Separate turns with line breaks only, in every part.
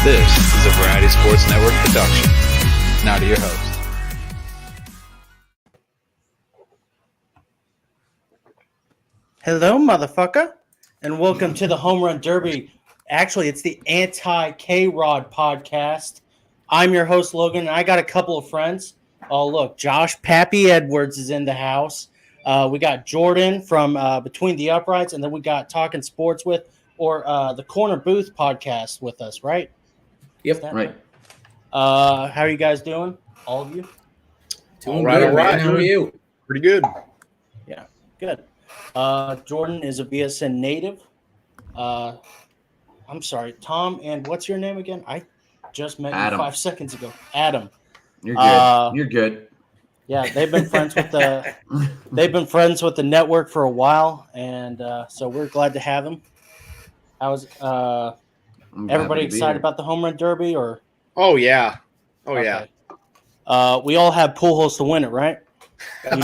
This is a Variety Sports Network production. Now to your host.
Hello, motherfucker, and welcome to the Home Run Derby. Actually, it's the Anti KROD podcast. I'm your host, Logan, and I got a couple of friends. Oh, look, Josh Pappy Edwards is in the house. We got Jordan from Between the Uprights, and then we got Talking Sports with, or the Corner Booth podcast with us, right?
Yep,
right. How are you guys doing? All of you?
Doing good, all right. How are you?
Pretty good.
Yeah, good. Jordan is a BSN native. I'm sorry, Tom, and what's your name again? I just met
Adam.
you 5 seconds ago. Adam.
You're good. You're good.
Yeah, they've been friends with the network for a while, and so we're glad to have them. How's everybody excited about the Home Run Derby? Or
yeah.
We all have Pujols to win it, right?
I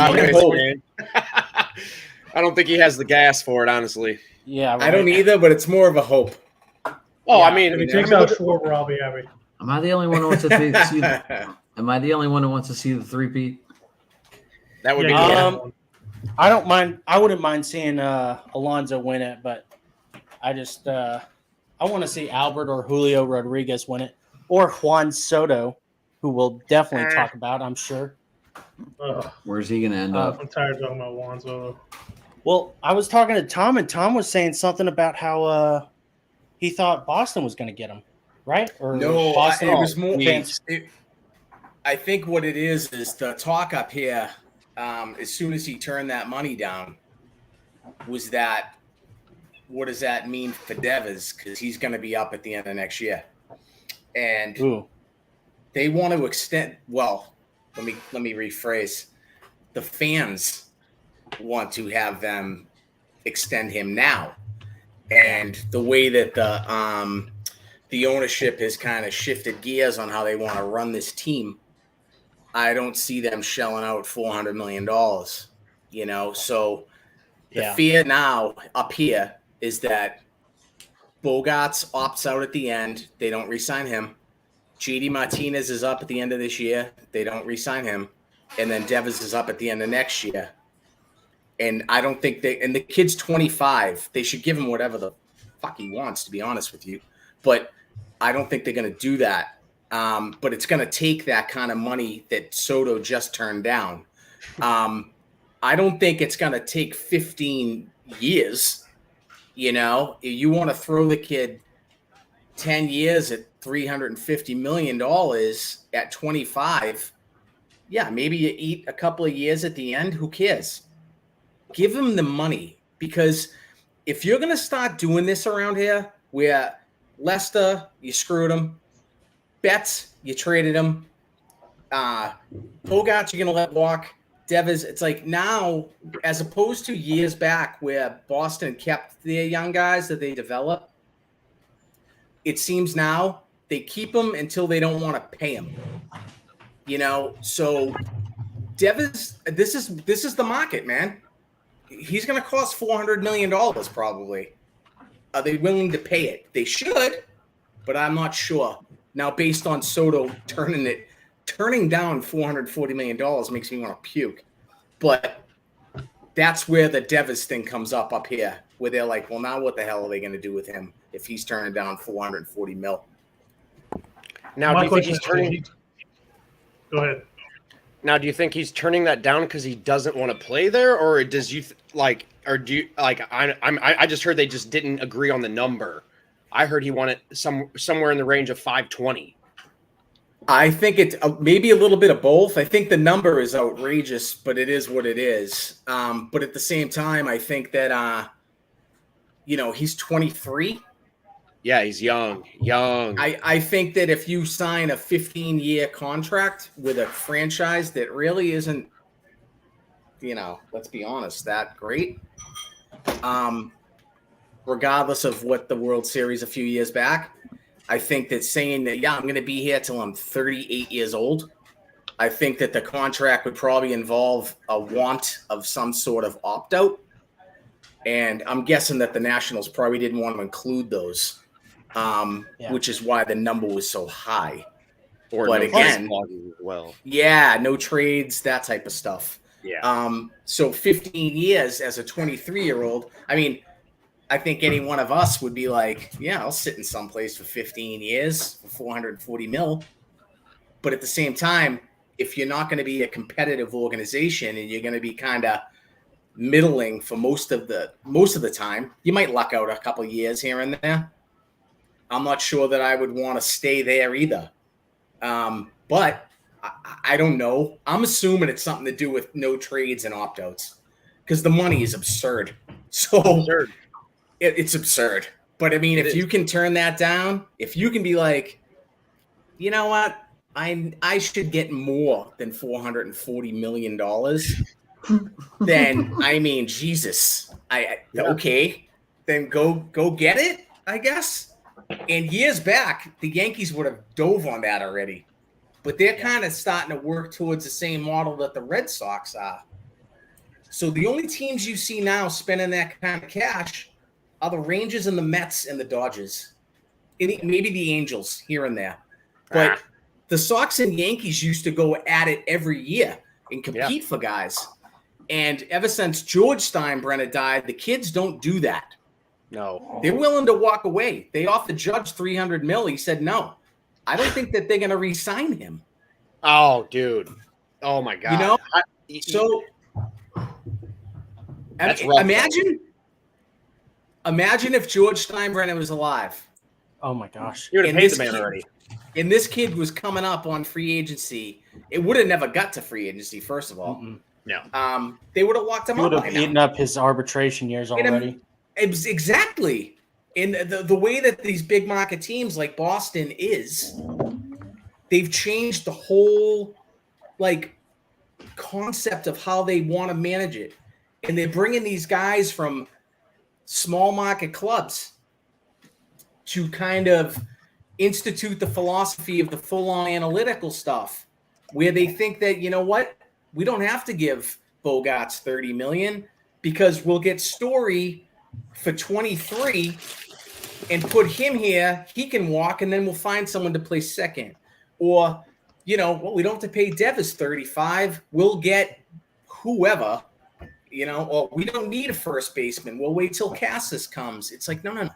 don't think he has the gas for it, honestly.
Yeah, right.
I don't either, but it's more of a hope.
Oh,
Yeah.
I mean,
If he takes out Schwarber, I'll be happy.
Am I the only one who wants to see? Am I the only one who wants to see the three-peat?
that would be
Yeah. I don't mind. I wouldn't mind seeing Alonso win it, but I just I want to see Albert or Julio Rodriguez win it, or Juan Soto, who we'll definitely talk about, I'm sure.
Where's he going to end up?
I'm tired of talking about Juan Soto.
Well, I was talking to Tom, and Tom was saying something about how he thought Boston was going to get him, right? Or
No,
Boston
it was more.
fans.
I think what it is the talk up here. As soon as he turned that money down, was that what does that mean for Devers? Because he's going to be up at the end of next year, and they want to extend. Well, let me rephrase. The fans want to have them extend him now, and the way that the ownership has kind of shifted gears on how they want to run this team, I don't see them shelling out $400 million. So the fear now up here is that Bogarts opts out at the end. They don't re-sign him. JD Martinez is up at the end of this year. They don't re-sign him. And then Devers is up at the end of next year. And I don't think and the kid's 25. They should give him whatever the fuck he wants, to be honest with you. But I don't think they're going to do that. But it's going to take that kind of money that Soto just turned down. I don't think it's going to take 15 years. You want to throw the kid 10 years at $350 million at 25. Yeah, maybe you eat a couple of years at the end. Who cares? Give him the money, because if you're going to start doing this around here, where Lester, you screwed him. Betts, you traded him. Bogarts, you're going to let walk. Devers, it's like now, as opposed to years back where Boston kept their young guys that they develop, it seems now they keep them until they don't want to pay them. So Devers, this is the market, man. He's going to cost $400 million probably. Are they willing to pay it? They should, but I'm not sure. Now, based on Soto turning down $440 million makes me want to puke. But that's where the Devers thing comes up here, where they're like, well, now what the hell are they going to do with him if he's turning down $440 million?
Now, do you think he's turning?
Go ahead.
Now, do you think he's turning that down because he doesn't want to play there, or does you I just heard they just didn't agree on the number. I heard he wanted somewhere in the range of 520.
I think it's maybe a little bit of both. I think the number is outrageous, but it is what it is. But at the same time, I think that he's 23.
Yeah, he's young.
I think that if you sign a 15-year contract with a franchise that really isn't, let's be honest, that great, regardless of what the World Series a few years back, I think that saying that, I'm going to be here till I'm 38 years old, I think that the contract would probably involve a want of some sort of opt-out. And I'm guessing that the Nationals probably didn't want to include those. which is why the number was so high.
Or
But
no
again-
clauses as well.
Yeah, no trades, that type of stuff.
Yeah.
So 15 years as a 23-year-old, I mean, I think any one of us would be like, yeah, I'll sit in someplace for 15 years for 440 mil. But at the same time, if you're not going to be a competitive organization and you're going to be kind of middling for most of the time, you might luck out a couple of years here and there. I'm not sure that I would want to stay there either. But I don't know. I'm assuming it's something to do with no trades and opt-outs because the money is absurd. So
Absurd.
it's absurd. But I mean, if you can turn that down, if you can be like, you know what, I should get more than $440 million, then I mean, Jesus, okay, then go get it, I guess. And years back, the Yankees would have dove on that already. But they're kind of starting to work towards the same model that the Red Sox are. So the only teams you see now spending that kind of cash are the Rangers and the Mets and the Dodgers. Maybe the Angels here and there. But the Sox and Yankees used to go at it every year and compete for guys. And ever since George Steinbrenner died, the kids don't do that.
No.
They're willing to walk away. They offered Judge $300 million. He said no. I don't think that they're going to re-sign him.
Oh, dude. Oh my God.
You know?
I-
So
That's rough,
imagine if George Steinbrenner was alive
Oh my gosh.
you would have
and
paid
this
the man
kid-
already.
and this kid was coming up on free agency. It would have never got to free agency, first of all.
Mm-mm.
No.
They would have locked him
He
up
would
by
have
now.
eaten up his arbitration years already.
Exactly. And the way that these big market teams like Boston is, they've changed the whole concept of how they want to manage it. And they're bringing these guys from small market clubs to kind of institute the philosophy of the full-on analytical stuff where they think that, you know what, we don't have to give Bogarts $30 million because we'll get Story for 23 and put him here. He can walk, and then we'll find someone to play second. Or, we don't have to pay Devers 35. We'll get whoever, or we don't need a first baseman. We'll wait till Casas comes. It's like, no.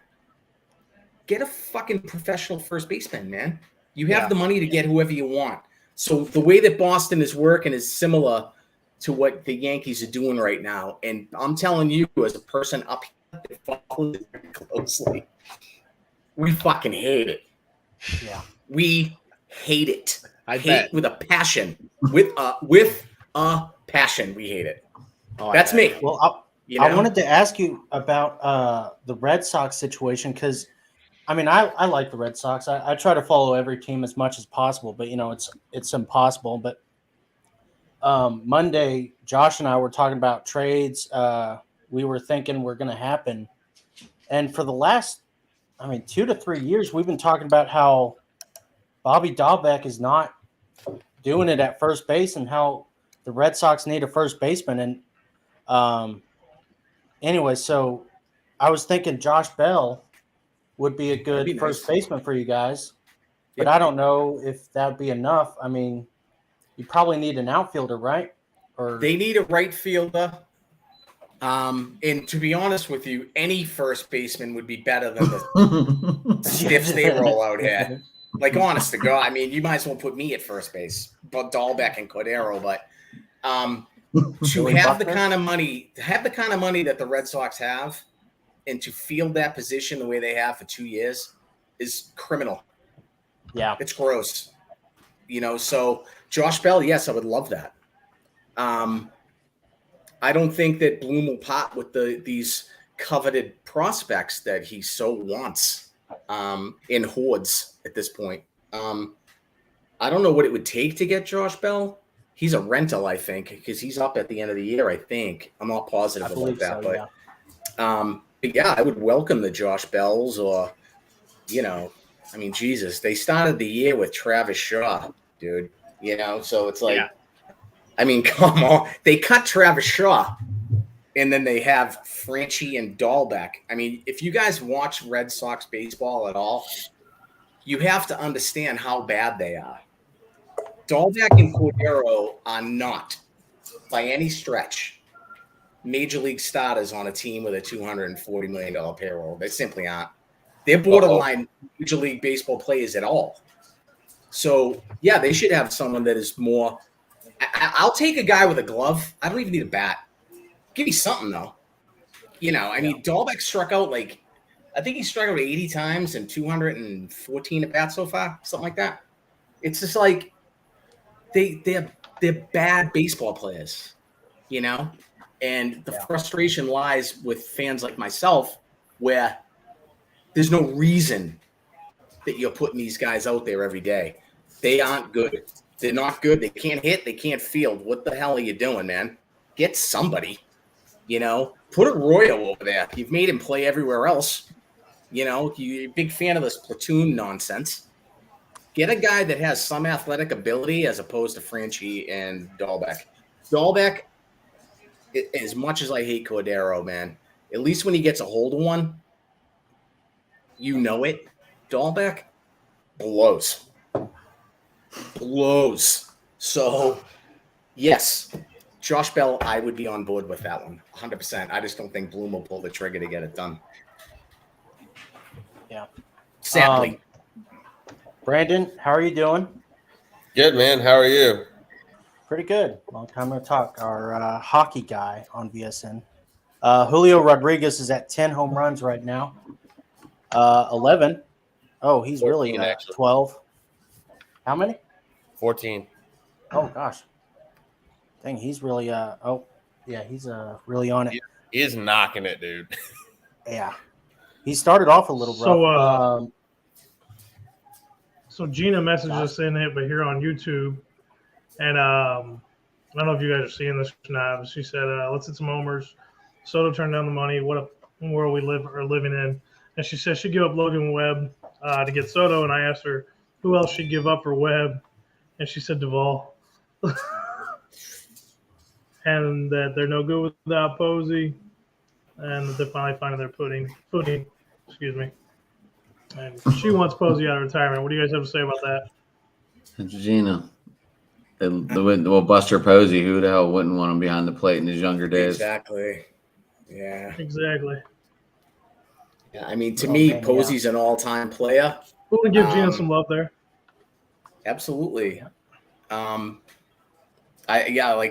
Get a fucking professional first baseman, man. You have the money to get whoever you want. So the way that Boston is working is similar to what the Yankees are doing right now. And I'm telling you, as a person up here that follows it very closely, we fucking hate it.
Yeah.
We hate it.
I
hate
bet.
with a passion. With a passion, we hate it.
Oh,
That's me.
Well, I wanted to ask you about the Red Sox situation because, I mean, I like the Red Sox. I try to follow every team as much as possible, but it's impossible. But Monday, Josh and I were talking about trades. We were thinking were going to happen, and for the last, 2 to 3 years, we've been talking about how Bobby Dahlbeck is not doing it at first base, and how the Red Sox need a first baseman. And anyway, so I was thinking Josh Bell would be a good
be
first
nice.
baseman for you guys. But
Yep.
I don't know if that would be enough. I mean, you probably need an outfielder, right? Or
They need a right fielder. And to be honest with you, any first baseman would be better than the stiffs they roll out here. Like, honest to God, you might as well put me at first base, but Dahlbeck and Cordero. But to
Billy
have the
Buckner?
kind of money, that the Red Sox have, and to field that position the way they have for 2 years is criminal.
Yeah.
It's gross. So Josh Bell, yes, I would love that. I don't think that Bloom will pot with these coveted prospects that he so wants in hordes at this point. I don't know what it would take to get Josh Bell. He's a rental, I think, because he's up at the end of the year, I think. I'm not positive
I
about
believe
that,
so,
but yeah, I would welcome the Josh Bells or, Jesus, they started the year with Travis Shaw, dude, so it's like,
Yeah.
come on. They cut Travis Shaw And then they have Franchi and Dahlbeck. I mean, if you guys watch Red Sox baseball at all, you have to understand how bad they are. Dahlbeck and Cordero are not, by any stretch, major league starters on a team with a $240 million payroll. They simply aren't. They're borderline major league baseball players at all. So, yeah, they should have someone that is more. I'll take a guy with a glove. I don't even need a bat. Give me something, though. I mean, Dahlbeck struck out I think he struck out 80 times and 214 at bats so far, something like that. It's just like they're bad baseball players, and the frustration lies with fans like myself where there's no reason that you're putting these guys out there every day. They aren't good. They're not good. They can't hit. They can't field. What the hell are you doing, man? Get somebody, Put Arroyo over there. You've made him play everywhere else. You're a big fan of this platoon nonsense. Get a guy that has some athletic ability as opposed to Franchi and Dahlbeck. Dahlbeck, as much as I hate Cordero, man, at least when he gets a hold of one, it. Dahlbeck blows. So, yes, Josh Bell, I would be on board with that one, 100%. I just don't think Bloom will pull the trigger to get it done.
Yeah.
Sadly.
Brandon, how are you doing?
Good, man. How are you?
Pretty good. Long time no talk. Our hockey guy on VSN. Julio Rodriguez is at 10 home runs right now. 11. Oh, he's
14,
really
actually.
12. How many?
14.
Oh, gosh. Dang, he's really he's really on it.
He is knocking it, dude.
Yeah. He started off a little rough.
So Gina messaged us in it, but here on YouTube, and I don't know if you guys are seeing this or not, but she said, let's hit some homers. Soto turned down the money. What a world we are living in. And she said she'd give up Logan Webb to get Soto, and I asked her who else she'd give up for Webb, and she said Duvall. And that they're no good without Posey, and that they're finally finding their footing. Excuse me. And she wants Posey out of retirement. What do you guys have to say about that?
Gina. Well, Buster Posey, who the hell wouldn't want him behind the plate in his younger days?
Exactly. Yeah.
Exactly.
Yeah. I mean, to me, Posey's an all-time player.
We're going to give Gina some love there.
Absolutely. Like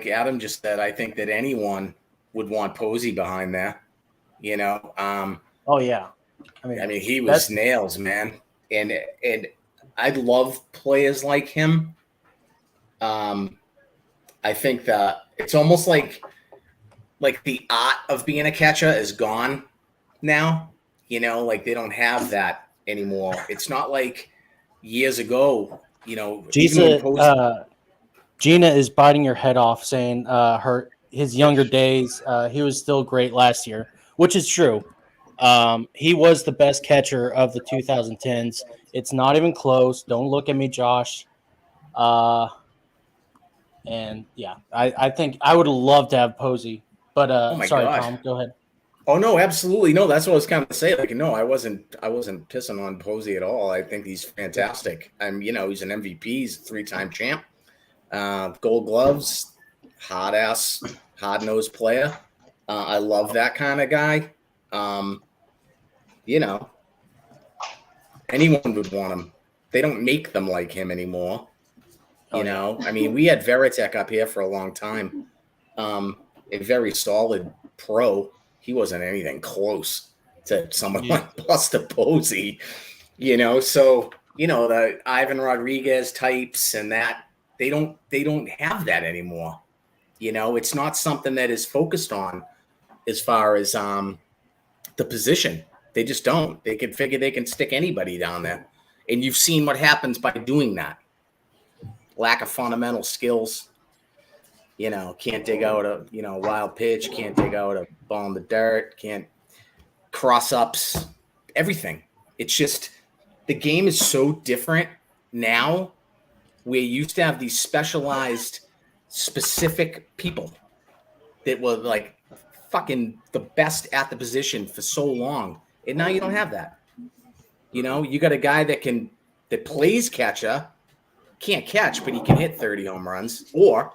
Adam just said, I think that anyone would want Posey behind there.
Oh yeah.
I mean, he was nails, man, and I love players like him. I think that it's almost like the art of being a catcher is gone now. Like they don't have that anymore. It's not like years ago.
Gina is biting your head off, saying his younger days, he was still great last year, which is true. He was the best catcher of the 2010s. It's not even close. Don't look at me, Josh. And yeah, I think I would love to have Posey, but sorry,
God.
Tom, go ahead.
Oh no, absolutely no. That's what I was kind of saying. No, I wasn't pissing on Posey at all. I think he's fantastic. He's an MVP. He's a 3-time champ. Gold gloves, hard-nosed player. I love that kind of guy. Anyone would want him. They don't make them like him anymore. I mean, we had Veritek up here for a long time. A very solid pro. He wasn't anything close to someone like Buster Posey, So, the Ivan Rodriguez types and that they don't have that anymore. It's not something that is focused on as far as the position. They just don't. They can figure they can stick anybody down there. And you've seen what happens by doing that. Lack of fundamental skills. Can't dig out a wild pitch, can't dig out a ball in the dirt, can't cross ups, everything. It's just the game is so different now. We used to have these specialized, specific people that were like fucking the best at the position for so long, and now you don't have that. You know, you got a guy that plays catcher, can't catch, but he can hit 30 home runs, or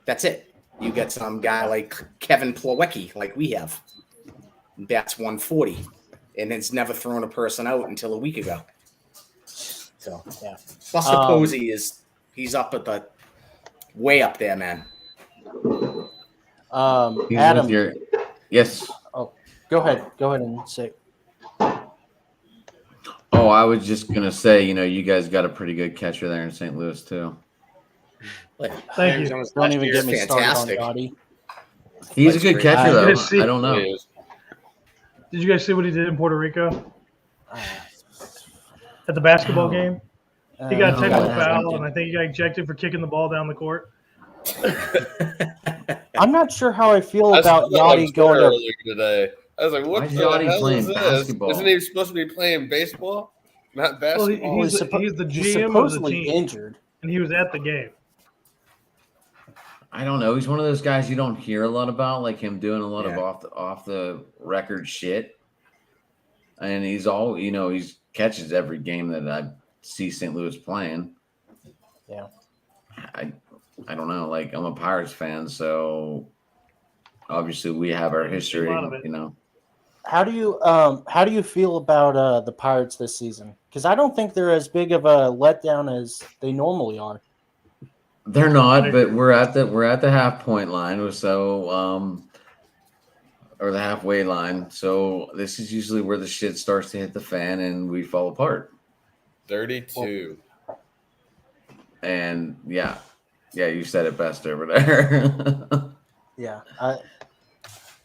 that's it. You get some guy like Kevin Plawecki, like we have, bats 140, and has never thrown a person out until a week ago. So
Yeah.
Buster Posey he's up at the way up there, man.
He's
Adam,
with yes.
oh, go ahead and say.
Oh, I was just gonna say, you guys got a pretty good catcher there in St. Louis too.
Thank you.
Don't even get me
fantastic.
started on Yachty.
He's a good catcher though.
see-
I don't know.
Did you guys see what he did in Puerto Rico at the basketball game? He got a technical foul, and I think he got ejected for kicking the ball down the court.
I'm not sure how I feel
I
about
saw that on
Yachty
Twitter
going to.
earlier today. I was like, what
Why is
the
Yachty
hell
playing
is this?
basketball?
Isn't he supposed to be playing baseball? Not
Well,
basketball.
he's the
he's
GM of the
supposedly
team,
injured.
and he was at the game.
I don't know. He's one of those guys you don't hear a lot about, like him doing a lot of
Yeah.
off the record shit. And he's all he's catches every game that I see St. Louis playing.
Yeah.
I don't know. Like I'm a Pirates fan, so obviously we have our history.
A lot of it.
How do you feel about the Pirates this season? Because I don't think they're as big of a letdown as they normally are.
They're not, but we're at the half point line, so or the halfway line. So this is usually where the shit starts to hit the fan and we fall apart.
32.
And yeah, you said it best over there.
Yeah,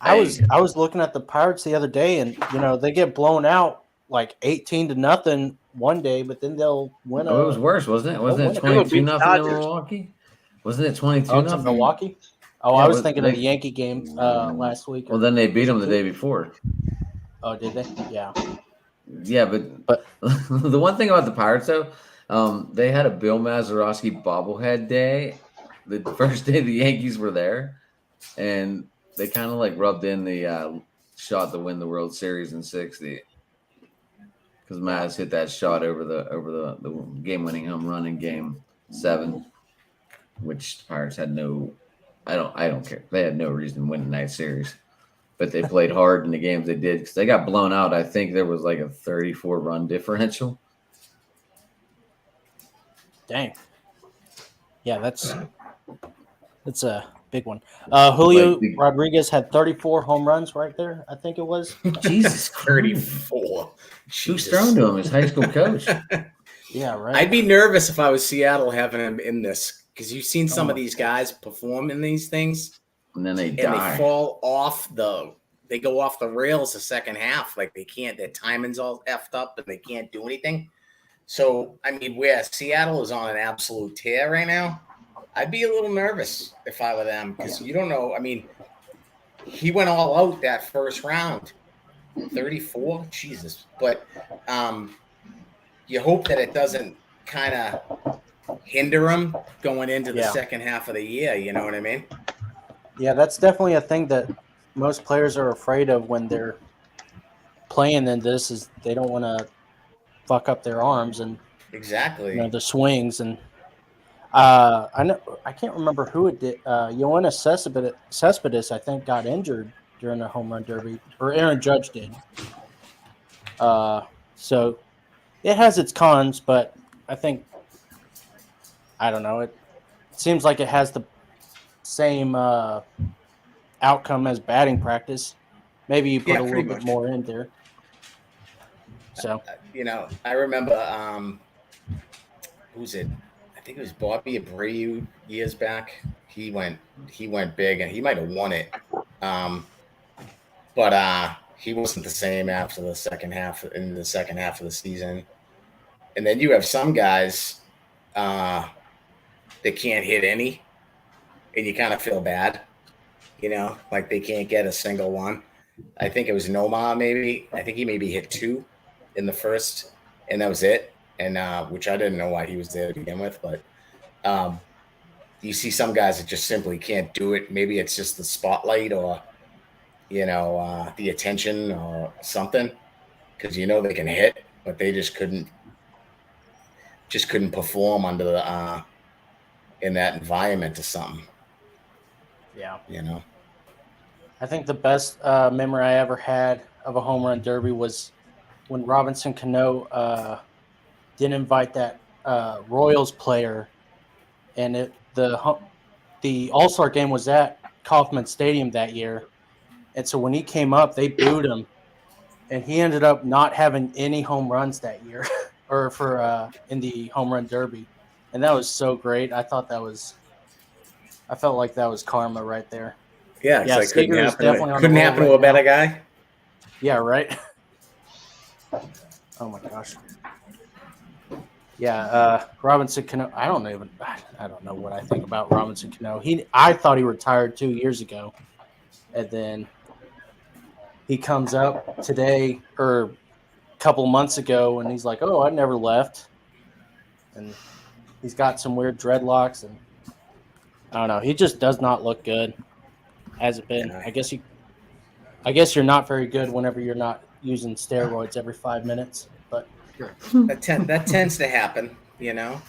I was looking at the Pirates the other day, and they get blown out like 18-0 one day, but then they'll win.
It was worse, wasn't it? Wasn't it
win
22-0 in Milwaukee? Wasn't it 22-0?
to Milwaukee. Oh,
Yeah,
I was
but
thinking
they-
of the Yankee game last week.
Well, then they beat them the day before.
Oh, did they? Yeah.
Yeah, but the one thing about the Pirates though, they had a Bill Mazeroski bobblehead day, the first day the Yankees were there, and they kind of like rubbed in the shot to win the World Series in '60 because Maz hit that shot over the game-winning home run in Game 7, which the Pirates had no. I don't care. They had no reason to win that series. But they played hard in the games they did because they got blown out. I think there was like a 34-run differential.
Dang. Yeah, that's a big one. Julio Rodriguez had 34 home runs right there, I think it was.
Jesus Christ.
34.
Who's thrown to him? His high school coach.
Yeah, right.
I'd be nervous if I was Seattle having him in this, because you've seen some of these guys perform in these things,
And then they
and
die.
they fall off they go off the rails the second half. Like they can't, their timing's all effed up and they can't do anything. So, I mean, where Seattle is on an absolute tear right now, I'd be a little nervous if I were them, because you don't know. I mean, he went all out that first round, 34, Jesus. But you hope that it doesn't kind of hinder him going into the second half of the year. You know what I mean?
Yeah, that's definitely a thing that most players are afraid of when they're playing in this, is they don't want to fuck up their arms and
Exactly.
the swings. And I can't remember who it did. Yoenis Cespedes, I think, got injured during the home run derby, or Aaron Judge did. So it has its cons, but I think, I don't know, it seems like it has the same outcome as batting practice. Maybe you put a little
pretty
bit
much.
more in there. So
I remember who's it? I think it was Bobby Abreu years back. He went big and he might have won it. But he wasn't the same after the second half of the season. And then you have some guys that can't hit any, and you kind of feel bad, like they can't get a single one. I think it was Noma, maybe. I think he maybe hit 2 in the first, and that was it. And which I didn't know why he was there to begin with, but you see some guys that just simply can't do it. Maybe it's just the spotlight or, the attention or something, because they can hit, but they just couldn't perform under the in that environment or something.
Yeah.
I
think the best memory I ever had of a home run derby was when Robinson Cano didn't invite that Royals player, and the All-Star game was at Kauffman Stadium that year, and so when he came up, they booed him, and he ended up not having any home runs that year, or for in the home run derby, and that was so great. I felt like that was karma right there.
Yeah,
Yeah,
couldn't
Seager is
happen.
definitely on the
Couldn't
roll
happen
right
to a
now.
better guy.
Yeah, right. Oh my gosh. Yeah, Robinson Cano. I don't know what I think about Robinson Cano. I thought he retired 2 years ago, and then he comes up today or a couple months ago, and he's like, "Oh, I never left," and he's got some weird dreadlocks, and I don't know. He just does not look good. Hasn't been.
Yeah.
I guess you're not very good whenever you're not using steroids every 5 minutes, but
That tends to happen.
yeah.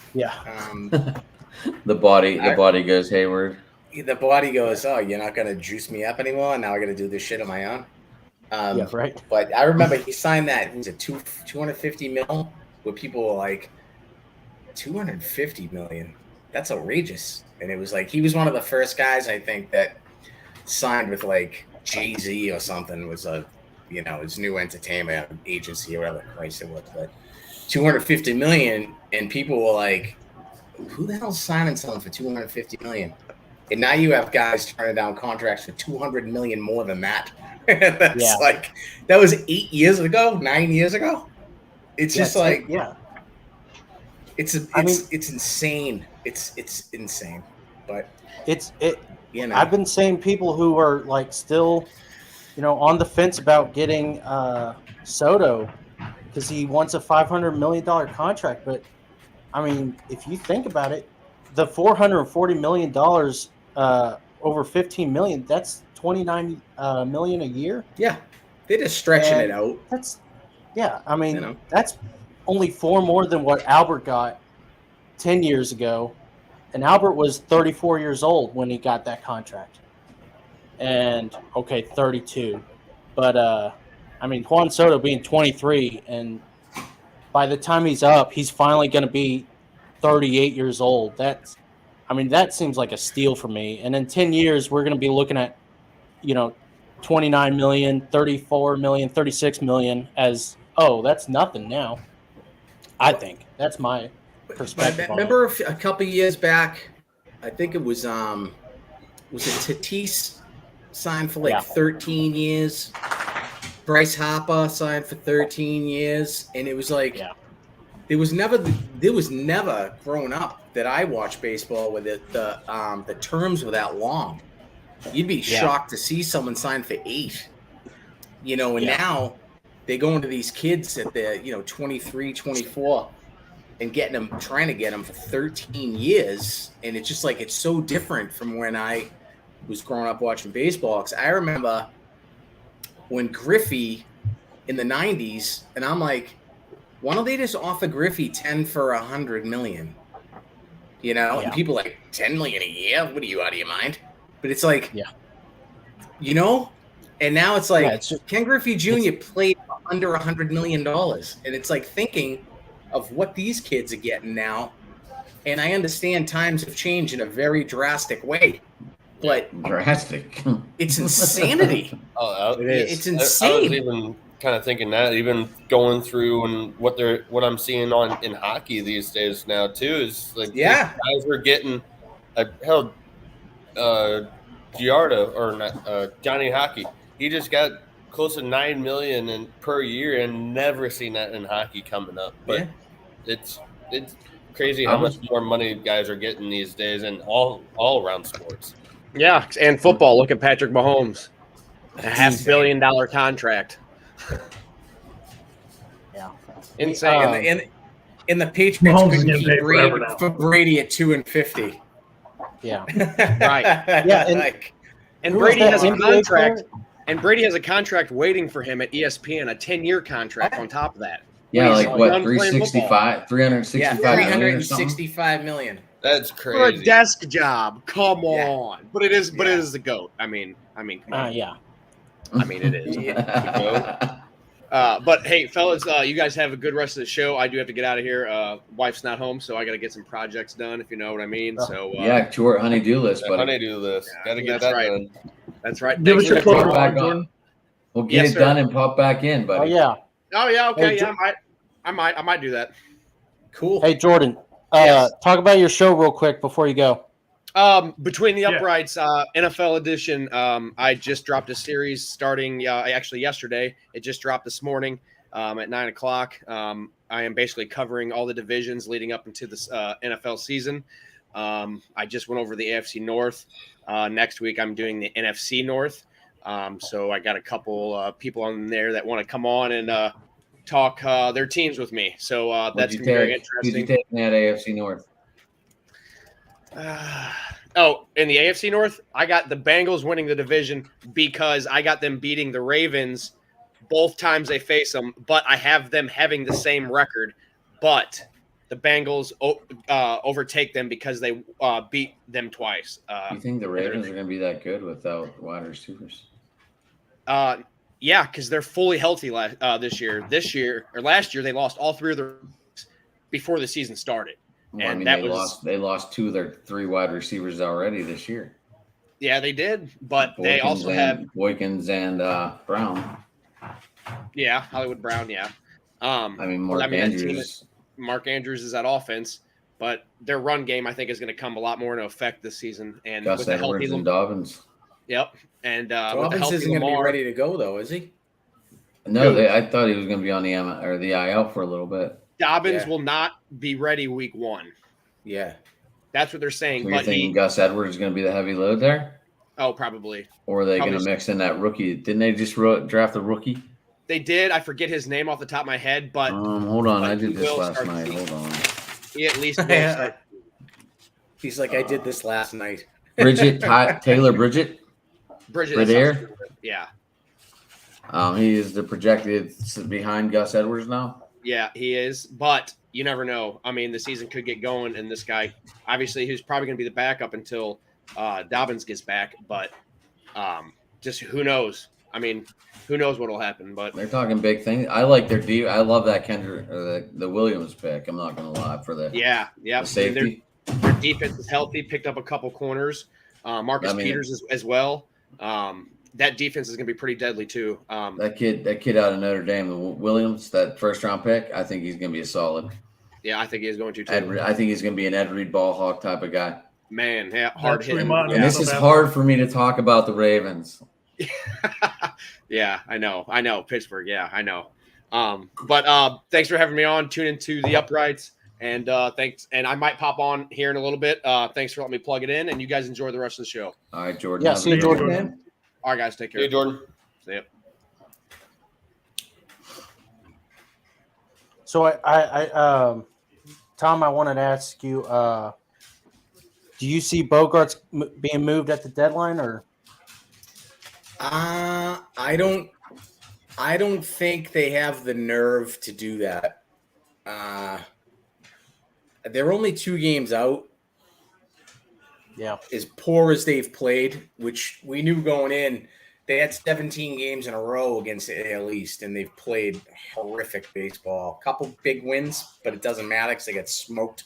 The body goes hayward.
The body goes, "Oh, you're not gonna juice me up anymore. Now I got to do this shit on my own."
Yeah, right.
But I remember he signed that. Was it 250 mil? Where people were like, 250 million. That's outrageous. And it was like he was one of the first guys I think that signed with like Jay-Z or something. Was his new entertainment agency or whatever Christ it was. But 250 million, and people were like, "Who the hell's signing someone for 250 million?" And now you have guys turning down contracts for 200 million more than that. That's like that was 9 years ago. It's just like it's insane. It's insane. But
I've been seeing people who are like still, on the fence about getting Soto because he wants a $500 million contract. But I mean, if you think about it, the $440 million over 15 million, that's 29 million a year.
Yeah, they're just stretching it out.
That's only 4 more than what Albert got 10 years ago, and Albert was 34 years old when he got that contract. And 32, but Juan Soto being 23, and by the time he's up, he's finally going to be 38 years old. That seems like a steal for me. And in 10 years, we're going to be looking at 29 million, 34 million, 36 million as, that's nothing now. I think that's my perspective.
Remember a couple of years back, I think it was it Tatis signed for 13 years. Bryce Harper signed for 13 years, and it was like there was never growing up that I watched baseball where the terms were that long. You'd be shocked to see someone sign for 8. And now they go into these kids at the 23, 24 and trying to get them for 13 years. And it's just like, it's so different from when I was growing up watching baseball. 'Cause I remember when Griffey in the 90s, and I'm like, why don't they just offer Griffey 10 for $100 million? And people like 10 million a year. What are you, out of your mind? But it's like, and now it's like Ken Griffey Jr. played under $100 million. And it's like thinking of what these kids are getting now. And I understand times have changed in a very drastic way, but it's insanity.
It
is. It's insane.
I was even kind of thinking that, even going through and what I'm seeing in hockey these days now too, is like guys are getting Giardo or not, Johnny Hockey. He just got close to $9 million per year, and never seen that in hockey coming up. But it's crazy how much more money guys are getting these days, and all around sports.
Yeah, and football. Look at Patrick Mahomes, a $500 million contract.
Insane. And the Patriots couldn't keep Brady at 2 and 50.
Yeah.
Right.
Yeah, and-
Like,
And
Who was
Brady
that
has a
NBA
contract.
player?
And Brady has a contract waiting for him at ESPN, a 10-year contract on top of that.
Yeah,
He's
like
done
what,
playing
365, 365
yeah,
million or something?
365 million.
That's
For a
crazy.
desk job. Come
Yeah.
on. But it is
Yeah.
the GOAT. I mean, come on.
Yeah.
I mean, it is.
Yeah.
But hey, fellas, you guys have a good rest of the show. I do have to get out of here. Wife's not home, so I got to get some projects done, if you know what I mean. So
Yeah, short honey-do list,
Yeah,
buddy.
honeydew list.
Yeah,
Gotta get
that's
that
right.
done.
That's right.
Give us
Thanks
your
for
close
closing
back
remarks,
on.
Jordan.
We'll get
Yes,
it
sir.
done and pop back in,
Oh
buddy.
yeah.
Oh yeah, okay,
Hey,
yeah, I might do that.
Cool.
Hey Jordan,
Yes.
talk about your show real quick before you go.
Between the
Yeah.
uprights, NFL edition. I just dropped a series starting actually yesterday. It just dropped this morning at 9:00. I am basically covering all the divisions leading up into this NFL season. I just went over the AFC North. Next week, I'm doing the NFC North. So I got a couple people on there that want to come on and talk their teams with me. So that's
Who'd
going
you
to be very
take? Who'd you
interesting.
take in that AFC North?
In the AFC North, I got the Bengals winning the division because I got them beating the Ravens both times they face them, but I have them having the same record. But the Bengals overtake them because they beat them twice.
You think the Ravens are going to be that good without wide receivers?
Yeah, because they're fully healthy this year. Last year, they lost all three of their before the season started.
Well, I
And
mean,
that
they lost two of their three wide receivers already this year.
Yeah, they did, but they also have
Boykins and Brown.
Yeah, Hollywood Brown. Yeah,
I mean, Mark
that team
Andrews.
Mark Andrews is that offense, but their run game I think is going to come a lot more into effect this season. And
Gus
with the healthy
Edwards and Dobbins.
Yep, and with the
Dobbins
healthy
isn't going to be
Lamar,
ready to go, though, is he?
No, I thought he was going to be on the IL for a little bit.
Dobbins
Yeah.
will not be ready week 1.
Yeah.
That's what they're saying.
So you're
But
thinking Gus Edwards is going to be the heavy load there?
probably
Or are they going to
Probably
mix in that rookie? Didn't they just draft a rookie?
they did. I forget his name off the top of my head, but
Hold on.
but
I
he
did this
will
last
start
night.
the
Hold on.
he at least will start.
He's like, I did this last night.
Bridget, Taylor Bridget.
Bridget,
Right
that sounds
there?
good. Yeah.
He is the projected behind Gus Edwards now.
Yeah, he is, but you never know. I mean, the season could get going, and this guy, obviously, he's probably going to be the backup until Dobbins gets back. But just who knows? I mean, who knows what will happen? But
They're talking big things. I like their deep. I love that Kendrick, the Williams pick. I'm not going to lie for the
yeah.
the
I mean,
safety.
their defense is healthy. Picked up a couple corners. Marcus Peters as well. That defense is going to be pretty deadly too.
That kid out of Notre Dame, the Williams, that first round pick. I think he's going to be a solid.
Yeah, I think he is going to too.
I think he's going to be an Ed Reed ball hawk type of guy.
Man, yeah, hard hitting.
Fremont,
And this is hard for me to talk about the Ravens.
Yeah, I know. Pittsburgh, yeah, I know. But thanks for having me on. Tune into the Uprights, and thanks. And I might pop on here in a little bit. Thanks for letting me plug it in, and you guys enjoy the rest of the show.
All right, Jordan.
Yeah,
have a
see you,
good
Jordan,
one.
man.
All right, guys, take care.
Hey, Jordan.
See ya.
So I Tom, I wanted to ask you, do you see Bogarts being moved at the deadline, or?
I don't think they have the nerve to do that. They're only 2 games out.
Yeah.
As poor as they've played, which we knew going in, they had 17 games in a row against the AL East, and they've played horrific baseball. A couple big wins, but it doesn't matter because they get smoked.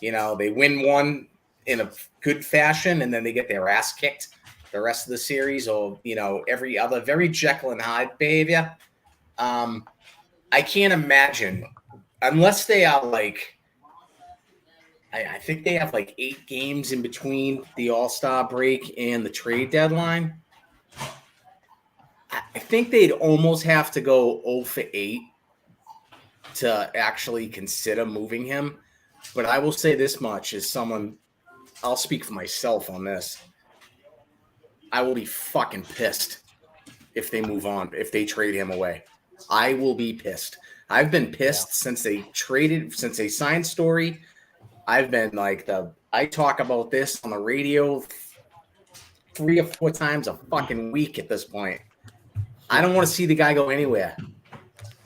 You know, they win one in a good fashion, and then they get their ass kicked the rest of the series, or, you know, every other very Jekyll and Hyde behavior. I can't imagine, unless they are like, I think they have like 8 games in between the All-Star break and the trade deadline. I think they'd almost have to go 0 for 8 to actually consider moving him. But I will say this much as someone, I'll speak for myself on this. I will be fucking pissed if they move on, if they trade him away. I will be pissed. I've been pissed since they signed Story. I've been like I talk about this on the radio 3 or 4 times a fucking week at this point. I don't want to see the guy go anywhere.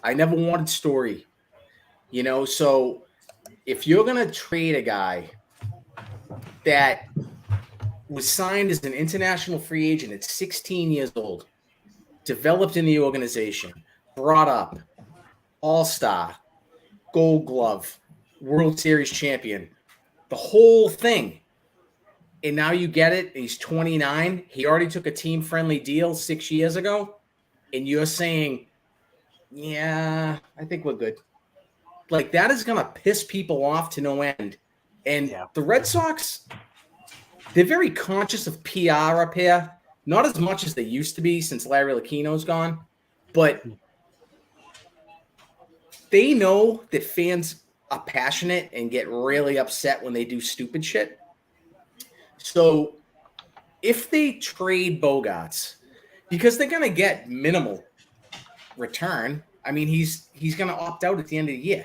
I never wanted Story. So if you're going to trade a guy that was signed as an international free agent at 16 years old, developed in the organization, brought up, all-star, Gold Glove, World Series champion, the whole thing, and now you get it, he's 29, he already took a team-friendly deal 6 years ago, and you're saying, yeah, I think we're good. Like, that is going to piss people off to no end. And the Red Sox, they're very conscious of PR up here. Not as much as they used to be since Larry Lucchino's gone. But they know that fans are passionate and get really upset when they do stupid shit. So if they trade Bogaerts, because they're going to get minimal return, I mean, he's going to opt out at the end of the year.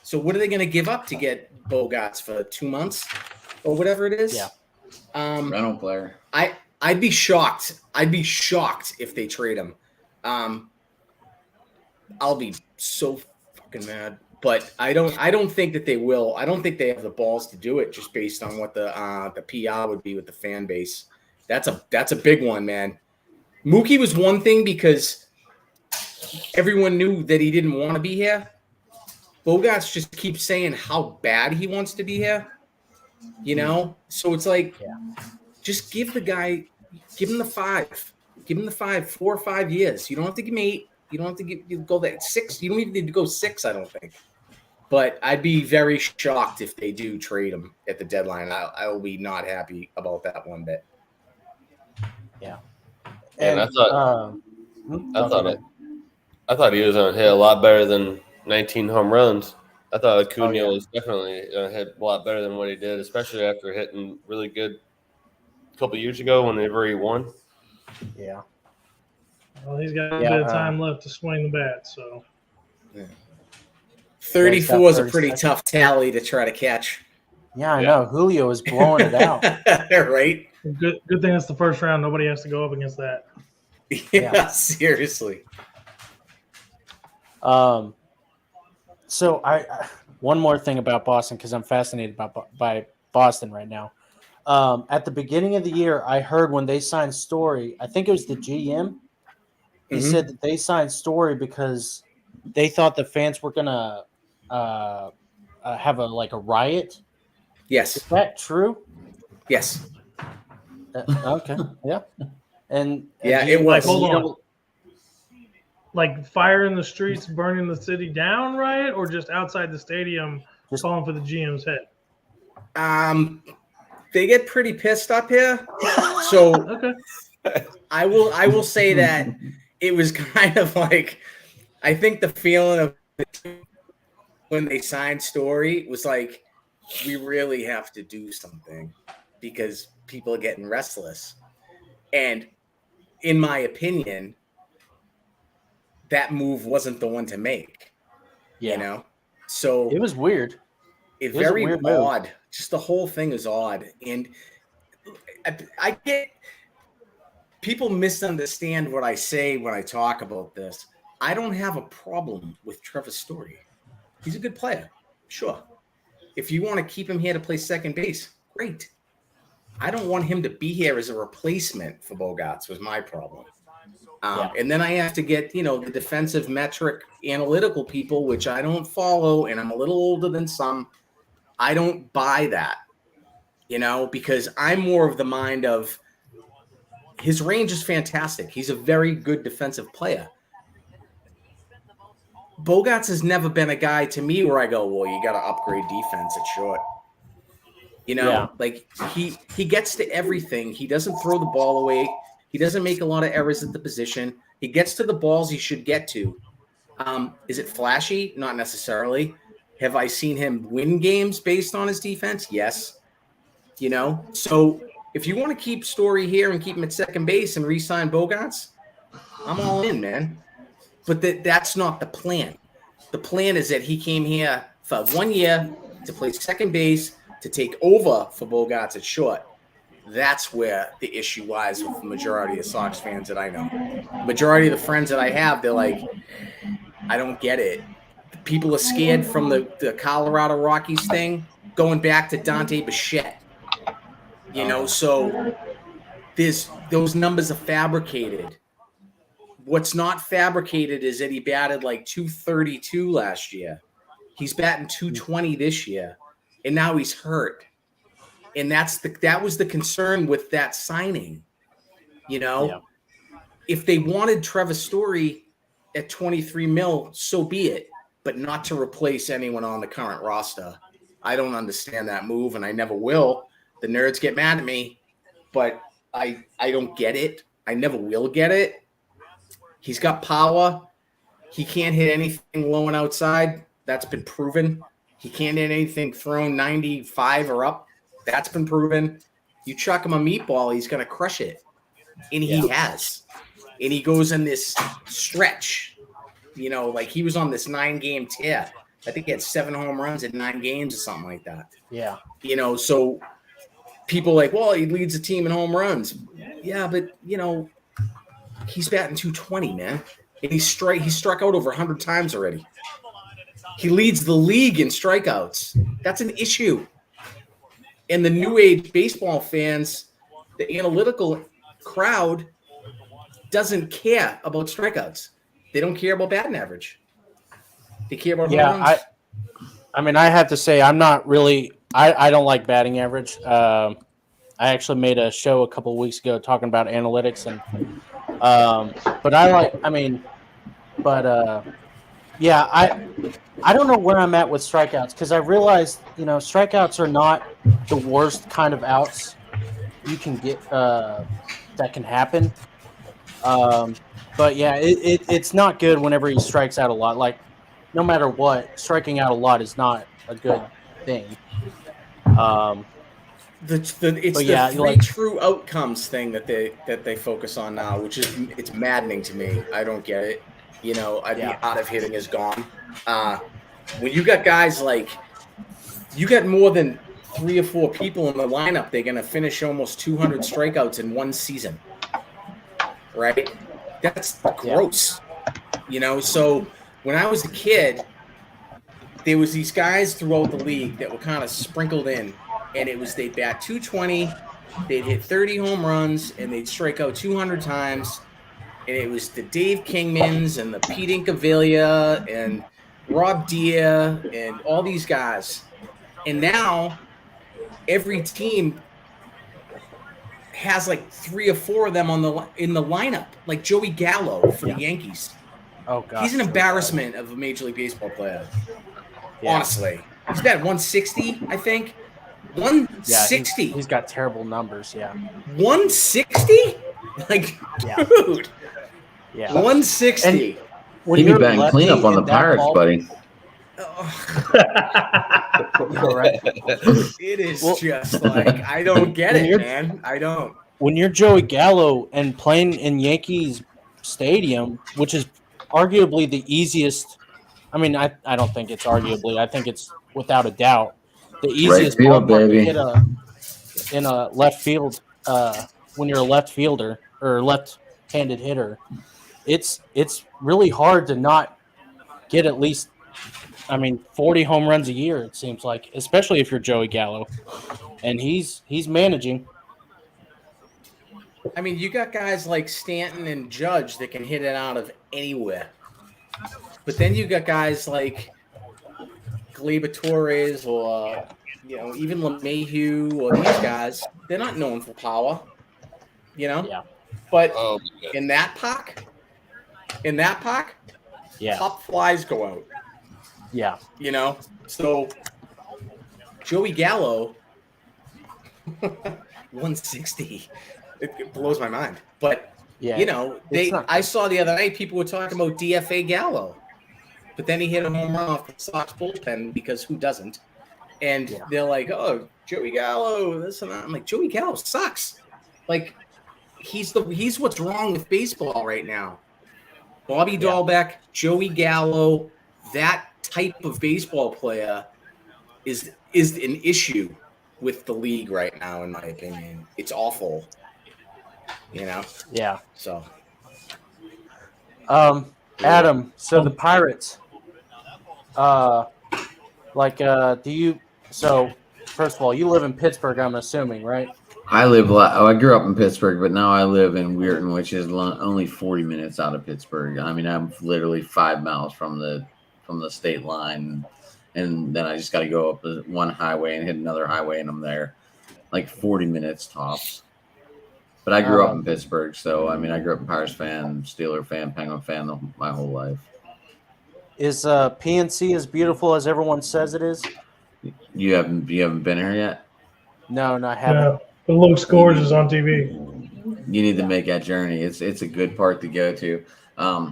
So what are they going to give up to get Bogaerts for 2 months or whatever it is?
Yeah.
Rental player.
I'd be shocked. I'd be shocked if they trade him. I'll be so fucking mad. But I don't think that they will. I don't think they have the balls to do it just based on what the PR would be with the fan base. That's a big one, man. Mookie was one thing because everyone knew that he didn't want to be here. Bogaerts just keeps saying how bad he wants to be here. So it's like, just give the guy, give him the 5. Give him the 5, 4 or 5 years. You don't have to give him 8. You don't have to go that 6. You don't even need to go 6, I don't think. But I'd be very shocked if they do trade him at the deadline. I will be not happy about that one bit.
Yeah.
And I thought he was going to hit a lot better than 19 home runs. I thought Acuna was definitely going to hit a lot better than what he did, especially after hitting really good a couple years ago whenever he won.
Yeah.
Well, he's got a bit of time left to swing the bat, so.
34 is a pretty tough tally to try to catch.
Yeah, I know. Julio is blowing it out.
Right?
Good thing it's the first round. Nobody has to go up against that.
Yeah, seriously.
So I one more thing about Boston, because I'm fascinated by Boston right now. At the beginning of the year, I heard when they signed Story, I think it was the GM. He said that they signed Story because they thought the fans were gonna have a riot.
Yes.
Is that true?
Yes.
Okay. Yeah. And
it was.
Hold on. Like fire in the streets, burning the city down, riot, or just outside the stadium, just calling for the GM's head?
They get pretty pissed up here. So
okay.
I will say that it was kind of like, I think the feeling of when they signed Story was like, we really have to do something because people are getting restless. And in my opinion, that move wasn't the one to make. So
it was weird.
It's very odd. Move. Just the whole thing is odd. And I get people misunderstand what I say when I talk about this. I don't have a problem with Trevor Story. He's a good player. Sure. If you want to keep him here to play second base, great. I don't want him to be here as a replacement for Bogaerts was my problem. And then I have to get, the defensive metric analytical people, which I don't follow, and I'm a little older than some. I don't buy that, because I'm more of the mind of his range is fantastic. He's a very good defensive player. Bogaerts has never been a guy to me where I go, well, you got to upgrade defense at short. Like he gets to everything. He doesn't throw the ball away. He doesn't make a lot of errors at the position. He gets to the balls he should get to. Is it flashy? Not necessarily. Have I seen him win games based on his defense? Yes. So if you want to keep Story here and keep him at second base and re-sign Bogaerts, I'm all in, man. But that's not the plan. The plan is that he came here for 1 year to play second base to take over for Bogarts at short. That's where the issue lies with the majority of Sox fans that I know. Majority of the friends that I have, they're like, I don't get it. People are scared from the Colorado Rockies thing, going back to Dante Bichette. So those numbers are fabricated. What's not fabricated is that he batted like 232 last year. He's batting 220 this year, and now he's hurt. And that was the concern with that signing. If they wanted Trevor Story at 23 mil, so be it, but not to replace anyone on the current roster. I don't understand that move, and I never will. The nerds get mad at me, but I don't get it. I never will get it. He's got power. He can't hit anything low and outside. That's been proven. He can't hit anything thrown 95 or up. That's been proven. You chuck him a meatball, he's going to crush it. And he has. And he goes in this stretch. Like he was on this 9-game tear. I think he had 7 home runs in 9 games or something like that.
Yeah.
So people like, well, he leads the team in home runs. Yeah, but, he's batting 220, man. And he struck out over 100 times already. He leads the league in strikeouts. That's an issue. And the new age baseball fans, the analytical crowd, doesn't care about strikeouts. They don't care about batting average. They care about home runs.
I have to say I'm not really I don't like batting average. I actually made a show a couple of weeks ago talking about analytics and but I don't know where I'm at with strikeouts because I realized, strikeouts are not the worst kind of outs you can get that can happen. But yeah, it's not good whenever he strikes out a lot. Like, no matter what, striking out a lot is not a good thing.
It's the true outcomes thing that they focus on now, which is it's maddening to me. I don't get it. The art of hitting is gone. When you got guys like you got more than 3 or 4 people in the lineup, they're gonna finish almost 200 strikeouts in one season, right? That's gross. So when I was a kid, there was these guys throughout the league that were kind of sprinkled in, and it was they'd bat 220, they'd hit 30 home runs, and they'd strike out 200 times. And it was the Dave Kingmans and the Pete Incaviglia and Rob Dia and all these guys. And now every team has like 3 or 4 of them in the lineup, like Joey Gallo for the Yankees.
Oh God,
he's an embarrassment of a Major League Baseball player. Yeah. Honestly, he's got 160, I think. 160.
Yeah, he's got terrible numbers. Yeah,
160. Like, dude.
Yeah,
160.
He'd be batting cleanup on the Pirates, buddy.
Right.
It is just like I don't get it, man. I don't.
When you're Joey Gallo and playing in Yankees Stadium, which is arguably the easiest. I mean, I don't think it's arguably. I think it's without a doubt the easiest
field,
ballpark to hit in a left field when you're a left fielder or left-handed hitter. It's really hard to not get at least, 40 home runs a year, it seems like, especially if you're Joey Gallo. And he's managing.
You got guys like Stanton and Judge that can hit it out of anywhere. But then you got guys like Gleyber Torres or, even LeMahieu or these guys. They're not known for power,
Yeah.
But in that park, top flies go out.
Yeah.
So Joey Gallo, 160. It blows my mind. But, I saw the other night people were talking about DFA Gallo. But then he hit a home run off the Sox bullpen because who doesn't? And they're like, oh, Joey Gallo, this and that. I'm like, Joey Gallo sucks. Like, he's what's wrong with baseball right now. Bobby Dahlbeck, Joey Gallo, that type of baseball player is an issue with the league right now, in my opinion. It's awful.
Yeah.
So
Adam, so the Pirates, do you, so first of all, you live in Pittsburgh, I'm assuming, right?
I grew up in Pittsburgh, but now I live in Weirton, which is only 40 minutes out of Pittsburgh. I mean, I'm literally 5 miles from the state line, and then I just got to go up one highway and hit another highway, and I'm there, like 40 minutes tops. But I grew up in Pittsburgh, so I mean, I grew up a Pirates fan, Steeler fan, Penguin fan my whole life.
Is PNC as beautiful as everyone says it is?
You haven't been here yet?
No, I haven't.
No, it looks gorgeous on TV.
You need to make that journey. It's a good park to go to.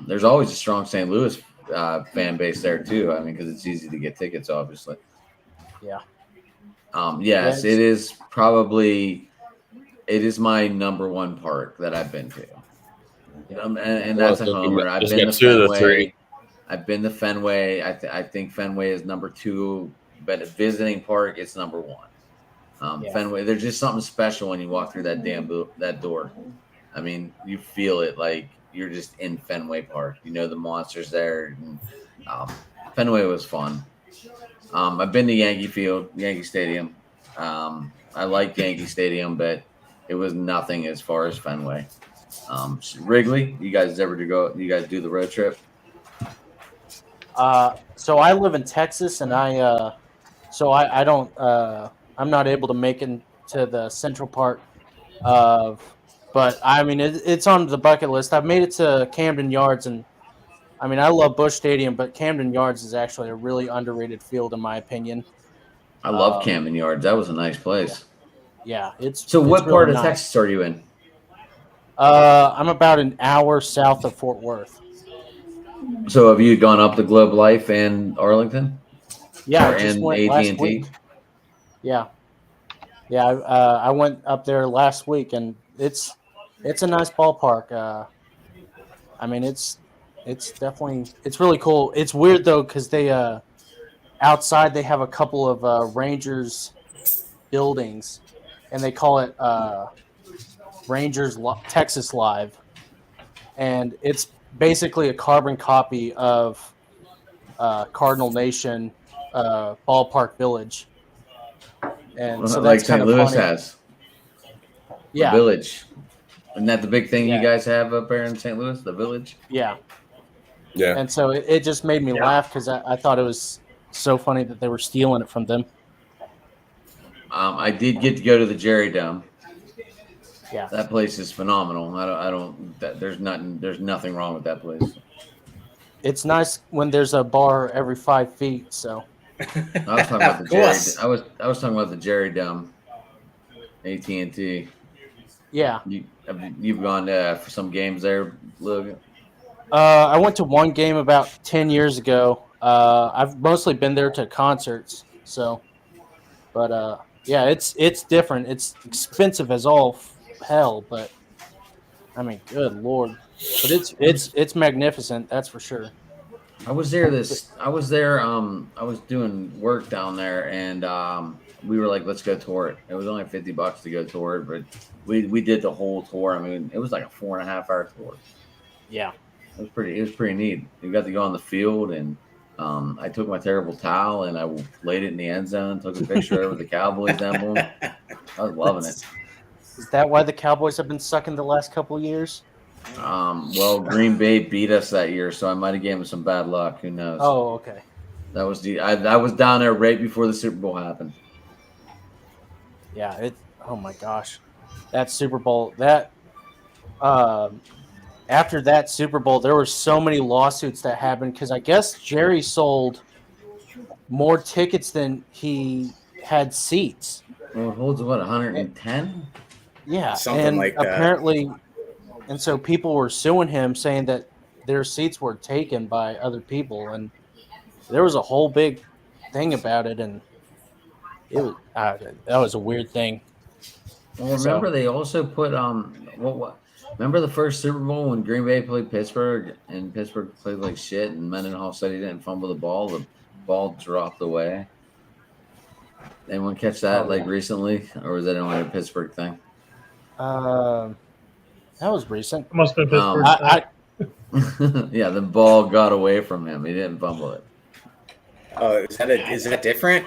There's always a strong St. Louis fan base there too. I mean, because it's easy to get tickets, obviously.
Yeah.
Yes, it is probably. It is my number one park that I've been to. And that's a homer. I've been to Fenway. I've been to Fenway. I think Fenway is number two, but a visiting park, it's number one. Fenway, there's just something special when you walk through that door. I mean, you feel it like you're just in Fenway Park. You know the monsters there. And, Fenway was fun. I've been to Yankee Stadium. I liked Yankee Stadium, but it was nothing as far as Fenway. Wrigley, you guys do the road trip?
So I live in Texas, and I don't. I'm not able to make it to the central part but I mean it's on the bucket list. I've made it to Camden Yards, and I mean I love Busch Stadium, but Camden Yards is actually a really underrated field in my opinion.
I love Camden Yards. That was a nice place.
Yeah,
what
really
part of
nice.
Texas are you in?
I'm about an hour south of Fort Worth.
So have you gone up to Globe Life and Arlington?
Yeah, I just went last
AT&T?
week. Yeah. I went up there last week, and it's a nice ballpark. I mean, it's really cool. It's weird though because they outside they have a couple of Rangers buildings, and they call it Rangers Texas Live, and it's basically a carbon copy of Cardinal Nation Ballpark Village. And so
like
that's kind
St.
of
Louis
funny.
has.
Yeah.
The Village. Isn't that the big thing
Yeah.
you guys have up there in St. Louis? The Village?
Yeah.
Yeah.
And so it just made me laugh because I thought it was so funny that they were stealing it from them.
I did get to go to the Jerry Dome.
Yeah.
That place is phenomenal. There's nothing wrong with that place.
It's nice when there's a bar every 5 feet. So
I was talking about the Jerry. I was talking about the Jerry Dome, AT&T.
yeah,
You've gone for some games there, Logan?
I went to one game about 10 years ago. I've mostly been there to concerts. So, but yeah, it's different. It's expensive as all hell, but I mean, good Lord. But it's magnificent, that's for sure.
I was there. I was doing work down there, and we were like, let's go tour it. It was only $50 to go tour it, but we did the whole tour. I mean, it was like a 4.5-hour tour.
Yeah.
It was pretty neat. We got to go on the field, and I took my terrible towel and I laid it in the end zone, took a picture with the Cowboys emblem. I was loving it.
Is that why the Cowboys have been sucking the last couple of years?
Well, Green Bay beat us that year, so I might have gave them some bad luck. Who knows?
Oh, okay.
That was I was down there right before the Super Bowl happened.
Yeah. Oh my gosh, that Super Bowl. After that Super Bowl, there were so many lawsuits that happened because I guess Jerry sold more tickets than he had seats.
Well, it holds 110?
Yeah,
Something
and
like that.
apparently, and so people were suing him, saying that their seats were taken by other people, and there was a whole big thing about it, and it was that was a weird thing.
Well, remember they also put what? Remember the first Super Bowl when Green Bay played Pittsburgh and Pittsburgh played like shit and Mendenhall said he didn't fumble the ball. The ball dropped away. Anyone catch that like recently, or was that only a Pittsburgh thing?
That was recent.
It must have been Pittsburgh.
Yeah, the ball got away from him. He didn't fumble it.
Oh, is that different?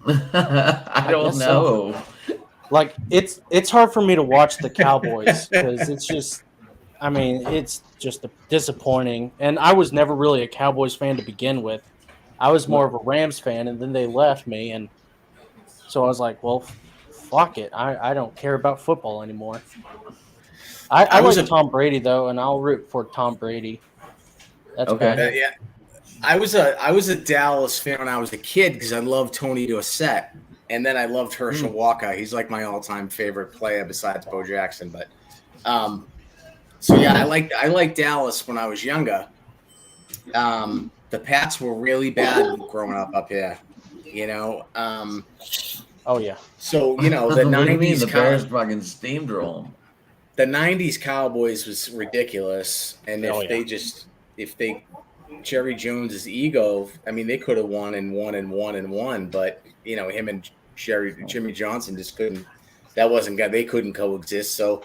I don't
guess
know.
so. Like it's hard for me to watch the Cowboys because it's just, I mean, it's just disappointing. And I was never really a Cowboys fan to begin with. I was more of a Rams fan, and then they left me, and so I was like, well, fuck it. I don't care about football anymore. I like Tom Brady though, and I'll root for Tom Brady. That's
Okay.
Yeah. I was a Dallas fan when I was a kid because I loved Tony Dorsett, and then I loved Herschel Walker. He's like my all-time favorite player besides Bo Jackson. But so yeah, I liked Dallas when I was younger. The Pats were really bad growing up here, you know.
Oh yeah.
So you know the
What do you mean
'90s
the Bears fucking steamroll them?
the '90s Cowboys was ridiculous, and if they Jerry Jones's ego, I mean, they could have won and won, but you know, him and Jimmy Johnson just couldn't. That wasn't good. They couldn't coexist. So,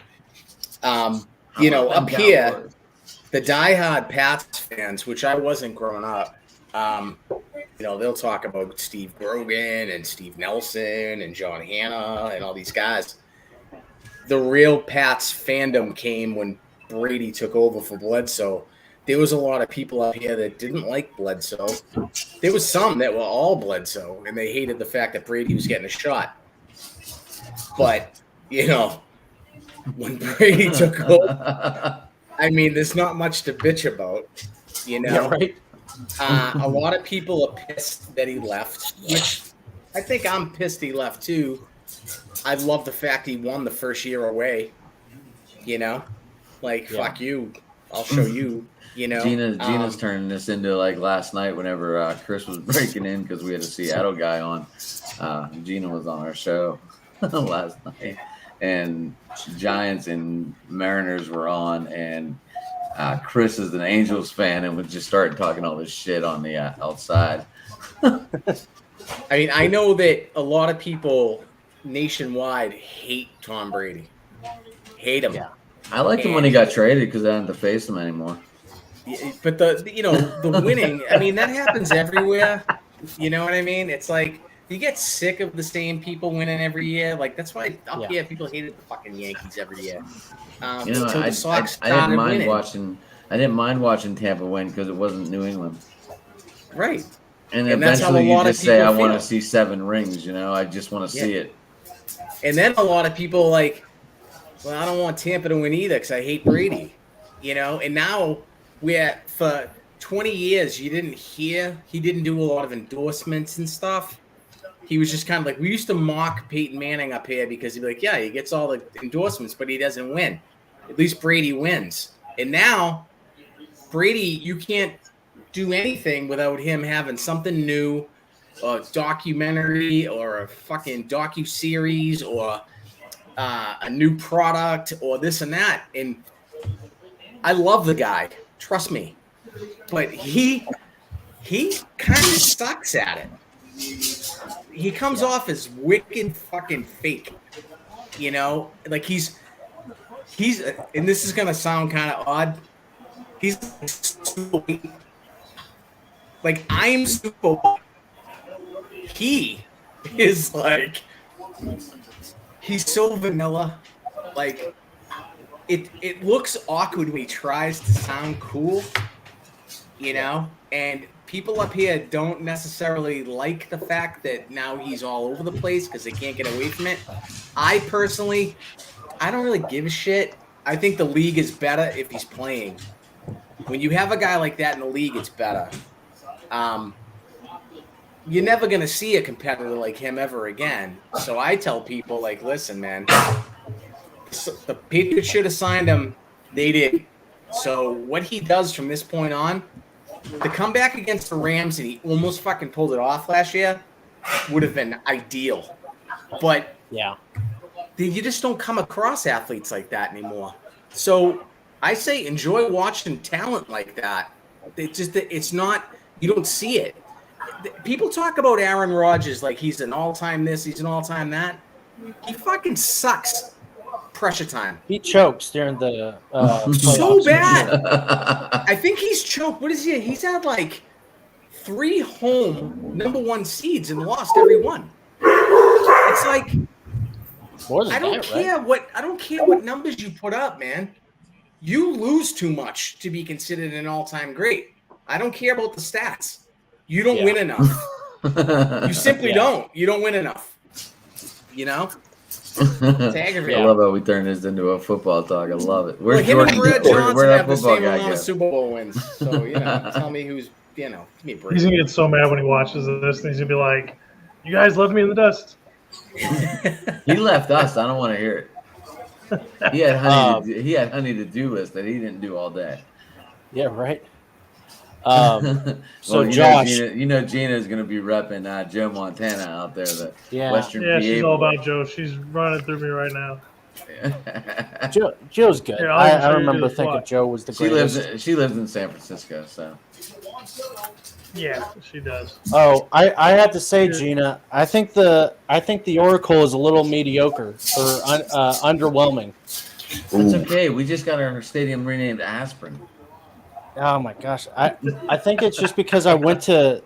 you know, up here, the diehard Pats fans, which I wasn't growing up, you know, they'll talk about Steve Grogan and Steve Nelson and John Hanna and all these guys. The real Pats fandom came when Brady took over for Bledsoe. There was a lot of people out here that didn't like Bledsoe. There was some that were all Bledsoe, and they hated the fact that Brady was getting a shot. But, you know, when Brady took over, I mean, there's not much to bitch about, you know.
Yeah, right?
A lot of people are pissed that he left, which I think I'm pissed he left too. I love the fact he won the first year away, you know. Like, fuck you. I'll show you. You know,
Gina's turning this into like last night whenever Chris was breaking in because we had a Seattle guy on. Gina was on our show last night, and Giants and Mariners were on, and Chris is an Angels fan and would just start talking all this shit on the outside.
I mean, I know that a lot of people nationwide hate Tom Brady. Hate him.
Yeah.
I liked him when he got traded because I didn't have to face him anymore.
But the winning, I mean, that happens everywhere. You know what I mean? It's like you get sick of the same people winning every year. Like that's why up here people hated the fucking Yankees every year.
You know, I didn't mind watching. I didn't mind watching Tampa win because it wasn't New England.
Right.
And eventually you just say, I want to see 7 rings. You know, I just want to see it.
And then a lot of people like, well, I don't want Tampa to win either because I hate Brady. You know, and now where for 20 years you didn't hear he didn't do a lot of endorsements and stuff. He was just kind of like, we used to mock Peyton Manning up here because he'd be like, yeah, he gets all the endorsements, but he doesn't win. At least Brady wins. And now Brady, you can't do anything without him having something new, a documentary or a fucking docu-series or a new product or this and that. And I love the guy. Trust me. But he kind of sucks at it. He comes off as wicked fucking fake. You know? Like he's and this is going to sound kind of odd. He's like I'm super white. He is like he's so vanilla. Like it looks awkward when he tries to sound cool, you know? And people up here don't necessarily like the fact that now he's all over the place because they can't get away from it. I personally, I don't really give a shit. I think the league is better if he's playing. When you have a guy like that in the league, it's better. You're never going to see a competitor like him ever again. So I tell people, like, listen, man, the Patriots should have signed him. They did. So what he does from this point on, the comeback against the Rams, and he almost fucking pulled it off last year, would have been ideal. But
yeah,
you just don't come across athletes like that anymore. So I say enjoy watching talent like that. It's not, you don't see it. People talk about Aaron Rodgers like he's an all-time this, he's an all-time that. He fucking sucks. Pressure time.
He chokes during the
So
playoffs.
bad. I think he's choked. What is he? He's had like 3 home number 1 seeds and lost every one. It's like
More than
I don't
that,
care
right?
what numbers you put up, man. You lose too much to be considered an all-time great. I don't care about the stats. You don't win enough. You simply don't. You don't win enough. You know? It's aggravating.
I love how we turn this into a football talk. I love it.
Well, him and Brad Johnson
where'd our
have the
football
same
guy
amount
go?
of Super Bowl wins. So, tell me who's, give me a break.
He's gonna get so mad when he watches this, and he's gonna be like, "You guys left me in the dust."
He left us. I don't want to hear it. He had honey to do list that he didn't do all day.
Yeah, right.
Well,
So Josh,
Gina's going to be repping Joe Montana out there, the Western
Yeah,
PA
she's all
boy.
about Joe. She's running through me right now.
Joe's good.
Here, I'll even
I
show you
remember
this
thinking
watch.
Joe was the
She
greatest.
lives in San Francisco, so
Yeah, she does.
Oh, I have to say, Gina, I think the Oracle is a little mediocre or underwhelming.
it's okay. We just got our stadium renamed Aspirin.
Oh my gosh, I think it's just because I went to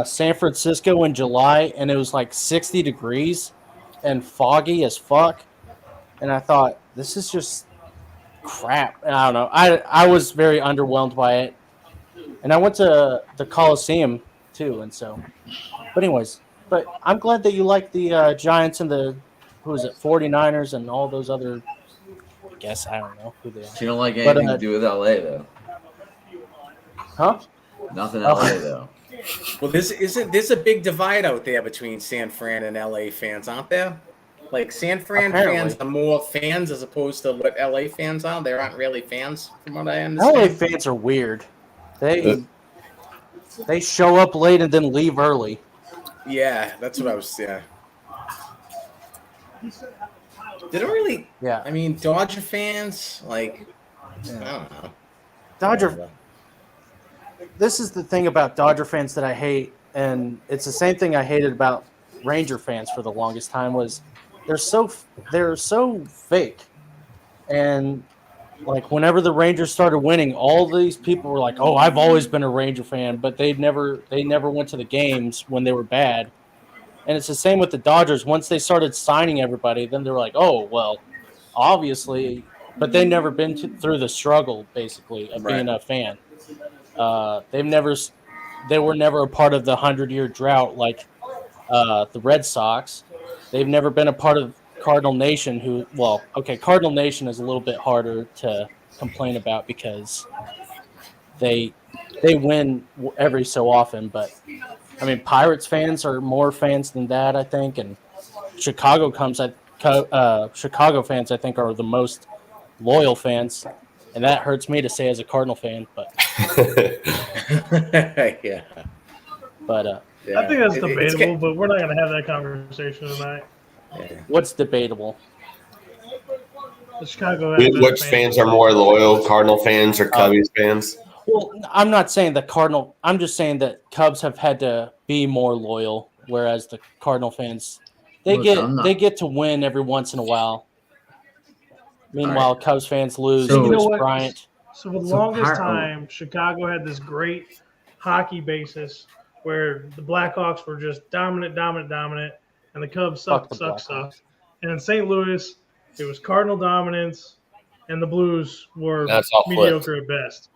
San Francisco in July and it was like 60 degrees and foggy as fuck, and I thought this is just crap. I don't know. I was very underwhelmed by it, and I went to the Coliseum too, and so. But anyways, I'm glad that you like the Giants and the 49ers and all those other. I guess I don't know who they are.
She don't like anything to do with LA though.
Huh?
Nothing LA though.
Well, there's a big divide out there between San Fran and LA fans, aren't there? Like San Fran
Apparently.
fans are more fans as opposed to what LA fans are. They aren't really fans, from what I understand.
LA fans are weird. They show up late and then leave early.
Yeah, that's what I was. Yeah. They don't really.
Yeah.
I mean, Dodger fans, like, I don't know.
Dodger. This is the thing about Dodger fans that I hate, and it's the same thing I hated about Ranger fans for the longest time. Was they're so fake, and like whenever the Rangers started winning, all these people were like, "Oh, I've always been a Ranger fan," but they never went to the games when they were bad. And it's the same with the Dodgers. Once they started signing everybody, then they were like, "Oh, well, obviously," but they've never been through the struggle basically of being a fan. They were never a part of the 100-year drought like the Red Sox. They've never been a part of Cardinal Nation. Cardinal Nation is a little bit harder to complain about because they win every so often. But I mean, Pirates fans are more fans than that, I think, and Chicago fans I think are the most loyal fans. And that hurts me to say as a Cardinal fan, but
yeah.
But
I think that's debatable, but we're not going to have that conversation tonight.
What's debatable?
The Chicago.
Which fans are more loyal, Cardinal fans or Cubbies fans?
Well, I'm not saying the Cardinal. I'm just saying that Cubs have had to be more loyal, whereas the Cardinal fans they get to win every once in a while. Meanwhile, Cubs fans lose.
So,
Chris Bryant.
So for the longest time, Chicago had this great hockey basis where the Blackhawks were just dominant, and the Cubs sucked. And in St. Louis, it was Cardinal dominance, and the Blues were mediocre at best.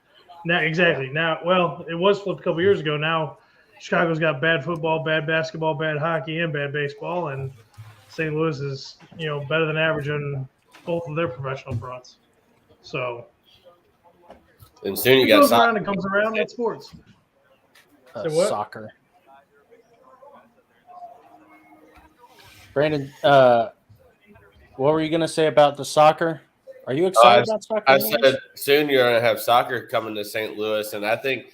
Now, exactly. Now, well, it was flipped a couple years ago. Now, Chicago's got bad football, bad basketball, bad hockey, and bad baseball, and St. Louis is, better than average on both of their professional fronts. So,
and soon you got
goes around and comes around. That's sports.
Soccer. Brandon, what were you gonna say about the soccer? Are you excited about soccer?
I said soon you're gonna have soccer coming to St. Louis, and I think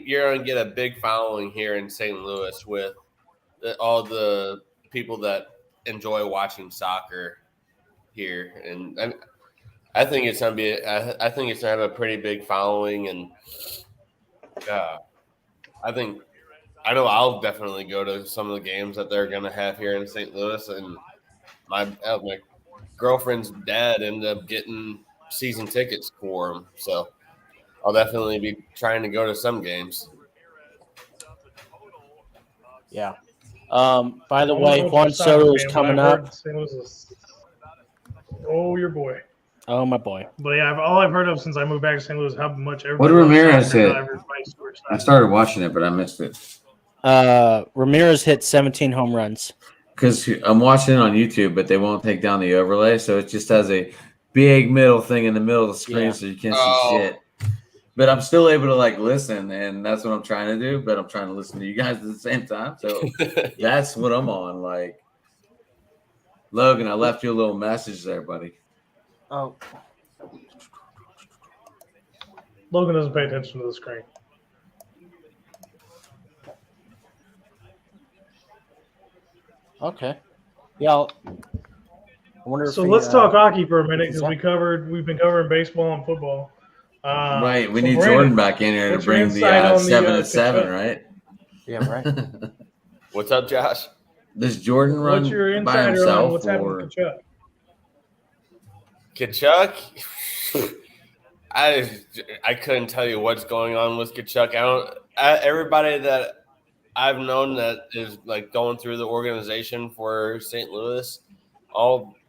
you're gonna get a big following here in St. Louis with all the people that enjoy watching soccer here, and I think it's gonna be. I think it's gonna have a pretty big following, and I think I know I'll definitely go to some of the games that they're going to have here in St. Louis. And my girlfriend's dad ended up getting season tickets for him. So I'll definitely be trying to go to some games.
Yeah. By the
I
way,
don't know
Juan
about soccer,
Soto is
man, but
coming
I've heard
up.
St. Louis is- Oh, your boy.
Oh, my boy.
But yeah, all I've heard of since I moved back to St. Louis is how much
What
everybody
did
loves
Ramirez
soccer,
hit?
how everybody supports
I
soccer.
started watching it, but I missed it
Ramirez hit 17 home runs.
because I'm watching it on YouTube, but they won't take down the overlay, so it just has a big middle thing in the middle of the screen,
Yeah.
so you can't see shit. But I'm still able to like listen, and that's what I'm trying to do. But I'm trying to listen to you guys at the same time, so that's what I'm on. Like, Logan, I left you a little message there, buddy.
Oh.
Logan doesn't pay attention to the screen.
Okay. Yeah. I wonder if
So
he,
let's talk hockey for a minute
is
because we've been covering baseball and football.
Right, we
so
need
Brandon,
Jordan back in here to
what's your
bring the
insight on
7-7,
Kachuk?
right?
Yeah, right.
What's up, Josh?
Does Jordan run
What's your
by
insider on
himself,
what's happening
or
with Kachuk?
Kachuk? I couldn't tell you what's going on with Kachuk. Everybody that I've known that is like going through the organization for St. Louis,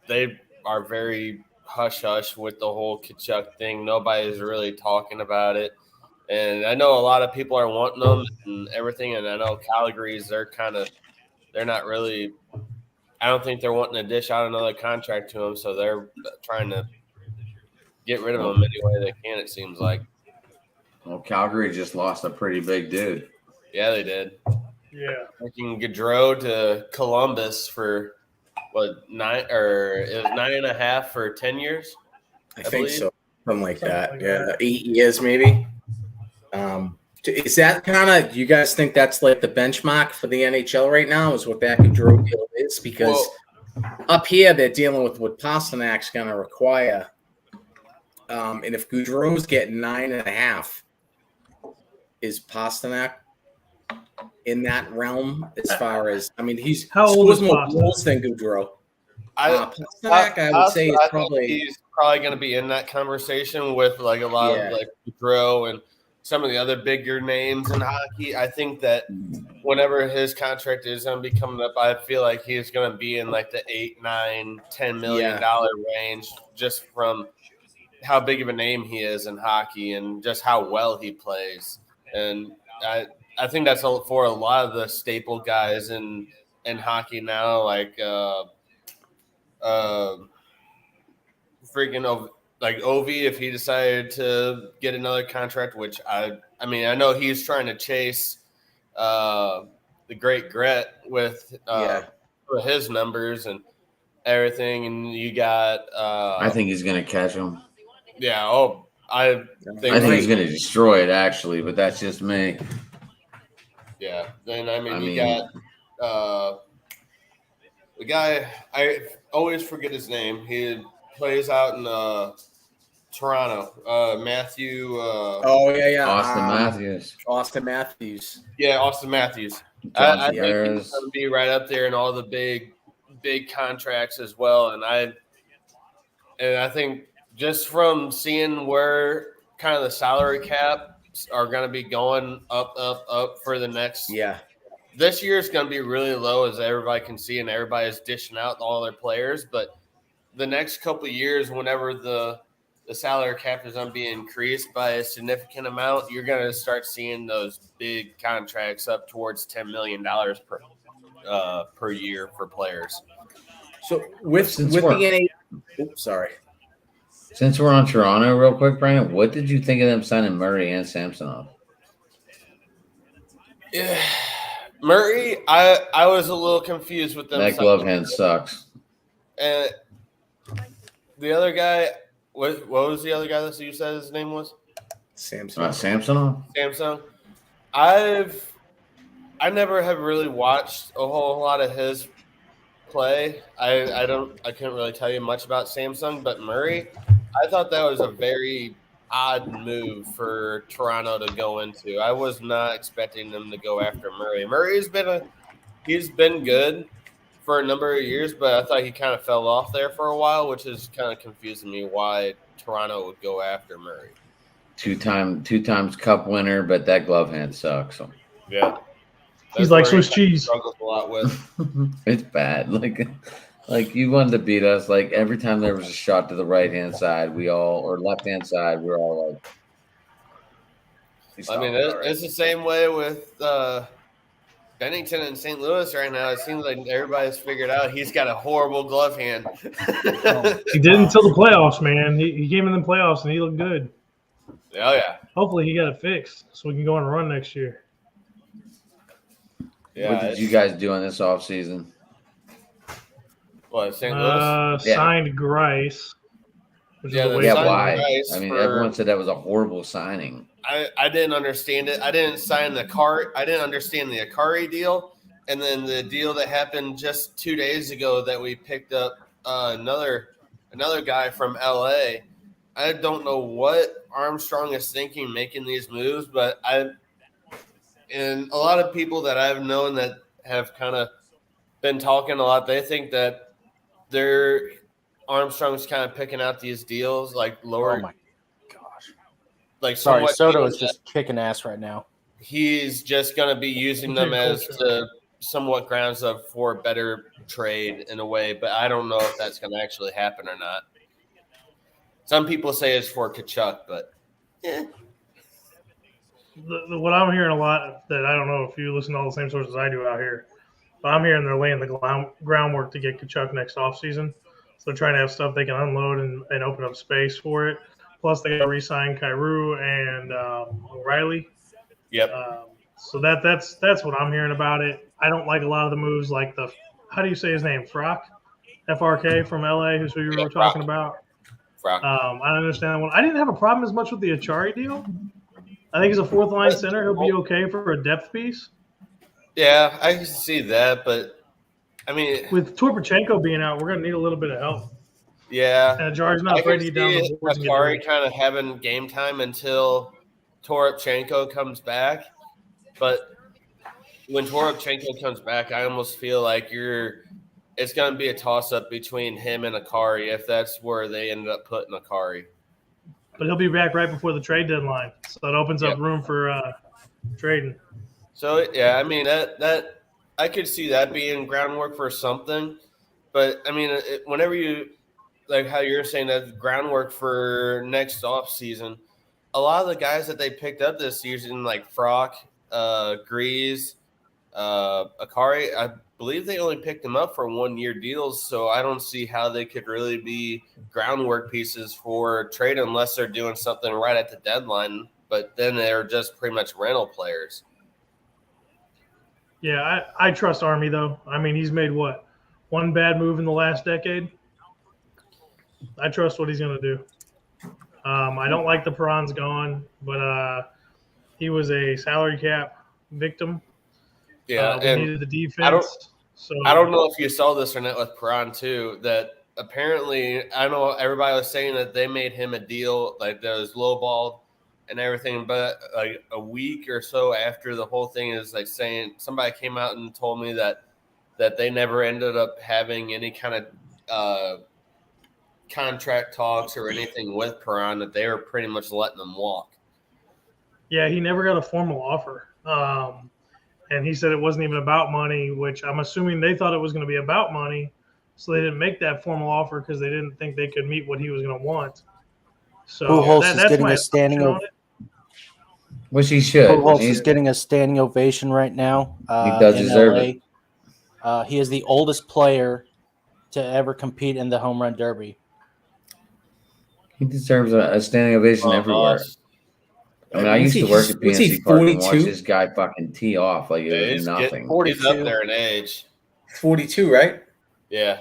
they are very hush hush with the whole Kachuk thing. Nobody's really talking about it, and I know a lot of people are wanting them and everything. And I know Calgary's they're not really. I don't think they're wanting to dish out another contract to him, so they're trying to get rid of him any way they can. It seems like.
well, Calgary just lost a pretty big dude.
Yeah, they did.
Yeah.
Fucking Gaudreau to Columbus for what it was 9.5 for 10 years.
I think
believe.
so. Something like that.
like
Yeah,
that.
8 years maybe. Is that kind of, you guys think that's like the benchmark for the NHL right now, is what that Gaudreau deal is? Because up here they're dealing with what Pasternak's going to require. And if Gaudreau's getting 9.5, is Pasternak in that realm as far as, I mean, he's
How old is
scores more
Pasternak?
goals than Gaudreau.
Pasternak,
I would say, is
I think
probably
he's probably going to be in that conversation with like a lot of like Gaudreau and some of the other bigger names in hockey. I think that whenever his contract is going to be coming up, I feel like he's going to be in like the $8, $9, $10 million range, just from how big of a name he is in hockey and just how well he plays. And I think that's for a lot of the staple guys in hockey now, like freaking like Ovi, if he decided to get another contract, which I mean, I know he's trying to chase the Great Gret with his numbers and everything, and you got
I think he's going to catch him.
Yeah. Oh, I think
he's going to destroy it, actually, but that's just me.
Yeah. Then you got the guy. I always forget his name. He plays out in Toronto. Matthew.
Austin Matthews.
Yeah, Austin Matthews. I think he's going to be right up there in all the big contracts as well. And I think just from seeing where kind of the salary caps are going to be going up for the next.
Yeah.
This year is going to be really low, as everybody can see, and everybody's dishing out all their players. But the next couple of years, whenever the salary cap is going to be increased by a significant amount, you're going to start seeing those big contracts up towards $10 million per year for players.
So with the NHL, sorry.
Since we're on Toronto, real quick, Brandon, what did you think of them signing Murray and Samsonov?
Yeah. Murray, I was a little confused with them.
That glove hand sucks.
And the other guy, what was the other guy that you said his name was?
Samsonov.
Samsung. I never have really watched a whole lot of his play. I couldn't really tell you much about Samsung, but Murray, I thought that was odd move for Toronto to go into. I was not expecting them to go after Murray. He's been good for a number of years, but I thought he kind of fell off there for a while, which is kind of confusing me why Toronto would go after Murray.
Two times Cup winner, but that glove hand sucks. So.
Yeah,
he's like Swiss cheese.
Struggles a lot with.
It's bad. Like you wanted to beat us. Like every time there was a shot to the right hand side, or left hand side, we're all like.
I mean, it's the same way with Bennington and St. Louis right now. It seems like everybody's figured out he's got a horrible glove hand.
He did until the playoffs, man. He came in the playoffs and he looked good.
Oh yeah.
Hopefully he got it fixed so we can go on a run next year.
Yeah. What did you guys do in this offseason?
What, St. Louis?
Signed Grice.
Why? I mean, everyone said that was a horrible signing.
I didn't understand it. I didn't understand the Akari deal, and then the deal that happened just 2 days ago that we picked up another guy from LA. I don't know what Armstrong is thinking making these moves, but and a lot of people that I've known that have kind of been talking a lot, they think that Armstrong's kind of picking out these deals like lower.
Oh my gosh!
Like
sorry, Soto is just kicking ass right now.
He's just going to be using them as to somewhat grounds up for better trade in a way, but I don't know if that's going to actually happen or not. Some people say it's for Kachuk, but
what I'm hearing a lot that I don't know if you listen to all the same sources I do out here, but I'm hearing they're laying the groundwork to get Kachuk next offseason. So they're trying to have stuff they can unload and open up space for it. Plus, they got to re-sign Kyrou and O'Reilly.
Yep.
So that's what I'm hearing about it. I don't like a lot of the moves like how do you say his name? Frock? FRK from LA, who's who you were talking about.
Frock.
I understand that one. I didn't have a problem as much with the Achari deal. I think he's a fourth line center. He'll be okay for a depth piece.
Yeah, I can see that, but I mean,
with Torpachenko being out, we're going to need a little bit of help.
Yeah,
and Ajari's not ready down the board.
Akari kind of having game time until Torpachenko comes back, but when Torpachenko comes back, I almost feel like it's going to be a toss-up between him and Akari if that's where they ended up putting Akari.
But he'll be back right before the trade deadline, so it opens up room for trading.
So yeah, I mean that I could see that being groundwork for something, but I mean whenever you like how you're saying that groundwork for next off season, a lot of the guys that they picked up this season like Frock, Grease, Akari, I believe they only picked them up for 1-year deals, so I don't see how they could really be groundwork pieces for trade unless they're doing something right at the deadline, but then they're just pretty much rental players.
Yeah, I trust Army, though. I mean, he's made, one bad move in the last decade? I trust what he's going to do. I don't like the Perron's gone, but he was a salary cap victim.
Yeah,
we needed the defense.
I don't know if you saw this or not with Perron, too, that apparently I know everybody was saying that they made him a deal like that was lowballed and everything, but like a week or so after the whole thing is like saying somebody came out and told me that they never ended up having any kind of contract talks or anything with Perron, that they were pretty much letting them walk.
Yeah, he never got a formal offer. And he said it wasn't even about money, which I'm assuming they thought it was going to be about money. So they didn't make that formal offer because they didn't think they could meet what he was going to want. So
Pujols is getting a standing ovation.
Which he should.
He's getting a standing ovation right now.
He does deserve it.
He is the oldest player to ever compete in the home run derby.
He deserves a standing ovation everywhere. I mean, I used to work at PNC Park and watch this guy fucking tee off like it was nothing.
He's up there in age.
42, right?
Yeah.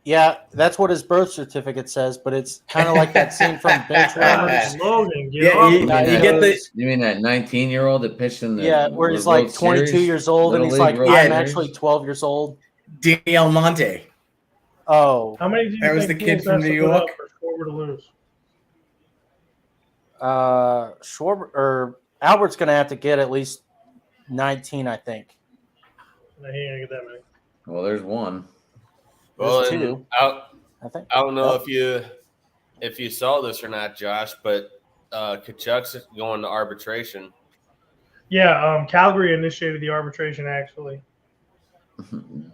Yeah, that's what his birth certificate says, but it's kind of like that scene from Bench Warmers.
Logan,
you mean that 19-year-old that pitched in the
where he's like 22
Series?
years old and he's like, I'm actually 12 years old.
Daniel Monte.
Oh.
How many do you
that was
think
the kid from New York?
For Schwarber to lose?
Albert's going to have to get at least 19, I think.
No, he ain't gonna get that many.
Well, there's one.
Well,
There's
and
two,
I
I think.
don't know
Oh.
if you saw this or not, Josh, but Kachuk's going to arbitration.
Yeah, Calgary initiated the arbitration actually.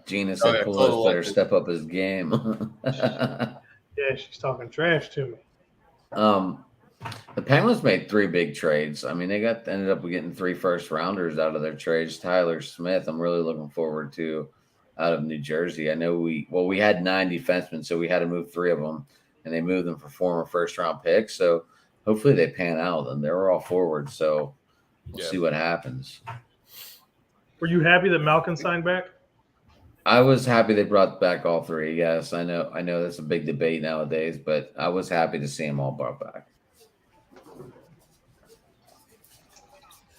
Gina said
Okay,
Poulos
total
better
elected.
step up his game.
Yeah, she's talking trash to me.
The Penguins made 3 big trades. I mean, they ended up getting 3 first-rounders out of their trades. Tyler Smith, I'm really looking forward to out of New Jersey. I know we had 9 defensemen, so we had to move 3 of them, and they moved them for former first-round picks. So hopefully they pan out, and they were all forward. So we'll see what happens.
Were you happy that Malkin signed back?
I was happy they brought back all 3. Yes, I know that's a big debate nowadays, but I was happy to see them all brought back.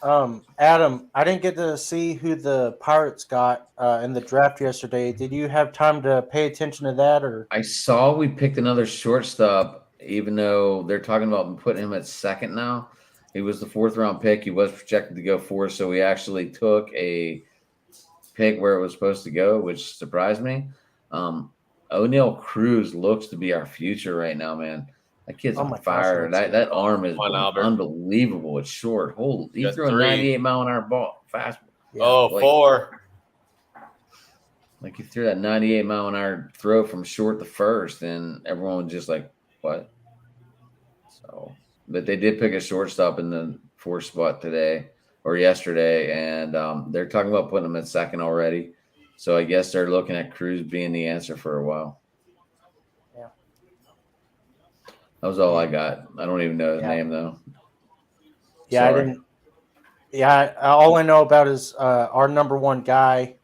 Adam, I didn't get to see who the Pirates got in the draft yesterday. Did you have time to pay attention to that, or?
I saw we picked another shortstop, even though they're talking about putting him at second now. He was the 4th-round pick. He was projected to go 4th, so we actually took a pick where it was supposed to go, which surprised me. O'Neal Cruz looks to be our future right now, man. That kid's on fire. That arm is unbelievable. It's short. He threw a 98-mile-an-hour ball fastball.
Yeah, 4.
Like he threw that 98-mile-an-hour throw from short to first, and everyone was just like, "What?" So, but they did pick a shortstop in the 4th spot today or yesterday, and they're talking about putting him at second already. So I guess they're looking at Cruz being the answer for a while. That was all I got. I don't even know his name though.
Yeah, sorry. I didn't. Yeah, all I know about is our number 1 guy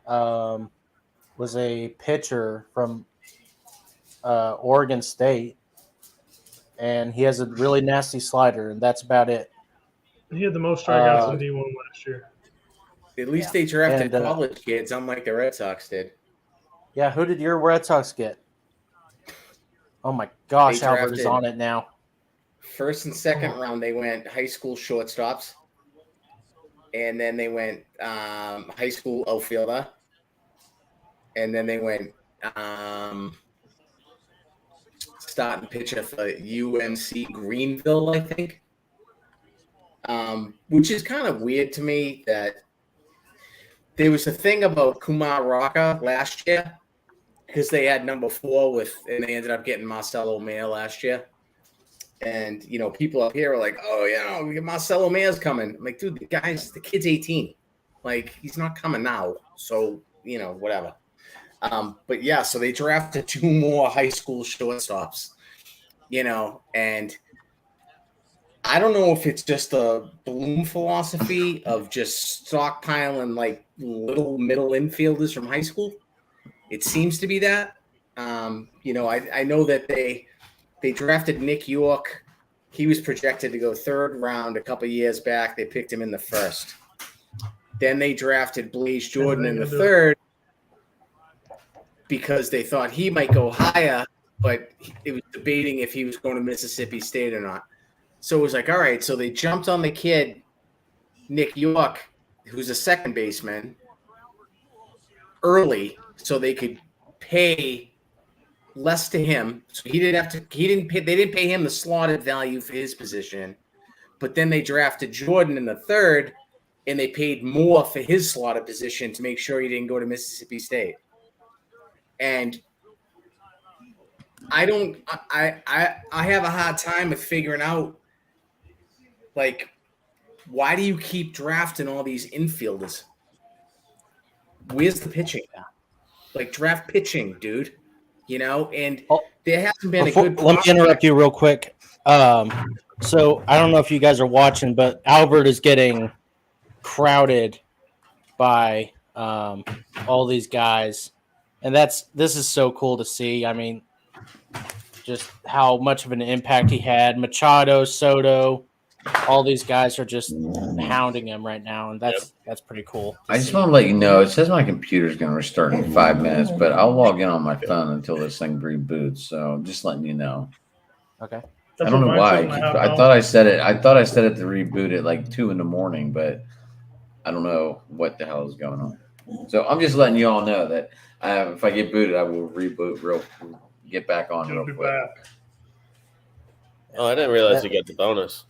was a pitcher from Oregon State, and he has a really nasty slider, and that's about it.
He had the most strikeouts in D1 last year.
At least they drafted college kids, unlike the Red Sox did.
Yeah, who did your Red Sox get? Oh my gosh, Albert is on it now.
1st and 2nd round, they went high school shortstops. And then they went high school outfielder. And then they went starting pitcher for UNC Greenville, I think. Which is kind of weird to me that there was a thing about Kumar Rocker last year. Because they had number 4 and they ended up getting Marcelo Mayer last year. And, people up here are like, oh, we get Marcelo Mayer's coming. I'm like, dude, the kid's 18. Like, he's not coming now. So, whatever. But yeah, so they drafted 2 more high school shortstops, and I don't know if it's just a Bloom philosophy of just stockpiling like little middle infielders from high school. It seems to be that. I know that they drafted Nick York. He was projected to go 3rd round a couple of years back. They picked him in the 1st. Then they drafted Blaze Jordan in the 3rd because they thought he might go higher, but it was debating if he was going to Mississippi State or not. So it was like, all right, so they jumped on the kid, Nick York, who's a second baseman, early, so they could pay less to him. So they didn't pay him the slotted value for his position. But then they drafted Jordan in the 3rd, and they paid more for his slotted position to make sure he didn't go to Mississippi State. And I have a hard time with figuring out, like, why do you keep drafting all these infielders? Where's the pitching? Like, draft pitching, dude. And there hasn't been a good.
Let me interrupt you real quick. So I don't know if you guys are watching, but Albert is getting crowded by all these guys, and this is so cool to see. I mean, just how much of an impact he had. Machado, Soto, all these guys are just hounding him right now, and that's pretty cool.
I just want to let you know, it says my computer's going to restart in 5 minutes, but I'll log in on my phone until this thing reboots. So I'm just letting you know.
Okay.
I don't know why. I thought I said it. I thought I said it to reboot it like 2 a.m, but I don't know what the hell is going on. So I'm just letting you all know that if I get booted, I will reboot get back on real quick.
Oh, I didn't realize you got the bonus.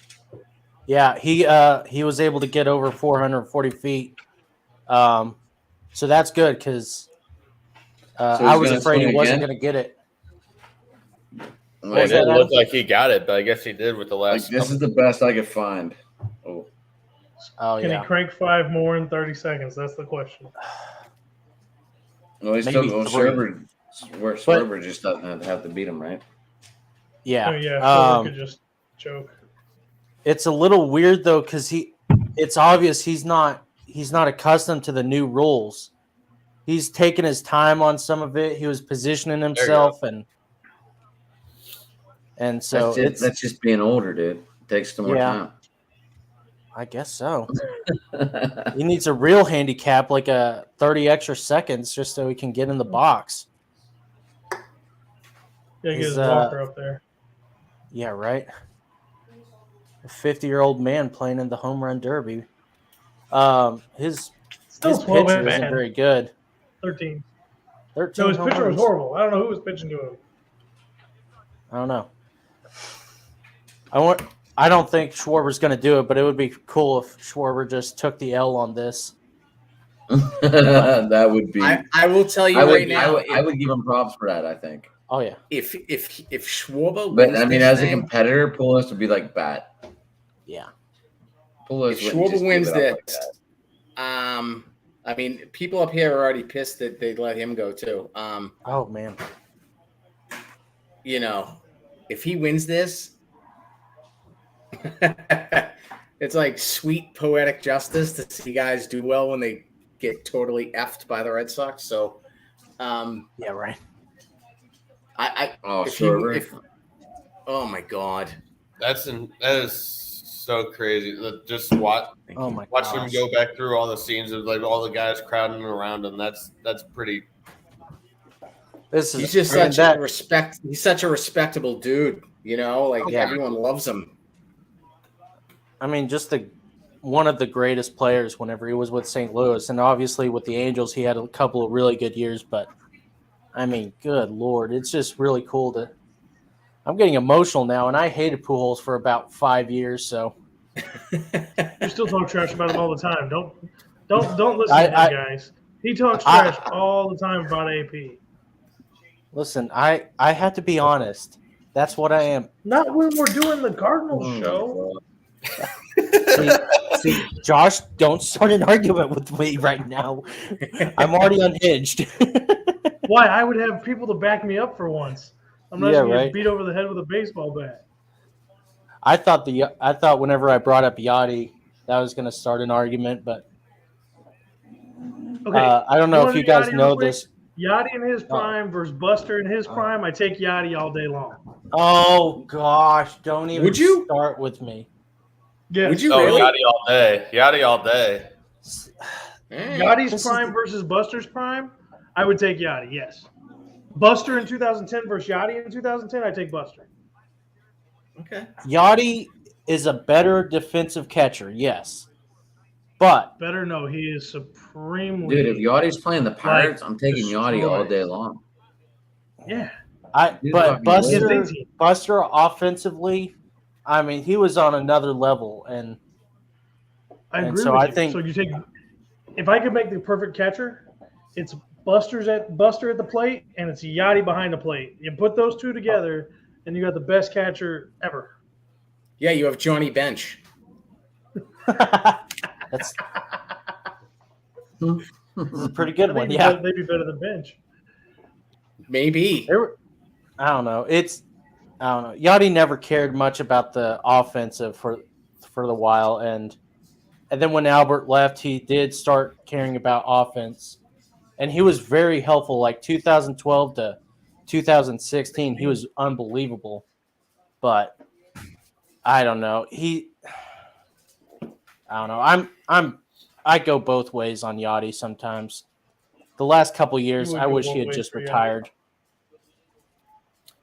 Yeah, he was able to get over 440 feet. So that's good because I was afraid he wasn't going to get it.
It didn't look like he got it, but I guess he did with the last.
This is the best I could find.
Oh,
Can he crank 5 more in 30 seconds? That's the question.
Well, he's still Schwarber just doesn't have to beat him, right?
Yeah.
Oh, yeah, Schwarber could just choke.
It's a little weird though because it's obvious he's not accustomed to the new rules. He's taken his time on some of it. He was positioning himself and so
that's just being older, dude. It takes some more time.
I guess so. He needs a real handicap, like a 30 extra seconds, just so he can get in the box.
Yeah, get his walker up there.
Yeah, right. A 50-year-old man playing in the home run derby. His pitcher isn't very good.
13.
13.
No, his pitcher was horrible. I don't know who was pitching to him.
I don't know. I don't think Schwarber's going to do it, but it would be cool if Schwarber just took the L on this.
That would be.
I will tell you right now.
I would give him props for that. I think.
Oh yeah.
If Schwarber,
but I mean, as a competitor, Pujols would be like bat.
Yeah.
Pujols if Schwarber wins this, I mean, people up here are already pissed that they let him go too.
Oh man.
You know, if he wins this. It's like sweet poetic justice to see guys do well when they get totally effed by the Red Sox. So,
yeah, right.
Oh my God,
that is so crazy. Just watch him go back through all the scenes of like all the guys crowding around him. That's pretty.
He's just such a respect. He's such a respectable dude. You know, like everyone loves him.
I mean, just one of the greatest players whenever he was with St. Louis. And obviously with the Angels, he had a couple of really good years. But, I mean, good Lord. It's just really cool I'm getting emotional now, and I hated Pujols for about 5 years. So
you still talk trash about him all the time. Don't listen to him, guys. He talks trash all the time about AP.
Listen, I have to be honest. That's what I am.
Not when we're doing the Cardinals show.
See, Josh, don't start an argument with me right now. I'm already unhinged.
Why? I would have people to back me up for once. I'm not going to get beat over the head with a baseball bat.
I thought whenever I brought up Yachty, that was going to start an argument, but
okay.
I don't know if you guys know this.
Yachty in his prime versus Buster in his prime. I take Yachty all day long.
Oh gosh, don't even start with me.
Yes.
Would you really?
Yachty all day. Yachty all day.
Yachty's prime versus Buster's prime, I would take Yachty, yes. Buster in 2010 versus Yachty in 2010, I take Buster.
Okay.
Yachty is a better defensive catcher, yes. But
better no, he is supremely.
Dude, if Yachty's playing the Pirates, I'm taking Yachty all day long.
Yeah.
But Buster offensively, I mean, he was on another level, and
I agree with you. Think so. You take if I could make the perfect catcher, it's Buster at the plate, and it's Yachty behind the plate. You put those two together, and you got the best catcher ever.
Yeah, you have Johnny Bench.
That's a pretty good one.
Yeah, they'd be better than Bench.
Maybe.
I don't know. Yachty never cared much about the offensive for the while, and then when Albert left, he did start caring about offense, and he was very helpful. Like 2012 to 2016, he was unbelievable. But I don't know. I don't know. I go both ways on Yachty sometimes. The last couple years, I wish he had just retired.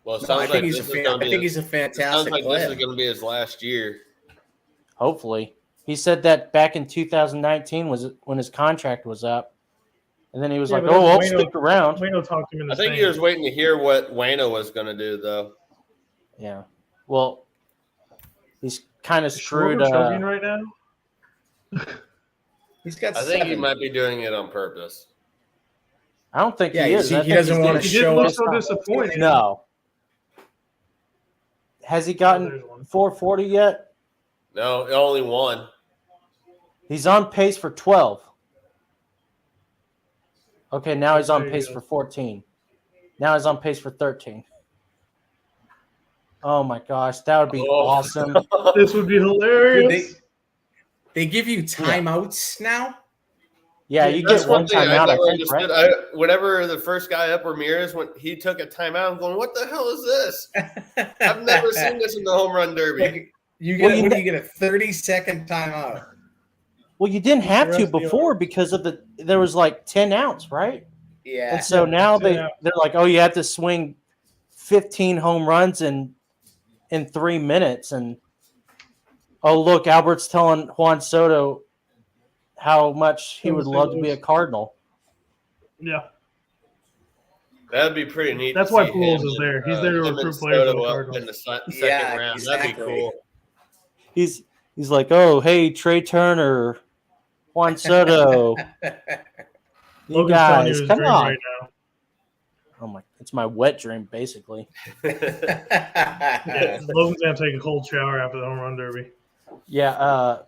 Well, it
No,
sounds
I think
like
he's
this
a
is
fan.
going
I
to be.
think he's a
Sounds
fantastic
like
player.
this is going to be his last year.
Hopefully. He said that back in 2019 was when his contract was up. And then he was
Yeah,
like,
but
oh,
that's
I'll
Wayno-
stick around.
Wayno talked to him in the
I think he
stands.
was waiting to hear what Wayno was going to do, though.
Yeah. Well, he's kind of
Is
screwed.
Schwarber choking right now?
He's got
I think he
7.
might be doing it on purpose.
I don't think
Yeah,
he is.
he
I think
doesn't
he's
wanna
getting
He didn't
show
look
up.
so disappointed.
No. Has he
Oh,
gotten
there's one.
440 yet?
No, only one.
He's on pace for 12. Okay, now he's on
There you
pace
go.
for 14. Now he's on pace for 13. Oh my gosh, that would be
Oh.
awesome.
This would be
Dude,
hilarious.
they give you timeouts now.
Yeah, you
That's
get one
one thing I
timeout, I
never
think, right?
understood. Whenever the first guy up, Ramirez, when he took a timeout, I'm going, what the hell is this? I've never seen this in the home run derby.
You
Well,
get
you
what do
ne-
you get a 30-second timeout?
Well, you didn't have to
rest the
before
arm.
because of there was like 10 outs, right?
Yeah.
And so now
10 outs.
they're like, oh, you have to swing 15 home runs in 3 minutes. And oh, look, Albert's telling Juan Soto how much he would love to be a Cardinal.
Yeah.
That'd be pretty neat.
That's
to
why
see
Pujols
him
is
and,
there. He's there to
him and
recruit players for the
Soto up
Cardinals.
in the second
Yeah,
round. That'd be
exactly.
cool.
He's like, oh, hey, Trey Turner, Juan Soto, you
Logan's telling you
guys,
his
come
dream
on.
right now.
Oh it's my wet dream, basically.
Yeah, Logan's gonna take a cold shower after the home run derby.
Yeah,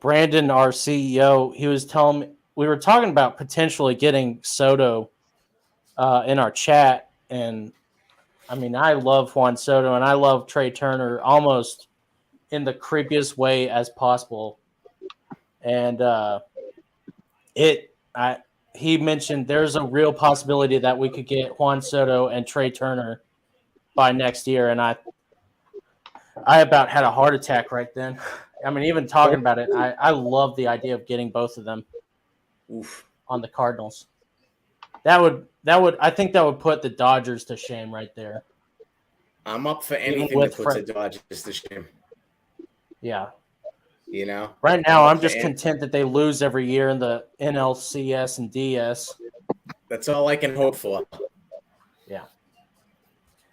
Brandon, our CEO, he was telling me we were talking about potentially getting Soto in our chat, and I mean, I love Juan Soto and I love Trey Turner almost in the creepiest way as possible, and he mentioned there's a real possibility that we could get Juan Soto and Trey Turner by next year, and I about had a heart attack right then. I mean, even talking about it, I love the idea of getting both of them on the Cardinals. That would I think that would put the Dodgers to shame right there.
I'm up for anything
with
that puts the Dodgers to shame.
Yeah.
You know?
Right now, I'm
up
just
for
content that they lose every year in the NLCS and DS.
That's all I can hope for.
Yeah.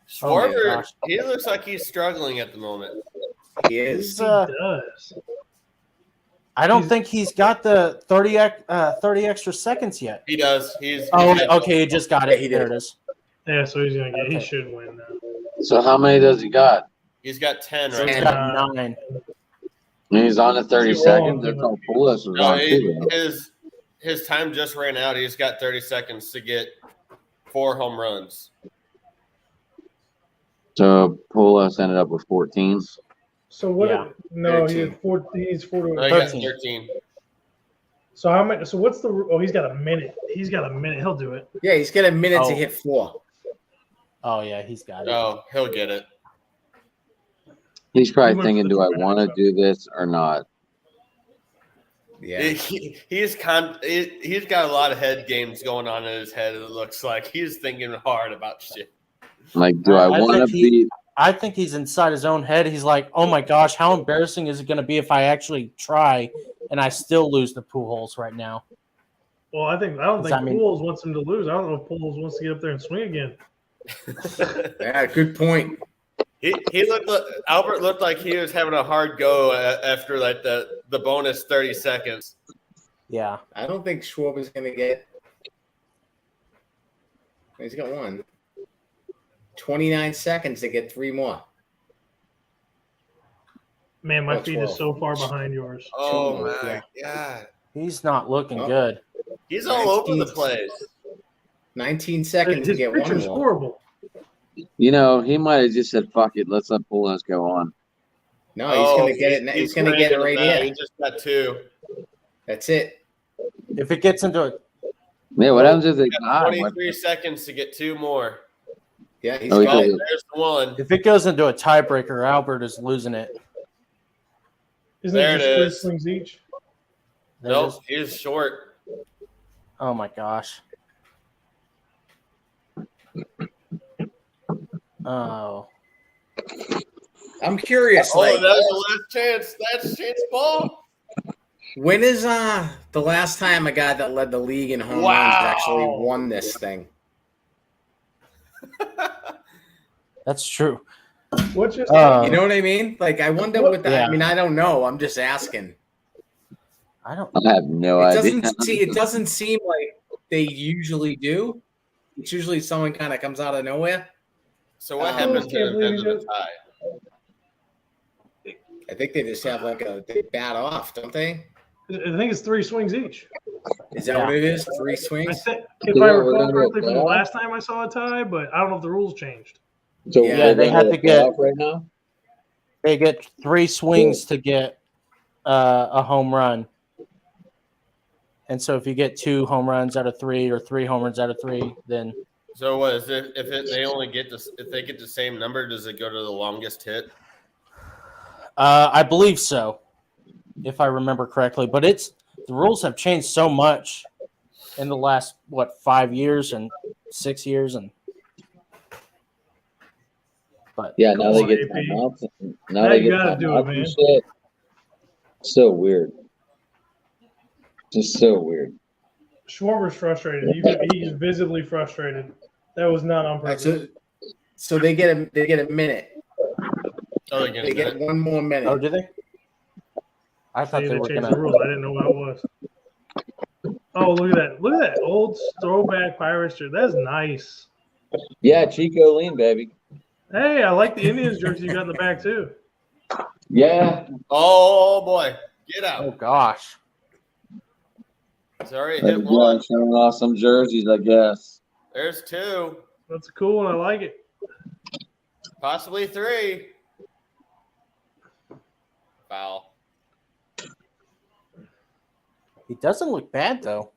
Schwarber,
gosh.
he looks like he's struggling at the moment.
He is.
He's,
He does.
I don't think he's got the 30 extra seconds yet.
He does. He's
Okay, he just got it.
He
There
did.
it is.
Yeah, so he's gonna get. He
Okay.
should win now.
So how many does he got?
He's got 10
He's
right
And,
now.
got 9.
He's on at 30
Is he wrong?
seconds. That's all Pujols was
No,
on too.
his time just ran out. He's got 30 seconds to get 4 home runs.
So Pujols ended up with 14.
So what?
Yeah.
No, he
13.
had 4. He's 4
No,
to.
he got
13.
13.
So how many? So what's the? Oh, he's got a minute. He's got a minute. He'll do it.
Yeah, he's got a minute to
Oh.
hit 4.
Oh, yeah, he's got it.
Oh, he'll get it.
He's
He
probably
went
thinking,
for
do
the
I
minute,
want to
so.
do this or not?
Yeah.
He's got a lot of head games going on in his head. It looks like he's thinking hard about shit.
Like, do I
I
want to
think he-
be?
I think he's inside his own head. He's like, oh my gosh, how embarrassing is it going to be if I actually try and I still lose the Pujols right now?
Well, I don't think
I mean-
Pujols wants him to lose. I don't know if Pujols wants to get up there and swing again.
Yeah, good point.
He looked. Albert looked like he was having a hard go after like the bonus 30 seconds.
Yeah.
I don't think Schwarber's going to get. He's got 29 seconds to get 3 more.
Man, my
Oh,
feed
12.
is so far behind yours.
Oh
Yeah.
my god,
He's not looking
Oh.
good.
he's all over the
19.
place.
19 seconds to
His
get
pitcher's
1 more.
horrible.
You know, he might have just said, "Fuck it, let's let Pujols go on."
No, he's going to get it. He's going to get it
cranking
right
them out. He
here.
just got 2.
That's it.
If it gets into a
Yeah, what happens if they
He got
die?
23 seconds to get 2 more.
Yeah, he's
Oh, he
got
does
it.
it.
There's 1.
if it goes into a tiebreaker, Albert is losing it.
Isn't
There
it just
it
3
is.
swings each?
There it
Nope,
is.
he's short.
Oh my gosh. Oh,
I'm curious.
Oh,
Like,
that was the last chance. Last chance ball.
when is the last time a guy that led the league in home runs actually won this thing?
that's true.
What just
You know what I mean? Like, I wonder what that.
Yeah.
I mean, I don't know. I'm just asking.
I don't.
I have no
It
idea.
doesn't seem like they usually do. It's usually someone kind of comes out of nowhere.
So what
I
happened
can't
to
believe
ends
you
of a
did-
tie?
I think they just have they bat off, don't they?
I think it's 3 swings each.
Is that what it is? 3 swings?
If
So
I
what, we're
recall
gonna do a
correctly from the
playoff?
last time I saw a tie, but I don't know if the rules changed.
So
Yeah,
we're
they
gonna
have
do
to
a
get-
playoff right now.
They get 3 swings to get a home run. And so if you get 2 home runs out of 3 or 3 home runs out of 3, then
So what is it? They only get this, if they get the same number, does it go to the longest hit?
I believe so, if I remember correctly. But the rules have changed so much in the last 5 years and 6 years, and but
Yeah, now
Come
they
on,
get
AP.
timeouts.
Now
Now they
you
get
gotta do it,
timeouts
man.
and shit. So weird. Just so weird.
Schwarber's frustrated. He's visibly frustrated. That was not on
All right,
purpose.
so they get a minute.
Oh,
They get one more minute.
oh, do they? I thought
See,
they
they
were
changed
gonna.
the rules. I didn't know what it was. Oh, look at that! Look at that old throwback Pirates shirt. That's nice.
Yeah, Chico Lean, baby.
Hey, I like the Indians jersey you got in the back too.
Yeah.
Oh boy, get out!
Oh gosh,
It's already
There
hit
you go,
one.
showing off some jerseys, I guess.
There's 2,
That's a cool one. I like it.
possibly 3. Foul.
he doesn't look bad though.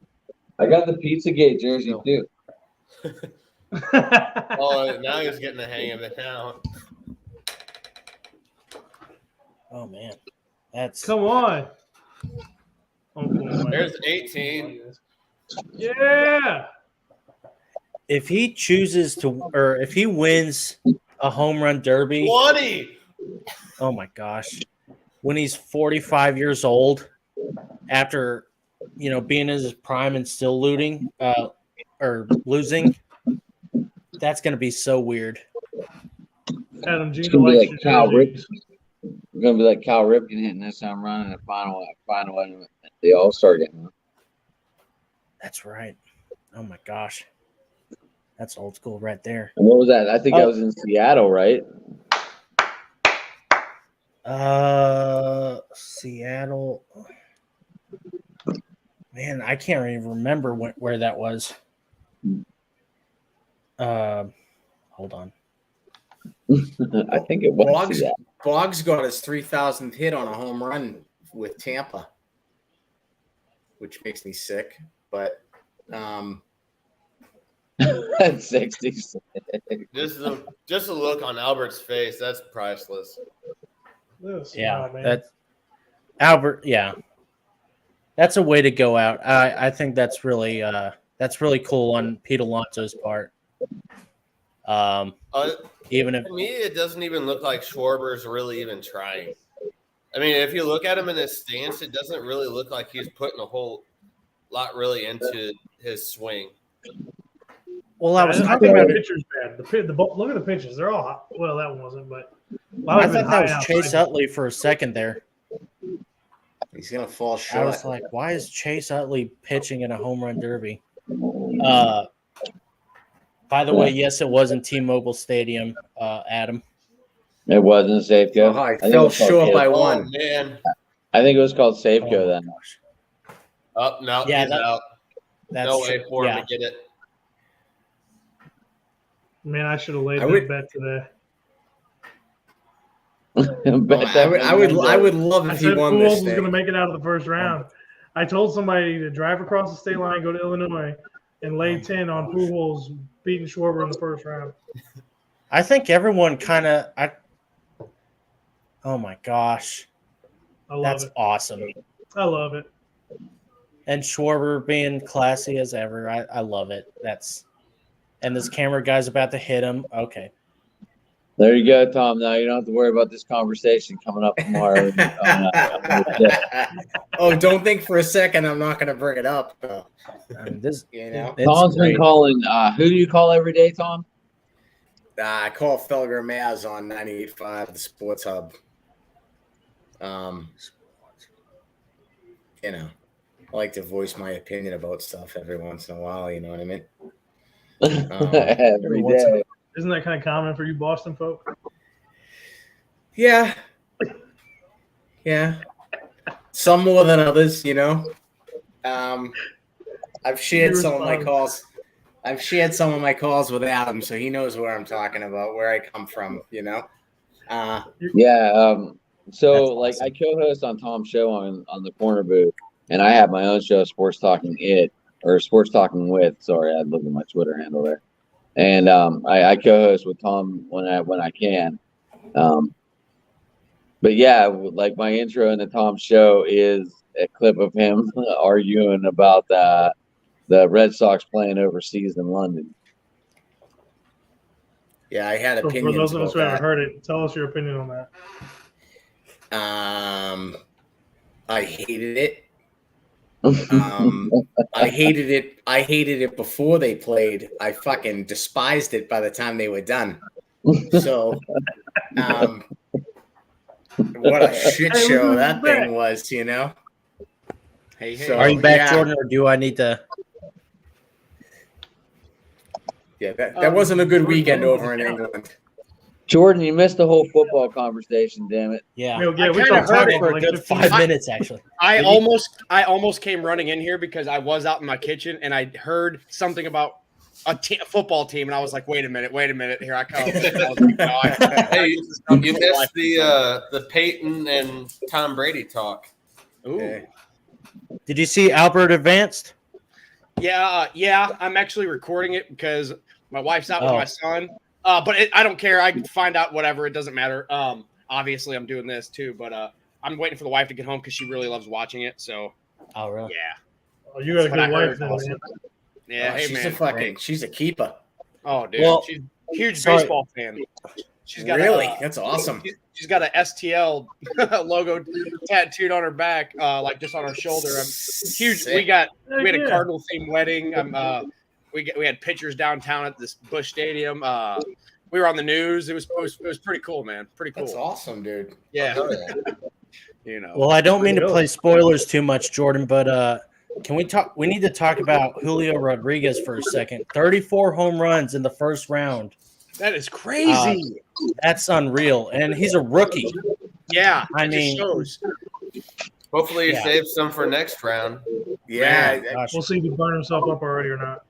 I got the Pizzagate jersey too.
Oh, now he's getting the hang of it now.
Oh man, that's
Come on. Oh, boy.
There's 18.
Yeah.
if he chooses to, or if he wins a home run derby.
20.
Oh my gosh, when he's 45 years old, after being in his prime and still losing, that's gonna be so weird.
Adam
It's
Gina
gonna be
likes
like
your
Cal
jerseys.
Ripken. It's gonna be like Cal Ripken hitting this home run in the final the All-Star game.
That's right. Oh my gosh, that's old school right there.
And what was that? I think that was in Seattle, right?
Seattle. Man, I can't even remember where that was. Hold on.
I think it was Seattle.
Boggs got his 3,000th hit on a home run with Tampa, which makes me sick. But
At 66.
Just the look on Albert's face, that's priceless.
This,
Yeah,
oh, man.
that's Albert. Yeah, that's a way to go out. I think that's really cool on Pete Alonso's part. Even if
To me, it doesn't even look like Schwarber's really even trying. I mean, if you look at him in his stance, it doesn't really look like he's putting a whole lot really into his swing.
well, I was
think
talking about
the
it.
pitcher's bad. Look at the pitches. They're all hot. Well, that one wasn't, but
I thought that was Chase Utley for a second there.
he's gonna fall
I
short.
was like, why is Chase Utley pitching in a home run derby? By the way, yes, it was in T-Mobile Stadium, Adam.
It wasn't Safeco.
Oh, I
think it
fell
was called
short by
Safeco.
Oh,
one.
man.
I think it was called
Oh
Safeco
my
then.
gosh.
Oh, no,
Yeah,
he's out.
That's
No way
true.
for him
Yeah.
to get it.
Man, I should have laid
I
that
would-
bet today.
I would love
I
if he
said
won
Pujols
this
was going to
thing.
make it out of the first round. I told somebody to drive across the state line, go to Illinois, and lay 10 on Pujols beating Schwarber in the first round.
I think everyone kind of. Oh my gosh,
I love
that's
it.
awesome!
I love it.
And Schwarber being classy as ever, I love it. And this camera guy's about to hit him. Okay,
There you go, Tom. Now you don't have to worry about this conversation coming up tomorrow.
Oh, don't think for a second I'm not going to bring it up.
I mean, this, it's
Tom's
great.
been calling. Who do you call every day, Tom?
I call Felger Maz on 98.5, the Sports Hub. You know, I like to voice my opinion about stuff every once in a while. You know what I mean?
Every day.
Isn't that kind of common for you Boston folk?
Yeah. Yeah. Some more than others, you know. I've shared some of my calls. I've shared some of my calls with Adam, so he knows where I'm talking about, where I come from, you know.
So like awesome. I co-host on Tom's show on the Corner Booth, and I have my own show, Sports Talking With. Sorry, I looked at my Twitter handle there. And I co-host with Tom when I can. But yeah, like my intro in the Tom show is a clip of him arguing about the Red Sox playing overseas in London.
Yeah, I had opinions.
For those of us who haven't heard it, tell us your opinion on that.
I hated it. I hated it before they played. I fucking despised it by the time they were done. So, what a shit show that thing was, you know.
Hey. So, are you back, Jordan, or do I need to?
Yeah, that wasn't a good weekend over in England.
Jordan, you missed the whole football conversation. Damn it!
Yeah,
we talked
about it for a good 5 minutes. Actually,
I almost came running in here because I was out in my kitchen and I heard something about a football team, and I was like, "Wait a minute, here I come."
Hey, you missed the Peyton and Tom Brady talk.
Ooh.
Okay.
Did you see Albert advanced?
Yeah. I'm actually recording it because my wife's out with my son. But I don't care. I can find out whatever. It doesn't matter. Obviously, I'm doing this too, but I'm waiting for the wife to get home because she really loves watching it. So,
oh really?
Yeah.
Oh, you got a good wife, then, man.
Yeah, hey, man.
She's a keeper.
Oh, dude, well, she's a huge baseball fan. She's got
that's awesome.
She's got a STL logo tattooed on her back, like just on her shoulder. Huge.
Sick.
We had a Cardinal themed wedding. We had pictures downtown at this Busch Stadium. We were on the news. It was pretty cool, man. Pretty cool.
That's awesome, dude.
Yeah. You know.
Well, I don't mean to play spoilers too much, Jordan, but can we talk? We need to talk about Julio Rodriguez for a second. 34 home runs in the first round.
That is crazy.
That's unreal, and he's a rookie.
Yeah,
I mean,
shows.
Hopefully, he saves some for next round.
Yeah,
we'll see if he burned himself up already or not.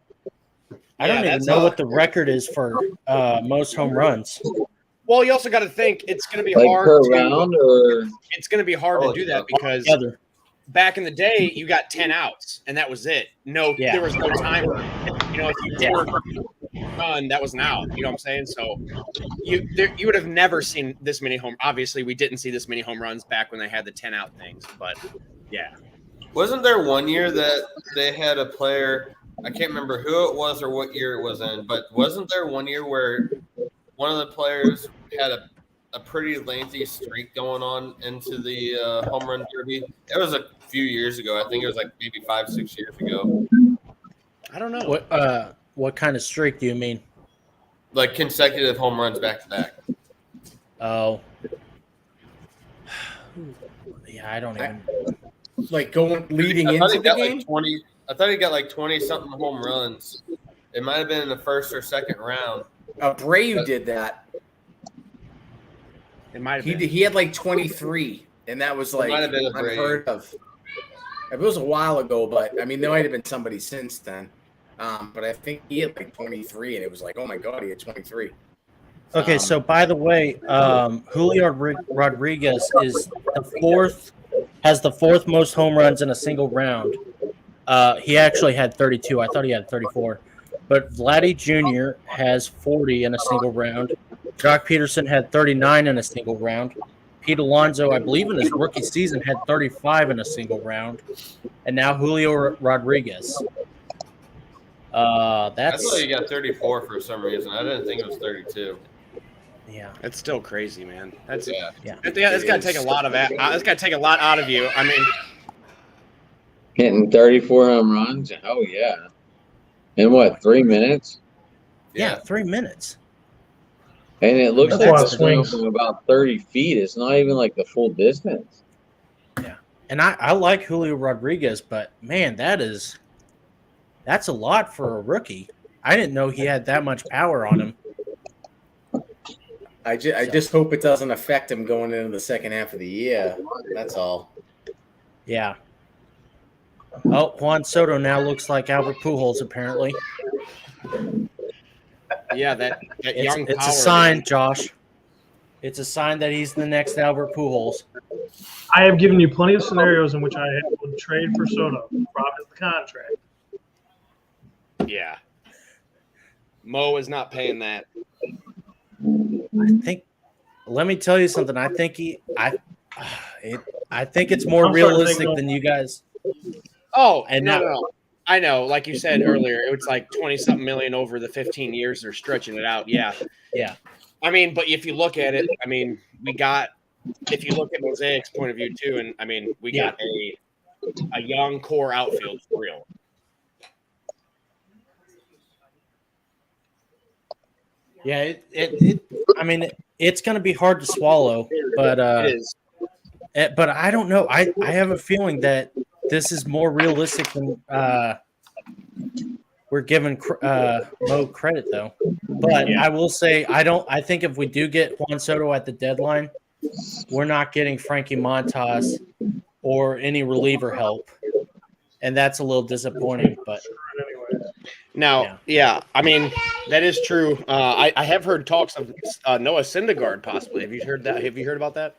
I don't even know what the record is for most home runs.
Well, you also got to think it's going to be
like
hard
per round, or
it's going to be hard to do that because back in the day you got 10 outs and that was it. There was no timer. You know, if you didn't run, that was an out. You know what I'm saying? So you would have never seen this many home. Obviously, we didn't see this many home runs back when they had the 10 out things. But yeah,
wasn't there one year that they had a player? I can't remember who it was or what year it was in, but wasn't there one year where one of the players had a pretty lengthy streak going on into the home run derby? It was a few years ago. I think it was like maybe 5-6 years ago.
I don't know.
What kind of streak do you mean?
Like consecutive home runs back to back.
Oh. Yeah, I don't even.
Like leading into the game?
Like 20. I thought he got like 20-something home runs. It might have been in the first or second round.
Abreu did that.
It might have been.
He had like 23, and that was like unheard of. It was a while ago, but I mean, there might have been somebody since then. But I think he had like 23, and it was like, oh my god, he had 23.
Okay, so by the way, Julio Rodriguez has the fourth most home runs in a single round. He actually had 32. I thought he had 34. But Vladdy Jr. has 40 in a single round. Jock Peterson had 39 in a single round. Pete Alonso, I believe in his rookie season, had 35 in a single round. And now Julio Rodriguez.
I thought he got 34 for some reason. I didn't think it was 32.
Yeah.
It's still crazy, man. That's
Yeah.
it's got to take a lot of it's got to take a lot out of you. I mean,
Hitting 34 home runs. Oh yeah. In what, 3 minutes?
Yeah, 3 minutes.
And it looks
That's
like
a lot
the
of
swing
swings.
from about 30 feet. It's not even like the full distance.
Yeah. And I like Julio Rodriguez, but man, that's a lot for a rookie. I didn't know he had that much power on him.
I just hope it doesn't affect him going into the second half of the year. That's all.
Yeah. Oh, Juan Soto now looks like Albert Pujols, apparently.
yeah, that young
It's
power.
a sign,
man.
Josh. It's a sign that he's the next Albert Pujols.
I have given you plenty of scenarios in which I would trade for Soto. Problem is the contract.
Yeah. Mo is not paying that.
Let me tell you something. I think it's more
I'm starting to
realistic
think
than you guys.
Oh,
And
no,
now-
no. I know, like you said earlier, it was like 20-something million over the 15 years they're stretching it out. Yeah.
Yeah.
I mean, but if you look at it, I mean, if you look at Mosaic's point of view too, and I mean, we got a young core outfield for real.
Yeah, I mean, it's going to be hard to swallow, but
It is.
but I don't know. I have a feeling that this is more realistic than we're giving Mo credit, though. But I will say I think if we do get Juan Soto at the deadline, we're not getting Frankie Montas or any reliever help, and that's a little disappointing. But
Now, I mean, that is true. I have heard talks of Noah Syndergaard possibly. Have you heard that? Have you heard about that?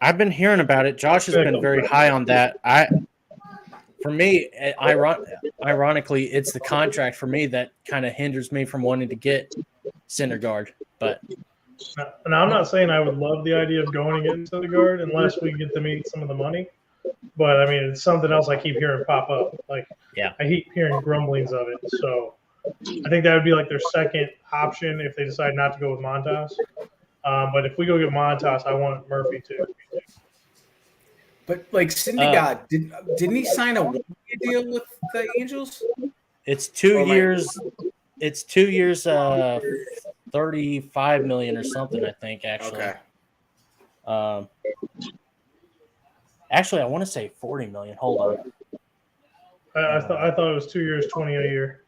I've been hearing about it. Josh has been very high on that. For me, ironically, it's the contract for me that kind of hinders me from wanting to get Syndergaard. But
Now, I'm not saying I would love the idea of going and getting Syndergaard unless we get them eat some of the money. But I mean, it's something else I keep hearing pop up. Like, I keep hearing grumblings of it. So I think that would be like their second option if they decide not to go with Montas. But if we go get Montas, I want Murphy too.
But like Syndergaard, didn't he sign a one-year deal with the Angels?
it's 2 years. It's 2 years, 35 million or something. I think actually.
Okay.
Actually, I want to say 40 million. Hold on.
I thought it was 2 years, 20 a year.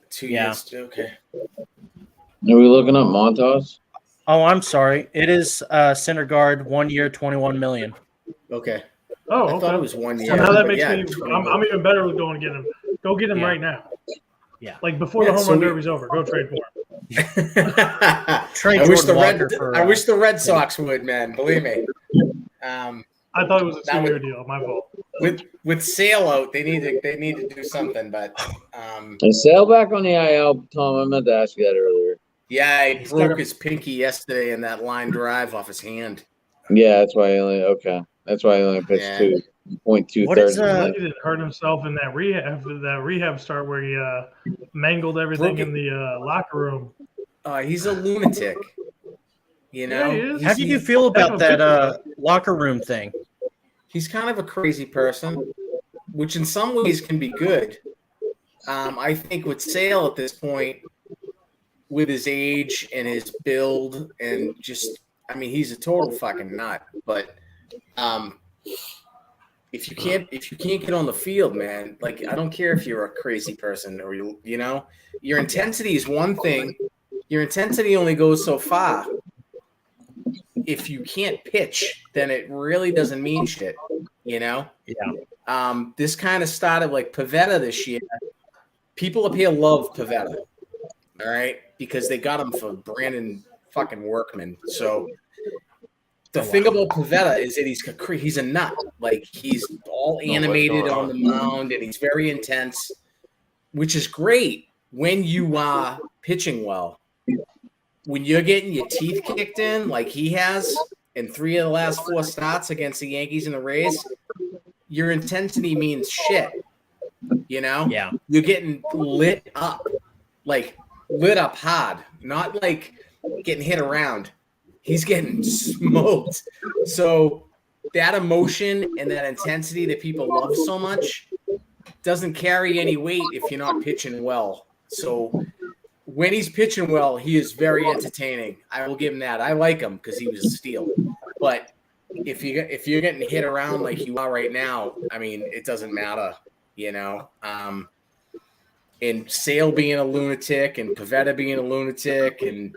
2 years. Okay.
Are we looking up Montas?
Oh, I'm sorry. It is Syndergaard, 1 year, 21 million.
Okay.
Oh,
I thought it was 1 year.
So now that
but
makes
yeah,
me. I'm even better with going to get him. Go get him right now.
Yeah.
Like before the home run derby's over, go trade for him.
Trade
I wish
Jordan Walker
I wish the Red Sox would, man. Believe me.
I thought it was a 2-year deal. My fault.
With Sale out, they need to do something. But
Is Sale back on the IL, Tom? I meant to ask you that earlier.
yeah, he broke his pinky yesterday in that line drive off his hand.
Yeah, that's why he only pitched 2.2
What is,
thirds.
He didn't hurt himself in that rehab start where he mangled everything in the locker room.
He's a lunatic. You know.
Yeah, he is.
How do you feel about that locker room thing?
He's kind of a crazy person, which in some ways can be good. I think with Sale at this point, with his age and his build, and just, I mean, he's a total fucking nut. But if you can't get on the field, man, like I don't care if you're a crazy person or you know, your intensity is one thing. Your intensity only goes so far. If you can't pitch, then it really doesn't mean shit, you know?
Yeah.
This kind of started like Pivetta this year. People up here love Pivetta, all right? Because they got him for Brandon fucking Workman. So the thing about Pivetta is that he's a nut. Like he's all animated on the mound and he's very intense, which is great when you are pitching well. When you're getting your teeth kicked in like he has in 3 of the last 4 starts against the Yankees and the Rays, your intensity means shit. You know?
Yeah.
You're getting lit up. Like lit up hard. Not like getting hit around. He's getting smoked. So that emotion and that intensity that people love so much doesn't carry any weight if you're not pitching well. So when he's pitching well, he is very entertaining. I will give him that. I like him because he was a steal. But if you're getting hit around like you are right now, I mean, it doesn't matter, you know. And Sale being a lunatic and Pavetta being a lunatic and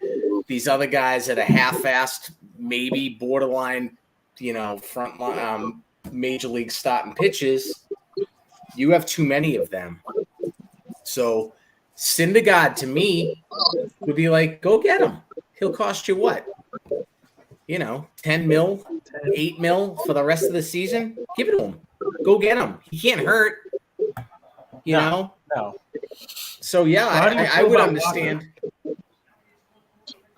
these other guys that are half-assed, maybe borderline, you know, front line, major league starting pitches, you have too many of them. So Syndergaard to me would be like, go get him. He'll cost you what? You know, 10 mil, 8 mil for the rest of the season. Give it to him. Go get him. He can't hurt. You know?
No.
So yeah, I would understand.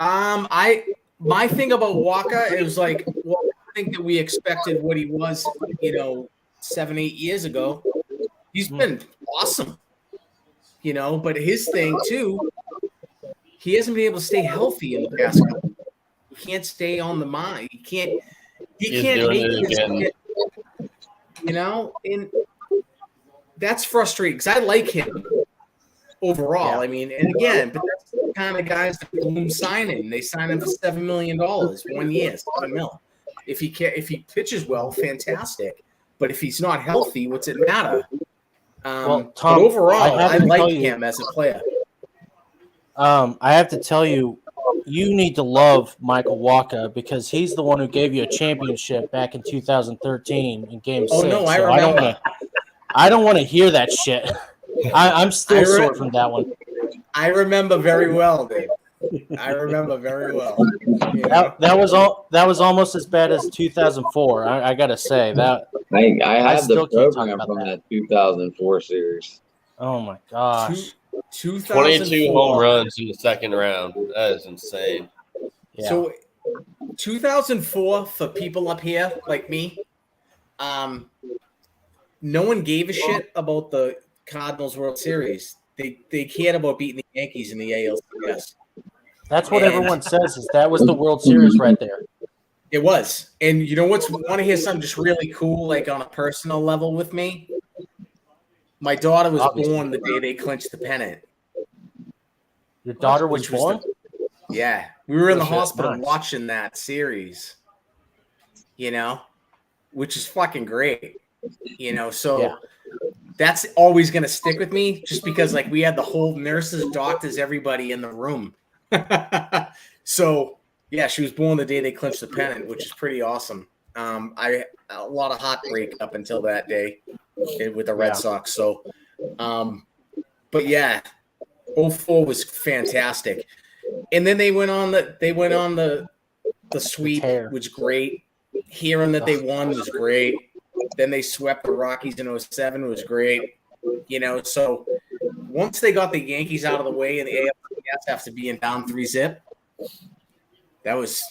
My thing about Walker, it was like, well, I think that we expected what he was, you know, 7-8 years ago. He's been awesome, you know. But his thing too, he hasn't been able to stay healthy in the past couple. He can't stay on the mind. He can't make this, you know, and that's frustrating because I like him overall. I mean, and again, but that's the kind of guys that Bloom signing. They sign him for $7 million 1 year, $7 million. If he pitches well, fantastic. But if he's not healthy, what's it matter?
Well, Tom,
but overall, I like
you,
him as a player.
I have to tell you, you need to love Michael Walker because he's the one who gave you a championship back in 2013 in Game 6.
No, I
so
remember.
I don't want to hear that shit. I'm still sore from that one.
I remember very well, Dave. I remember very well. You know?
That was almost as bad as 2004. I gotta say that.
I have the program
about
from that 2004 series.
Oh my gosh.
22 home runs in the second round. That is insane.
Yeah.
So 2004 for people up here like me, no one gave a shit about the Cardinals World Series. They cared about beating the Yankees in the ALCS.
That's what everyone says is that was the World Series right there.
It was. And you know what's want to hear something just really cool, like on a personal level with me? My daughter was born the day they clinched the pennant.
Your daughter was born?
Yeah. We were in the
shit,
hospital
nice.
watching that series. You know? Which is fucking great. You know, so
Yeah.
that's always gonna stick with me just because like we had the whole nurses, doctors, everybody in the room. So yeah, she was born the day they clinched the pennant, which is pretty awesome. I a lot of heartbreak up until that day with the Red Sox. So, but yeah, 04 was fantastic, and then they went on the sweep, which was great. Hearing that they won was great. Then they swept the Rockies in 07 was great. You know, so once they got the Yankees out of the way and the ALCS have to be in down 3-0, that was,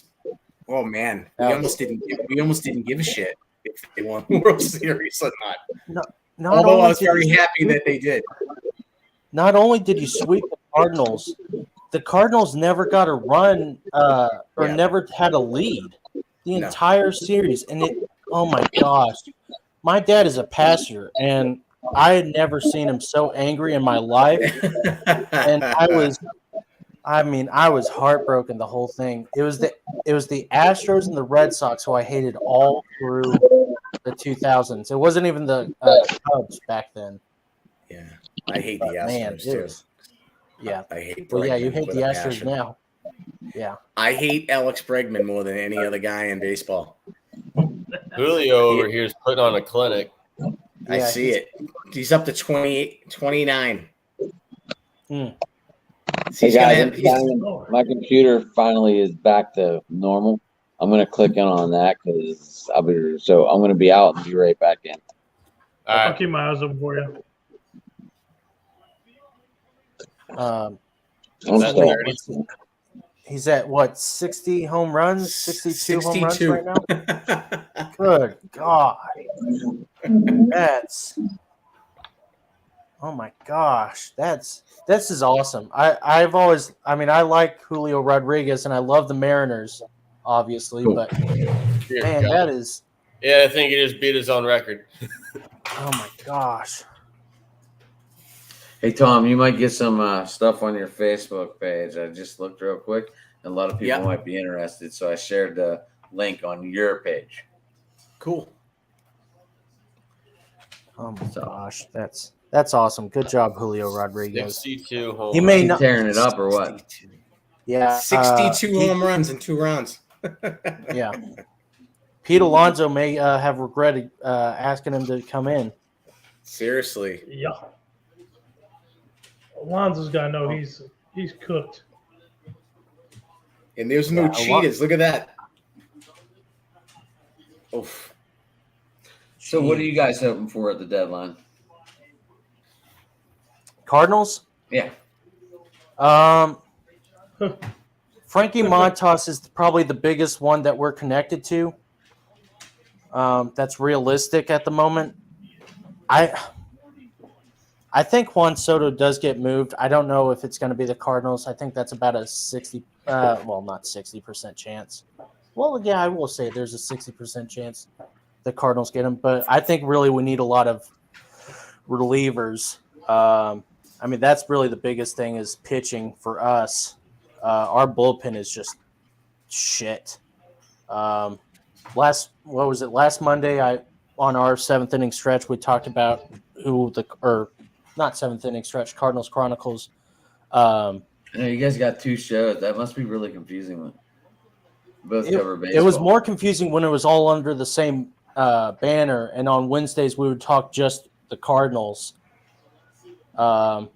oh man, we almost didn't give a shit if they won the World Series or not. Although I was very happy that they did.
Not only did you sweep the Cardinals never got a run never had a lead the entire series. And oh my gosh, my dad is a pastor and I had never seen him so angry in my life. And I was heartbroken the whole thing. It was the Astros and the Red Sox who I hated all through the 2000s. It wasn't even the Cubs back then.
Yeah, I hate the Astros too.
Yeah,
I hate.
Well, yeah, you hate
with
the
a
Astros
passion.
now. Yeah,
I hate Alex Bregman more than any other guy in baseball.
Julio over here is putting on a clinic.
I see it. He's up to 29.
Hey guys, my computer finally is back to normal. I'm gonna click in on that because I'm gonna be out and be right back in.
I'll keep my eyes open for you.
He's at what, 60 home runs, 62 home runs right now? Good God. That's Oh my gosh, this is awesome. I like Julio Rodriguez and I love the Mariners, obviously,
Cool.
but
Dear
man,
God.
that is
Yeah, I think he just beat his own record.
oh my gosh.
Hey Tom, you might get some stuff on your Facebook page. I just looked real quick, and a lot of people
Yeah.
might be interested, so I shared the link on your page.
Cool.
Oh my gosh, that's awesome. Good job, Julio Rodriguez.
62 home
He may
Is he
not.
tearing it up or what?
62.
Yeah,
62 home runs in 2 rounds.
Yeah, Pete Alonso may have regretted asking him to come in.
Seriously.
Yeah. Alonzo's got to know he's cooked.
And there's no
Yeah,
cheaters. Look at that. Oof.
So, what are you guys hoping for at the deadline?
Cardinals?
Yeah,
Frankie Montas is probably the biggest one that we're connected to. That's realistic at the moment. I think Juan Soto does get moved. I don't know if it's going to be the Cardinals. I think that's about a 60, not 60% chance. Well, yeah, I will say there's a 60% chance the Cardinals get him. But I think really we need a lot of relievers. That's really the biggest thing is pitching for us. Our bullpen is just shit. Last Monday, on our 7th inning stretch, we talked about not 7th inning stretch, Cardinals Chronicles.
I know you guys got 2 shows. That must be really confusing. Both cover baseball.
It was more confusing when it was all under the same banner, and on Wednesdays we would talk just the Cardinals. Or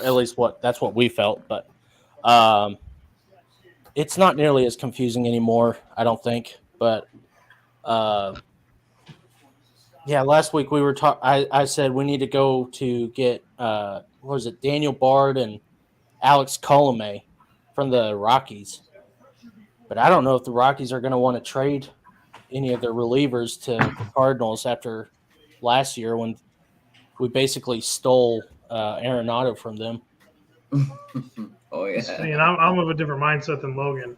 at least that's what we felt, but it's not nearly as confusing anymore, I don't think. But last week we were I said we need to go to get Daniel Bard and Alex Colomé from the Rockies. But I don't know if the Rockies are going to want to trade any of their relievers to the Cardinals after last year when we basically stole Arenado from them.
Oh yeah.
See, and I'm of a different mindset than Logan.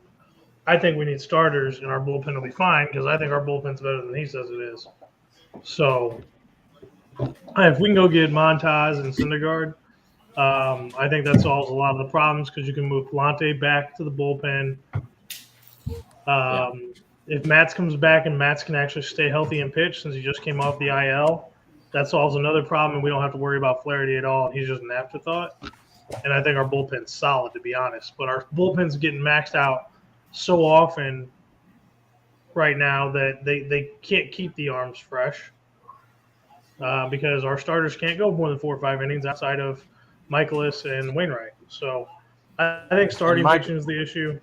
I think we need starters, and our bullpen will be fine because I think our bullpen's better than he says it is. So, if we can go get Montaz and Syndergaard, I think that solves a lot of the problems because you can move Plante back to the bullpen. If Matz comes back and Matz can actually stay healthy and pitch since he just came off the IL, that solves another problem, and we don't have to worry about Flaherty at all. He's just an afterthought. And I think our bullpen's solid, to be honest. But our bullpen's getting maxed out so often right now that they can't keep the arms fresh because our starters can't go more than 4 or 5 innings outside of Michaelis and Wainwright. So I think starting pitching is the issue.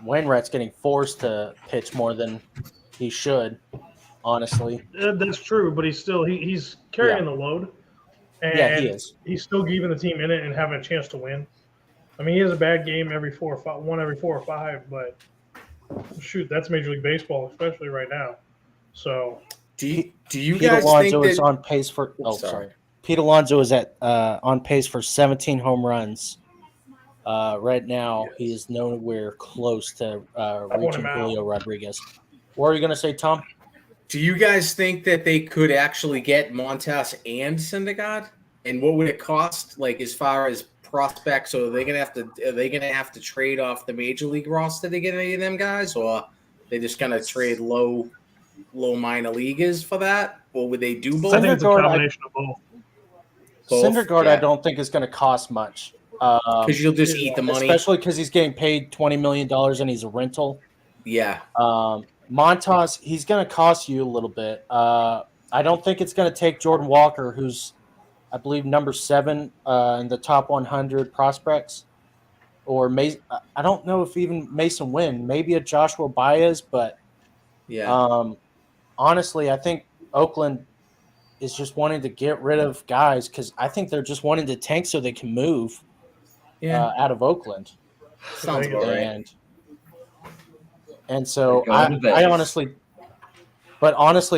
Wainwright's getting forced to pitch more than he should, honestly.
That's true, but he's carrying the load. And
he is.
He's still keeping the team in it and having a chance to win. I mean, he has a bad game every 4 or 5, but shoot, that's Major League Baseball, especially right now. So,
do you
Pete
guys
Alonso
think
is
that
on pace for? Pete Alonso is on pace for 17 home runs. Right now, he is nowhere close to reaching Julio Rodriguez. What are you going to say, Tom?
Do you guys think that they could actually get Montas and Syndergaard? And what would it cost, like as far as prospects? So are they gonna have to trade off the major league roster to get any of them guys, or they just gonna trade low minor leaguers for that? Or would they do both?
I think it's a combination of both.
Syndergaard, I don't think is going to cost much.
Because you'll just eat the money,
especially because he's getting paid $20 million and he's a rental.
Yeah.
Montas, he's going to cost you a little bit. I don't think it's going to take Jordan Walker, who's, I believe, number 7 in the top 100 prospects. Or I don't know if even Mason Wynn, maybe a Joshua Baez, but honestly, I think Oakland is just wanting to get rid of guys because I think they're just wanting to tank so they can move out of Oakland.
Sounds about right.
And so I honestly,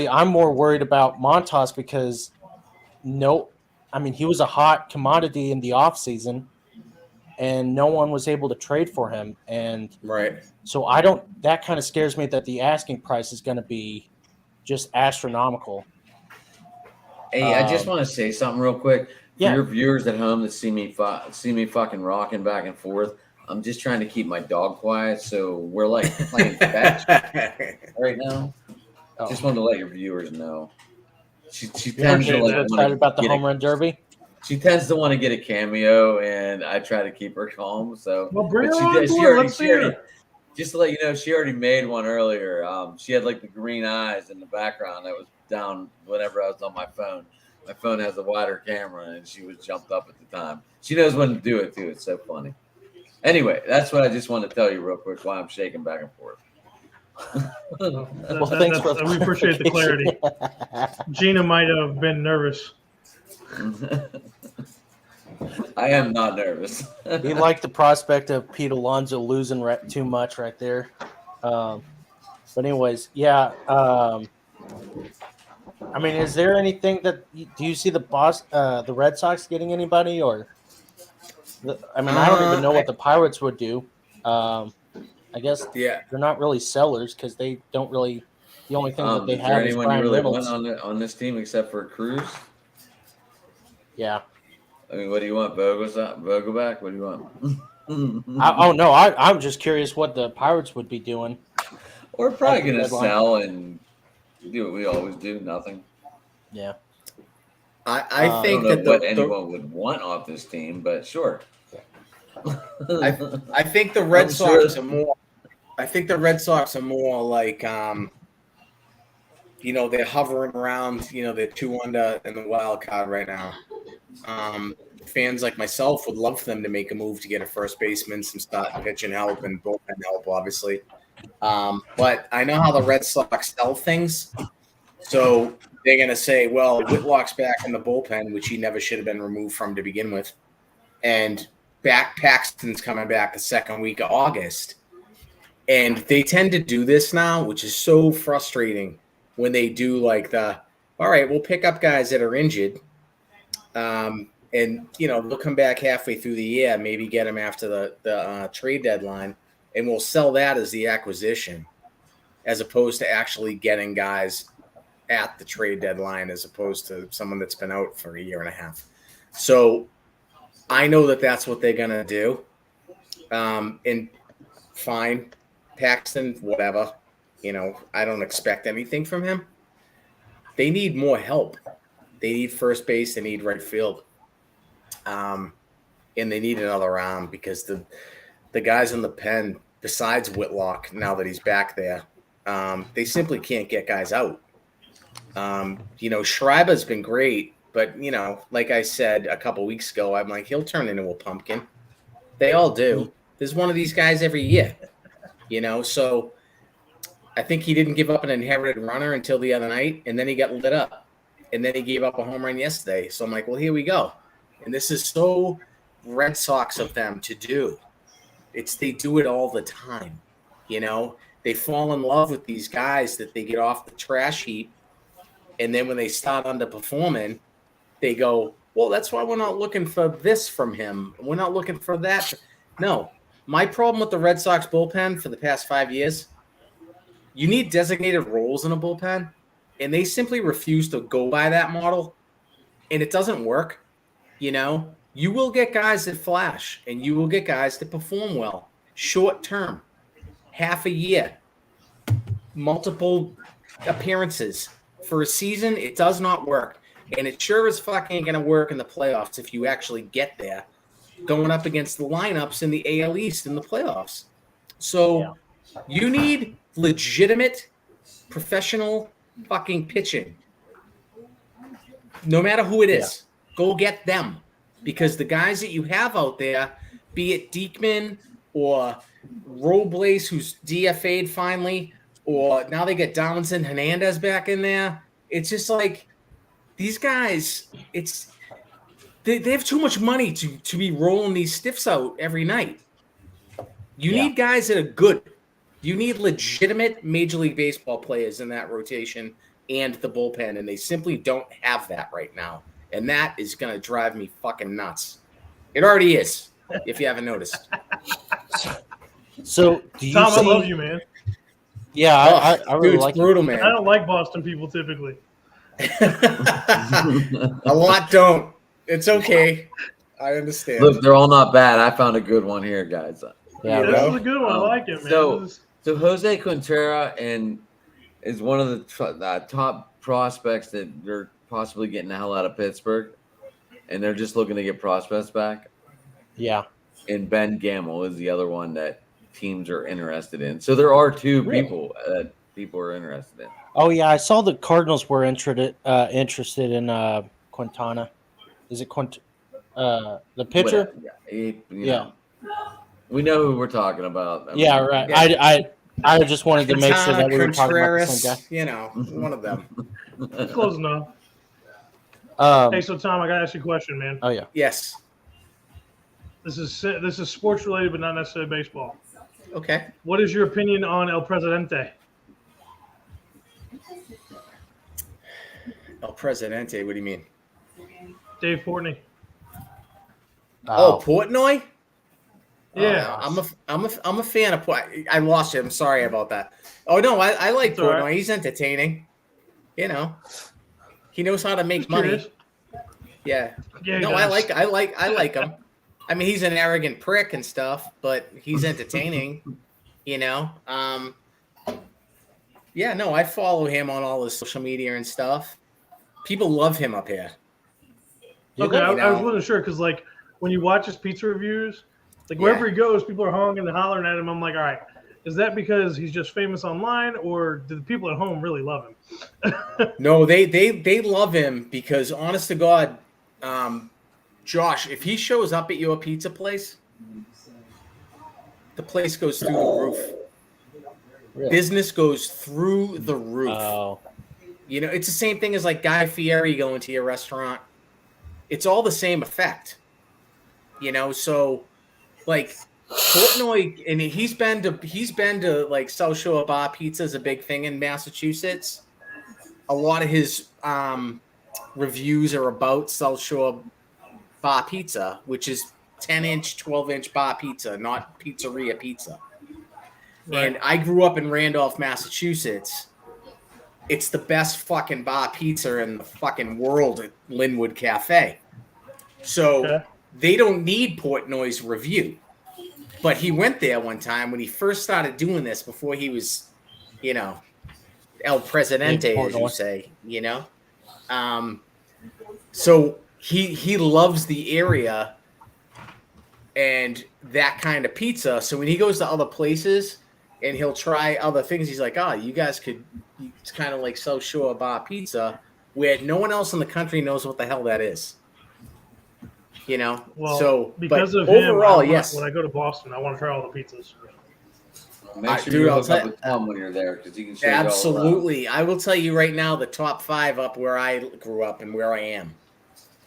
I'm more worried about Montas because I mean, he was a hot commodity in the offseason, and no one was able to trade for him. And
Right.
so that kind of scares me that the asking price is going to be just astronomical.
Hey, I just want to say something real quick for
Yeah.
your viewers at home that see me fucking rocking back and forth. I'm just trying to keep my dog quiet, so we're like playing fetch right now.
Oh.
Just wanted to let your viewers know. She
You aren't
tends to like
excited about the home run derby?
She tends to want to get a cameo, and I try to keep her calm. So,
Well, bring
but
her on board. Let's see her.
Just to let you know, she already made one earlier. She had like the green eyes in the background that was down whenever I was on my phone. My phone has a wider camera, and she was jumped up at the time. She knows when to do it too. It's so funny. Anyway, that's what I just wanted to tell you real quick why I'm shaking back and forth.
Thanks for
we appreciate the clarity. Gina might have been nervous.
I am not nervous.
He liked the prospect of Pete Alonso losing too much right there. But anyways, yeah. I mean, is there anything do you see the Red Sox getting anybody, or? I mean, I don't even know what the Pirates would do. I guess they're not really sellers because they don't really. The only thing that they have is Brian Reynolds
on this team except for Cruz.
Yeah.
I mean, what do you want, Vogelback? What do you want?
I'm just curious what the Pirates would be doing.
We're probably going to sell and do what we always do, nothing.
Yeah.
I think
don't know what anyone would want off this team, but sure.
I think the Red Sox are more. I think the Red Sox are more like, they're hovering around. They're 2 under in the wild card right now. Fans like myself would love for them to make a move to get a first baseman, some starting pitching help, and bullpen help, obviously. But I know how the Red Sox sell things, so they're going to say, well, Whitlock's back in the bullpen, which he never should have been removed from to begin with, and Paxton's coming back the second week of August. And they tend to do this now, which is so frustrating when they do like all right, we'll pick up guys that are injured. And they'll come back halfway through the year, maybe get them after the trade deadline, and we'll sell that as the acquisition, as opposed to actually getting guys at the trade deadline, as opposed to someone that's been out for a year and a half. So I know that that's what they're gonna do. And fine, Paxton, whatever. I don't expect anything from him. They need more help. They need first base. They need right field. And they need another arm because the guys in the pen, besides Whitlock, now that he's back there, they simply can't get guys out. Schreiber's been great, but, like I said a couple weeks ago, I'm like, he'll turn into a pumpkin. They all do. There's one of these guys every year, so I think he didn't give up an inherited runner until the other night, and then he got lit up. And then he gave up a home run yesterday. So I'm like, well, here we go. And this is so Red Sox of them to do. They do it all the time. They fall in love with these guys that they get off the trash heap. And then when they start underperforming, they go, well, that's why we're not looking for this from him. We're not looking for that. No. My problem with the Red Sox bullpen for the past 5 years, you need designated roles in a bullpen. And they simply refuse to go by that model, and it doesn't work. You will get guys that flash, and you will get guys that perform well, short term, half a year, multiple appearances. For a season, it does not work, and it sure as fuck ain't going to work in the playoffs if you actually get there, going up against the lineups in the AL East in the playoffs. So you need legitimate, professional fucking pitching. No matter who it is, go get them. Because the guys that you have out there, be it Diekman or Robles, who's DFA'd finally, or now they get Donaldson Hernandez back in there. It's just like these guys, they have too much money to be rolling these stiffs out every night. You need guys that are good. You need legitimate Major League Baseball players in that rotation and the bullpen, and they simply don't have that right now. And that is going to drive me fucking nuts. It already is, if you haven't noticed.
So do you
Tom,
see?
I love you, man.
Yeah, I really
dude,
like
it's brutal,
I
man.
don't like Boston people typically.
A lot don't. It's okay. I understand.
Look, they're all not bad. I found a good one here, guys.
Yeah,
You
This
know?
is a good one. I like it, man.
So,
This is-
so Jose Quintera is one of the top prospects that they're possibly getting the hell out of Pittsburgh, and they're just looking to get prospects back.
yeah.
And Ben Gamble is the other one that teams are interested in. So there are two
Really?
people that people are interested in.
Oh yeah, I saw the Cardinals were interested in Quintana. Is it the pitcher?
Whatever. We know who we're talking about. I
Yeah,
mean,
right.
Yeah.
I just wanted to make sure that we were talking about the same
Contreras, you know, one of them.
close enough.
guy.
Hey, so Tom, I gotta ask you a question, man.
Oh yeah.
Yes.
This is sports related, but not necessarily baseball.
Okay.
What is your opinion on El Presidente?
El Presidente, what do you mean?
Dave Portnoy.
Oh, Portnoy?
Yeah.
I'm a fan of Portnoy. I lost it. I'm sorry about that. Oh no, I like
It's all
Portnoy.
right.
He's entertaining. You know, he knows how to make
Just
money.
curious.
Yeah.
Yeah, he
No, I
does.
like him. I mean, he's an arrogant prick and stuff, but he's entertaining. You know. Yeah. No, I follow him on all his social media and stuff. People love him up here.
Okay,
You
I
know.
wasn't sure because like when you watch his pizza reviews, like wherever he goes, people are honking and hollering at him. I'm like, all right, is that because he's just famous online, or do the people at home really love him?
No, they love him because, honest to God, Josh, if he shows up at your pizza place, the place goes through the roof.
Really?
Business goes through the roof.
Oh.
You know, it's the same thing as like Guy Fieri going to your restaurant. It's all the same effect. You know, so like Portnoy, and he's been to like South Shore Bar Pizza is a big thing in Massachusetts. A lot of his reviews are about South Shore Bar Pizza, which is 10-inch, 12-inch bar pizza, not pizzeria pizza.
Right.
And I grew up in Randolph, Massachusetts. It's the best fucking bar pizza in the fucking world at Linwood Cafe. So
Okay.
they don't need Portnoy's review. But he went there one time when he first started doing this before he was, you know, El Presidente, as you say, you know. So he loves the area and that kind of pizza. So when he goes to other places and he'll try other things, he's like, oh, you guys could, it's kind of like South Shore Bar Pizza, where no one else in the country knows what the hell that is. You know?
Well,
so
because
but
of him,
overall,
yes.
yes.
When I go to Boston, I want to try all the pizzas.
Make sure
Dude,
you
I'll
hook up
tell-
with Tom when you're there because he can show you all around.
Absolutely. I will tell you right now the top 5 up where I grew up and where I am.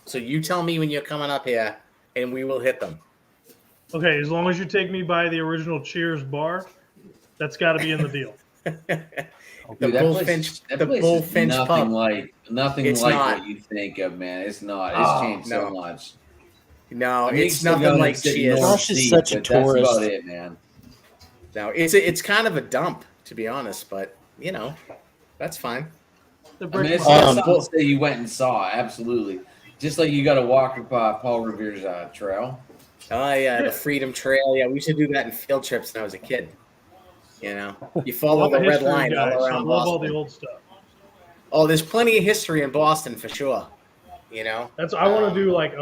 So you tell me when you're coming up here and we will hit them.
Okay, as long as you take me by the original Cheers bar, that's got to be in the deal.
The
Dude, that
Bullfinch,
place
the
is
Bullfinch
nothing
pub.
like
It's
what
not.
you think of, man. It's not. It's
Oh,
changed so
no.
much.
No,
I mean,
it's
still
nothing
going
like
to sit
Cheers.
North
Josh is
Sea,
such a
but that's
tourist.
about it, man.
No, it's kind of a dump, to be honest, but you know, that's fine.
The
I mean,
brick
it's
bar.
not something to say you went and saw. Absolutely. Just like you got to walk Paul Revere's trail.
Oh yeah, the Freedom Trail. Yeah, we used to do that in field trips when I was a kid. You know, you follow
I'm
the
a
red
history
line
guy,
all
so I
around
love all the
Boston.
old stuff.
Oh, there's plenty of history in Boston for sure. You know,
That's I want to do like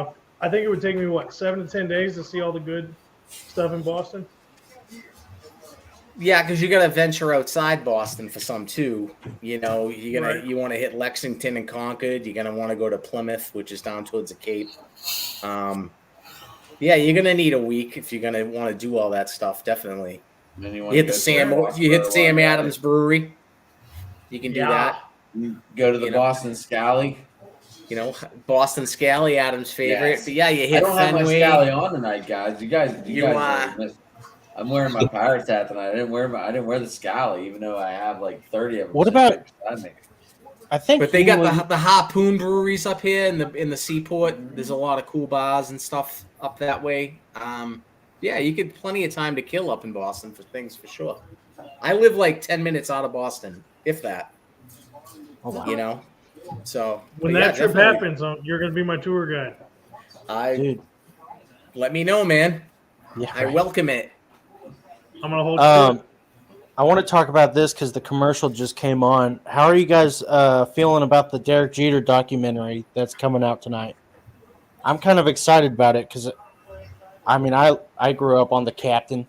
I think it would take me 7 to 10 days to see all the good stuff in Boston.
yeah, because you got to venture outside Boston for some too. You know,
Right.
you want to hit Lexington and Concord. You're gonna want to go to Plymouth, which is down towards the Cape. Yeah, you're gonna need a week if you're gonna want to do all that stuff. Definitely.
And then
You
wanna
hit the
go
Sam.
to
You hit the
Roxborough
Sam
while you're at
Adams
it.
Brewery. You can do
Yeah.
that.
You go to the
You know.
Boston Scally.
You know, Boston Scally, Adam's favorite.
Yes.
But yeah, you
I
hit
don't have my
Fenway.
Scally on tonight, guys. You guys
You,
are I'm wearing my Pirates hat tonight. I didn't wear the Scally, even though I have like 30 of them.
What
sitting
about-
right beside me.
I think,
But they got the Harpoon breweries up here in the Seaport. There's a lot of cool bars and stuff up that way. Yeah, you get plenty of time to kill up in Boston for things for sure. I live like 10 minutes out of Boston, if that.
Oh, wow.
You know, so
When
but
that
yeah,
trip
definitely.
happens, you're gonna be my tour guide.
Dude.
Let me know, man.
Yeah,
I
right.
welcome it.
I'm gonna hold you to it.
I want to talk about this because the commercial just came on. How are you guys feeling about the Derek Jeter documentary that's coming out tonight? I'm kind of excited about it because, I mean, I grew up on the Captain.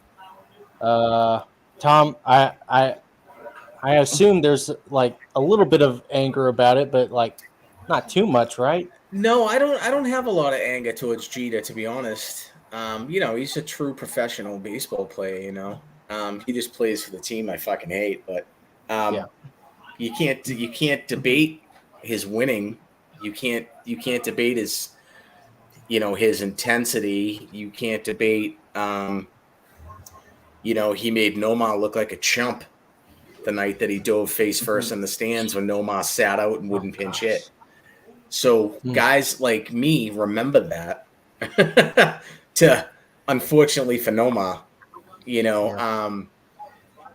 Tom, I assume there's like a little bit of anger about it, but like not too much, right?
No, I don't have a lot of anger towards Jeter, to be honest. You know, he's a true professional baseball player, you know. He just plays for the team I fucking hate, but
Yeah.
you can't debate his winning. You can't debate his his intensity. You can't debate he made Nomar look like a chump the night that he dove face first in the stands when Nomar sat out and wouldn't pinch hit. So guys like me remember that to unfortunately for Nomar,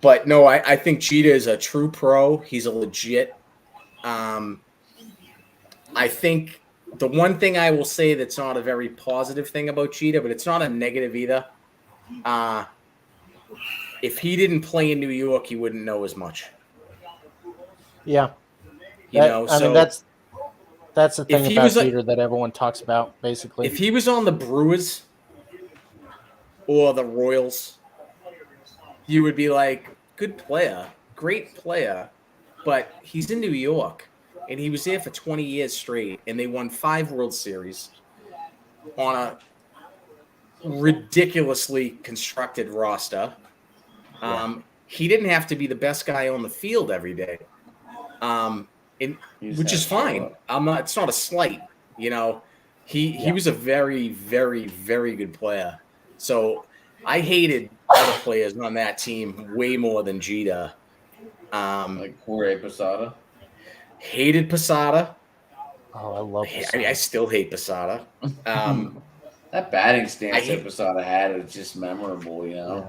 but no, I think Jeter is a true pro. He's a legit. I think the one thing I will say that's not a very positive thing about Jeter, but it's not a negative either. If he didn't play in New York, he wouldn't know as much.
Yeah.
I
mean, that's the thing about Jeter that everyone talks about, basically.
If he was on the Brewers or the Royals, you would be like, good player, great player, but he's in New York, and he was there for 20 years straight, and they won 5 World Series on a ridiculously constructed roster. He didn't have to be the best guy on the field every day, which is fine. It's not a slight, He was a very, very, very good player. So I hated other players on that team way more than Jeter.
Like Jorge Posada.
Hated Posada.
Oh, I love Posada.
I mean, I still hate Posada.
That batting stance that Posada had is just memorable,
Yeah.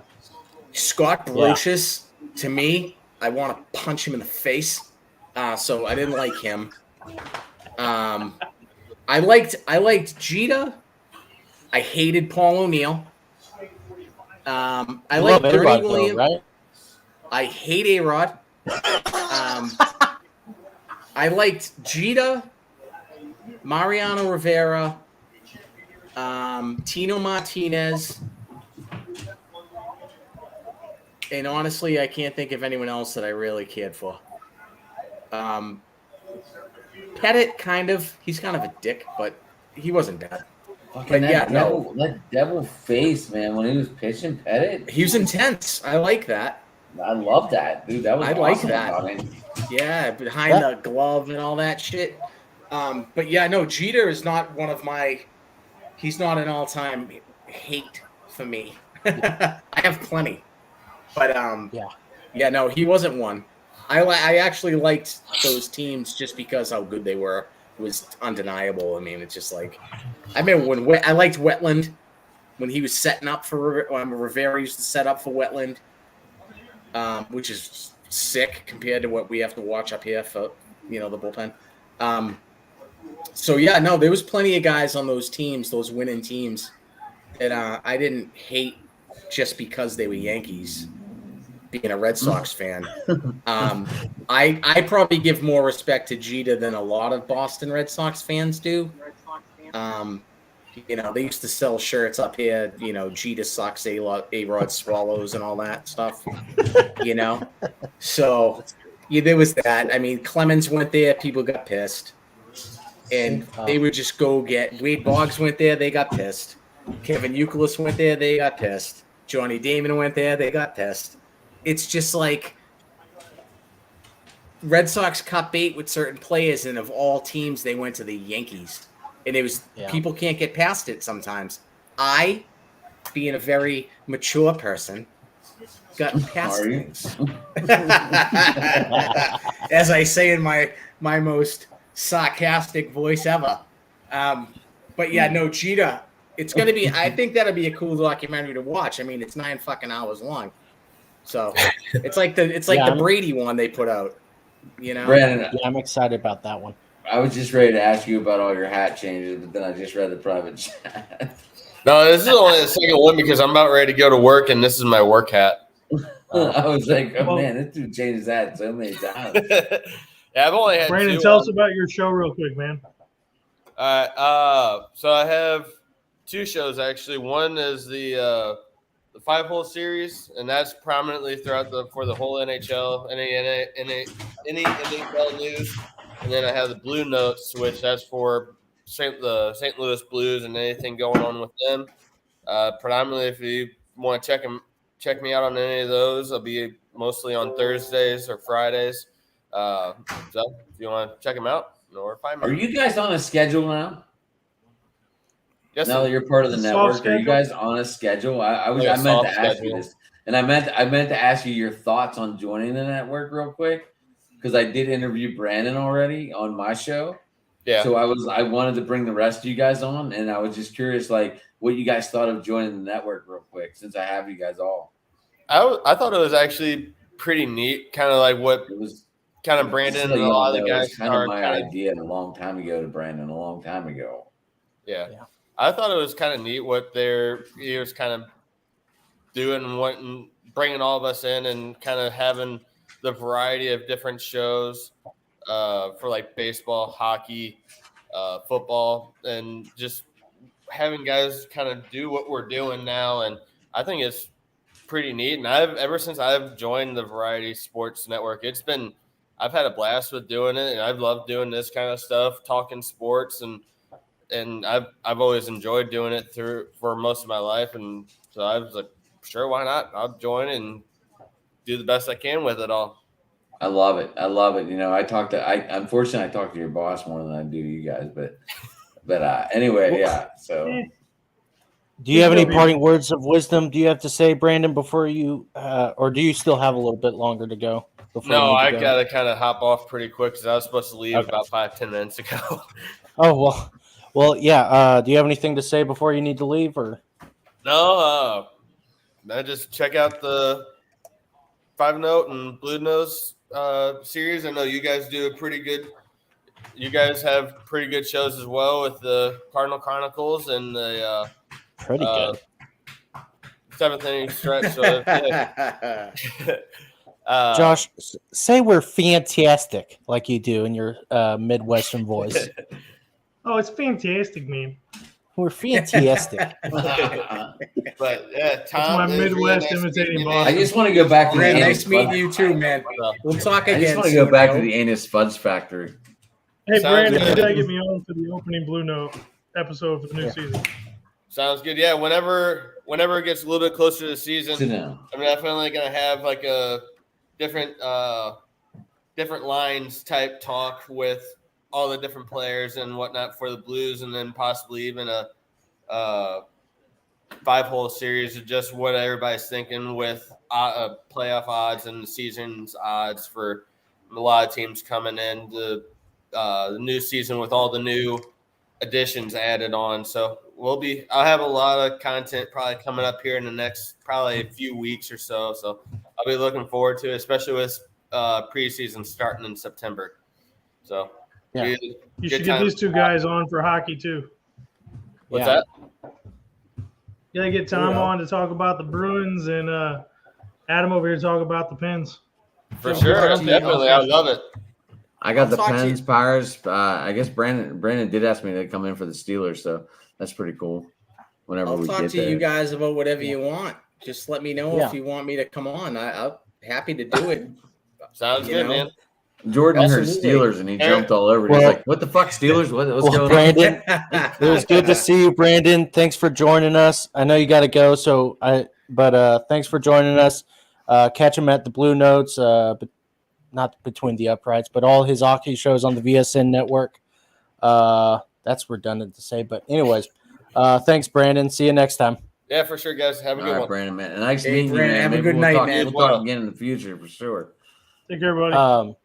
Scott Brocious, to me, I want to punch him in the face. So I didn't like him. I liked Jeter. I hated Paul O'Neill. I like Bernie
A-Rod,
Williams.
though, right?
I hate A-Rod. I liked Jeter, Mariano Rivera, Tino Martinez, and honestly, I can't think of anyone else that I really cared for. Pettit, he's kind of a dick, but he wasn't bad.
Fucking that devil face, man, when he was pitching Pettit.
He was intense. I like that.
I love that, dude. That was
I
awesome
like that.
about him.
Yeah, behind the glove and all that shit. But yeah, no, Jeter is not one of my. He's not an all-time hate for me. I have plenty, but yeah, no, he wasn't one. I actually liked those teams just because how good they were. It was undeniable. I mean, it's just like I remember when I liked Wetland when he was setting up for Rivera used to set up for Wetland, which is sick compared to what we have to watch up here for the bullpen. So yeah, no, there was plenty of guys on those teams, those winning teams, that I didn't hate just because they were Yankees. Being a Red Sox fan, I probably give more respect to Jeter than a lot of Boston Red Sox fans do. They used to sell shirts up here, Jeter sucks, A-Rod swallows, and all that stuff. So there was that. I mean, Clemens went there, people got pissed, and they would just go get Wade Boggs went there, they got pissed. Kevin Youkilis went there, they got pissed. Johnny Damon went there, they got pissed. It's just like Red Sox cut bait with certain players, and of all teams, they went to the Yankees. And it was people can't get past it sometimes. I, being a very mature person, got past things. As I say in my my most sarcastic voice ever. But yeah, no, Cheetah. It's gonna be. I think that'll be a cool documentary to watch. I mean, it's 9 fucking hours long, so it's like the Brady one they put out. You know,
Brandon,
Yeah, I'm excited about that one.
I was just ready to ask you about all your hat changes, but then I just read the private chat.
No, this is only the second one because I'm about ready to go to work, and this is my work hat.
I was like, oh man, this dude changed his hat so many times.
Yeah, I've only had
Brandon,
two
tell
on.
us about your show real quick, man.
All right. So I have two shows actually. One is the 5-hole series, and that's prominently throughout for the whole NHL, any NHL news. And then I have the Blue Notes, which that's for the St. Louis Blues and anything going on with them. Predominantly, if you want to check me out on any of those, I'll be mostly on Thursdays or Fridays. So if you want to check them out, know where to find me.
Are you guys on a schedule now?
Yes,
now that you're part of the
Soft
network, are
schedule?
you guys on a schedule? I
Like a
meant
soft
to ask you
schedule.
this, and I meant to ask you your thoughts on joining the network real quick because I did interview Brandon already on my show.
Yeah.
So I wanted to bring the rest of you guys on, and I was just curious, like, what you guys thought of joining the network real quick, since I have you guys all.
I thought it was actually pretty neat, kind of like what
It was
kind of Brandon
just
and
so
a
y'all
lot of the
know,
guys
it's kind
are
of my
kind of
idea a long time ago to Brandon, a long time ago.
yeah.
Yeah.
I thought it was kind of neat what he was kind of doing and wanting, bringing all of us in and kind of having the variety of different shows for like baseball, hockey, football, and just having guys kind of do what we're doing now. And I think it's pretty neat. And ever since I've joined the Variety Sports Network, I've had a blast with doing it, and I've loved doing this kind of stuff, talking sports, and I've always enjoyed doing it for most of my life. And so I was like, sure, why not? I'll join and do the best I can with it all.
I love it. You know, unfortunately I talk to your boss more than I do you guys, but anyway, yeah. So
Do you have any parting words of wisdom? Do you have to say, Brandon, before you, or do you still have a little bit longer to go?
No, I got to kind of hop off pretty quick because I was supposed to leave about 5-10 minutes ago.
Oh, well, yeah. Do you have anything to say before you need to leave, or?
No, I just check out the 5-Note and Blue Nose series. I know you guys do you guys have pretty good shows as well with the Cardinal Chronicles and the
Pretty good.
7th inning stretch. So, yeah.
Josh, say we're fantastic like you do in your Midwestern voice.
Oh, it's fantastic, man.
We're fantastic.
But yeah,
That's
Tom,
my
it was really
Midwest
nice
imitating
meeting you,
boss.
I
man.
just want to go back to
Brandon,
the
nice meeting you too, man. We'll talk
I
again.
just want to
soon,
go back to
yo.
the Anus Fudge Factory.
Hey,
Sounds
Brandon,
good.
you gotta get me on for the opening Blue Note episode for the new season.
Sounds good. Yeah, whenever it gets a little bit closer to the season,
Sit down.
I'm definitely gonna have like a different lines type talk with all the different players and whatnot for the Blues, and then possibly even a 5-hole series of just what everybody's thinking with playoff odds and the season's odds for a lot of teams coming in the new season with all the new additions added on. So I'll have a lot of content probably coming up here in the next probably a few weeks or so. So I'll be looking forward to it, especially with preseason starting in September. So
Yeah.
You should get these two guys on for hockey too.
What's
Yeah.
that?
You gotta get Tom on to talk about the Bruins and Adam over here to talk about the Pens.
For
So,
sure,
I'll be
definitely. I love it.
I got
I'll
the
talk to
Pens,
you.
Pirates. I guess Brandon did ask me to come in for the Steelers, so that's pretty cool. Whenever
I'll
we
talk
get
to
there.
you guys about whatever you want. Just let me know if you want me to come on. I'm happy to do it.
Sounds
You
good,
know?
man.
Jordan heard
Absolutely.
Steelers and he jumped all over it. He's
Well-
like, "What the fuck, Steelers? What's going
Brandon,
on?"
it was good to see you, Brandon. Thanks for joining us. I know you got to go, but thanks for joining us. Catch him at the Blue Notes, but not between the uprights, but all his hockey shows on the VSN network. That's redundant to say, but anyways, thanks, Brandon. See you next time.
Yeah, for sure, guys. Have a
All
good
right,
one.
Brandon, man. And nice
Hey,
meeting you,
Brandon,
man.
have a
Maybe
good
we'll
night,
talk,
man.
We'll talk again in the future for sure.
Take care, buddy.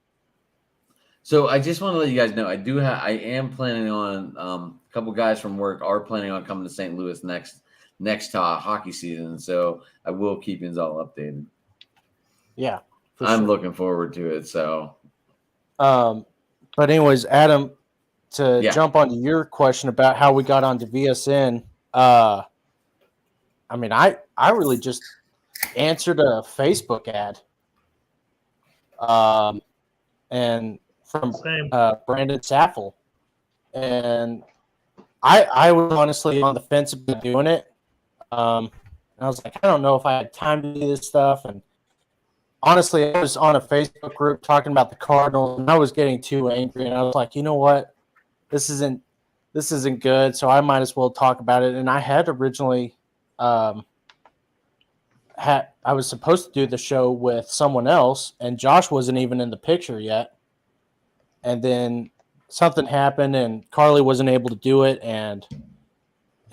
So I just want to let you guys know I am planning on a couple guys from work are planning on coming to St. Louis next hockey season. So I will keep you all updated.
Yeah,
I'm looking forward to it. So,
but anyways, Adam, to
Yeah.
jump onto your question about how we got onto VSN, I mean, I really just answered a Facebook ad, and from
Same.
Brandon Saffel, and I was honestly on the fence about doing it. And I was like, I don't know if I had time to do this stuff, and honestly, I was on a Facebook group talking about the Cardinals, and I was getting too angry, and I was like, you know what, this isn't good, so I might as well talk about it. And I had originally, I was supposed to do the show with someone else, and Josh wasn't even in the picture yet. And then something happened, and Carly wasn't able to do it, and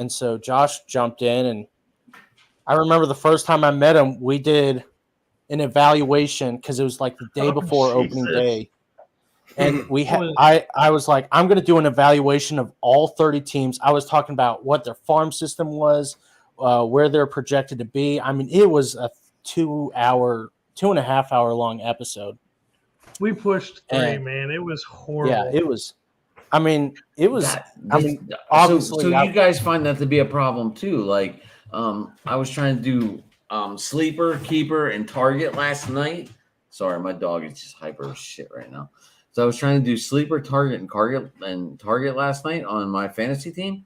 so Josh jumped in. And I remember the first time I met him, we did an evaluation because it was like the day before opening day. And I was like, I'm going to do an evaluation of all 30 teams. I was talking about what their farm system was, where they're projected to be. I mean, it was a 2.5 hour long episode.
We pushed 3, man. It was horrible.
Yeah, it was. I mean, it was.
Obviously, so you guys find that to be a problem too. Like, I was trying to do sleeper, keeper, and target last night. Sorry, my dog is just hyper as shit right now. So I was trying to do sleeper, target, and target last night on my fantasy team,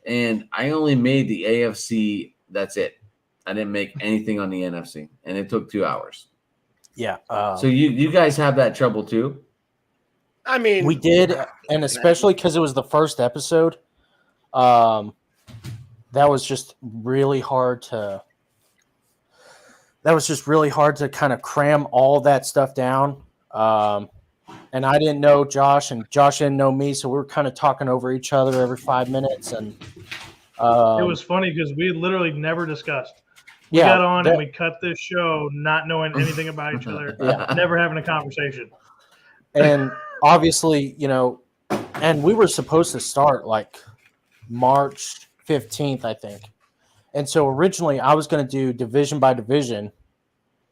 and I only made the AFC. That's it. I didn't make anything on the NFC, and it took 2 hours.
Yeah.
So you guys have that trouble too?
I mean,
we did, and especially because it was the first episode. That was just really hard to. That was just really hard to kind of cram all that stuff down. And I didn't know Josh, and Josh didn't know me, so we were kind of talking over each other every 5 minutes. And
it was funny because we literally never discussed. We got on and we cut this show not knowing anything about each other, never having a conversation.
And obviously, and we were supposed to start like March 15th, I think. And so originally I was going to do division by division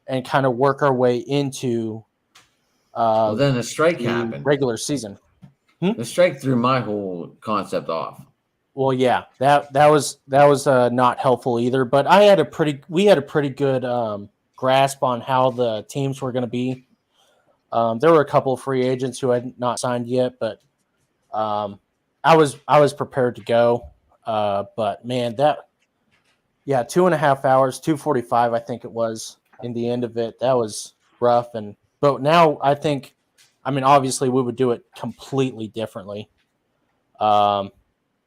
and kind of work our way into
well, then the strike happened.
Regular season.
The strike threw my whole concept off.
Well, yeah, that was not helpful either. But we had a pretty good grasp on how the teams were going to be. There were a couple of free agents who had not signed yet, but I was prepared to go. But man, 2.5 hours, 2:45, I think it was in the end of it. That was rough. But now I think, I mean, obviously we would do it completely differently.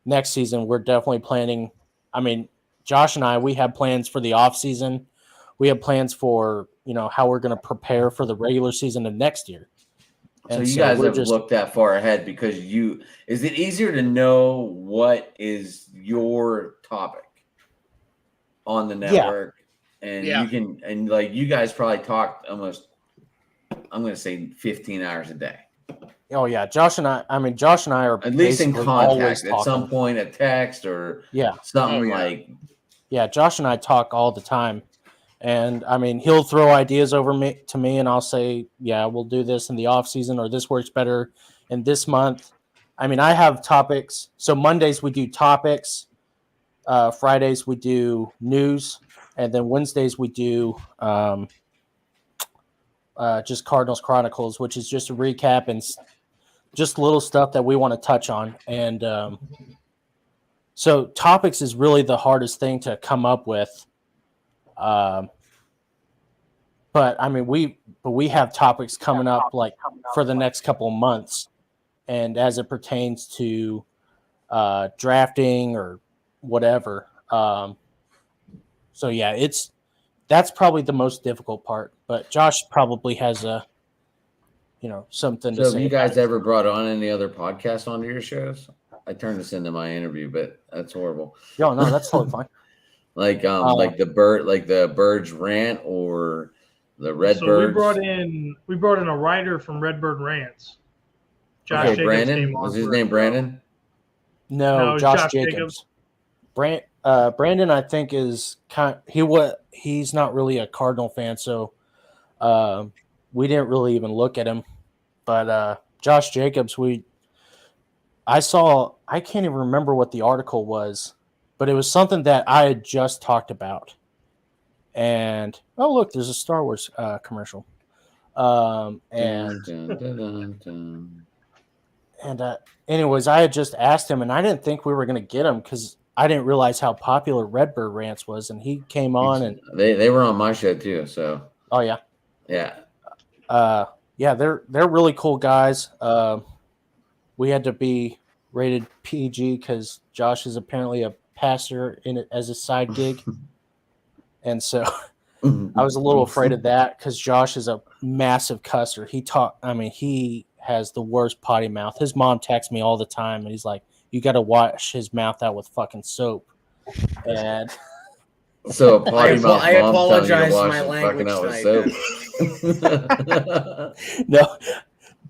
Next season, we're definitely planning. I mean, Josh and I, we have plans for the off season. We have plans for, how we're going to prepare for the regular season of next year.
And so you guys have looked that far ahead because is it easier to know what is your topic on the network? Yeah. And you can, and like you guys probably talked almost, I'm going to say 15 hours a day.
Oh yeah. Josh and I are
at least in contact at some point, a text or something like.
Yeah. Josh and I talk all the time. And I mean, he'll throw ideas to me, and I'll say, yeah, we'll do this in the off season, or this works better in this month. I mean, I have topics. So Mondays we do topics. Fridays we do news, and then Wednesdays we do just Cardinals Chronicles, which is just a recap and just little stuff that we want to touch on. And so topics is really the hardest thing to come up with. But I mean, we have topics coming up like for the next couple of months, and as it pertains to drafting or whatever. So yeah, that's probably the most difficult part. But Josh probably has something to say.
So have you guys ever brought on any other podcasts onto your shows? I turned this into my interview, but that's horrible.
No, that's totally fine.
like the Birds Rant or the Redbirds.
So we brought in a writer from Redbird Rants. Josh
Okay,
Jacobs
Brandon.
came on
Was his
for-
name Brandon?
No,
No,
Josh
Josh
Jacobs.
Jacobs.
Brandon, I think is he's not really a Cardinal fan, so we didn't really even look at him. But Josh Jacobs, I can't even remember what the article was, but it was something that I had just talked about. And oh look, there's a Star Wars commercial. And
Dun, dun, dun, dun.
anyways, I had just asked him, and I didn't think we were going to get him because I didn't realize how popular Redbird Rants was, and he came on, and
They were on my show too. So
oh yeah,
yeah,
they're really cool guys. We had to be rated PG because Josh is apparently a pastor in it as a side gig, and so I was a little afraid of that because Josh is a massive cusser. He has the worst potty mouth. His mom texts me all the time, and he's like, "You got to wash his mouth out with fucking soap." And
So a potty mouth
I
mom's telling you to
apologize for
wash
my
his
language
fucking out with soap.
no,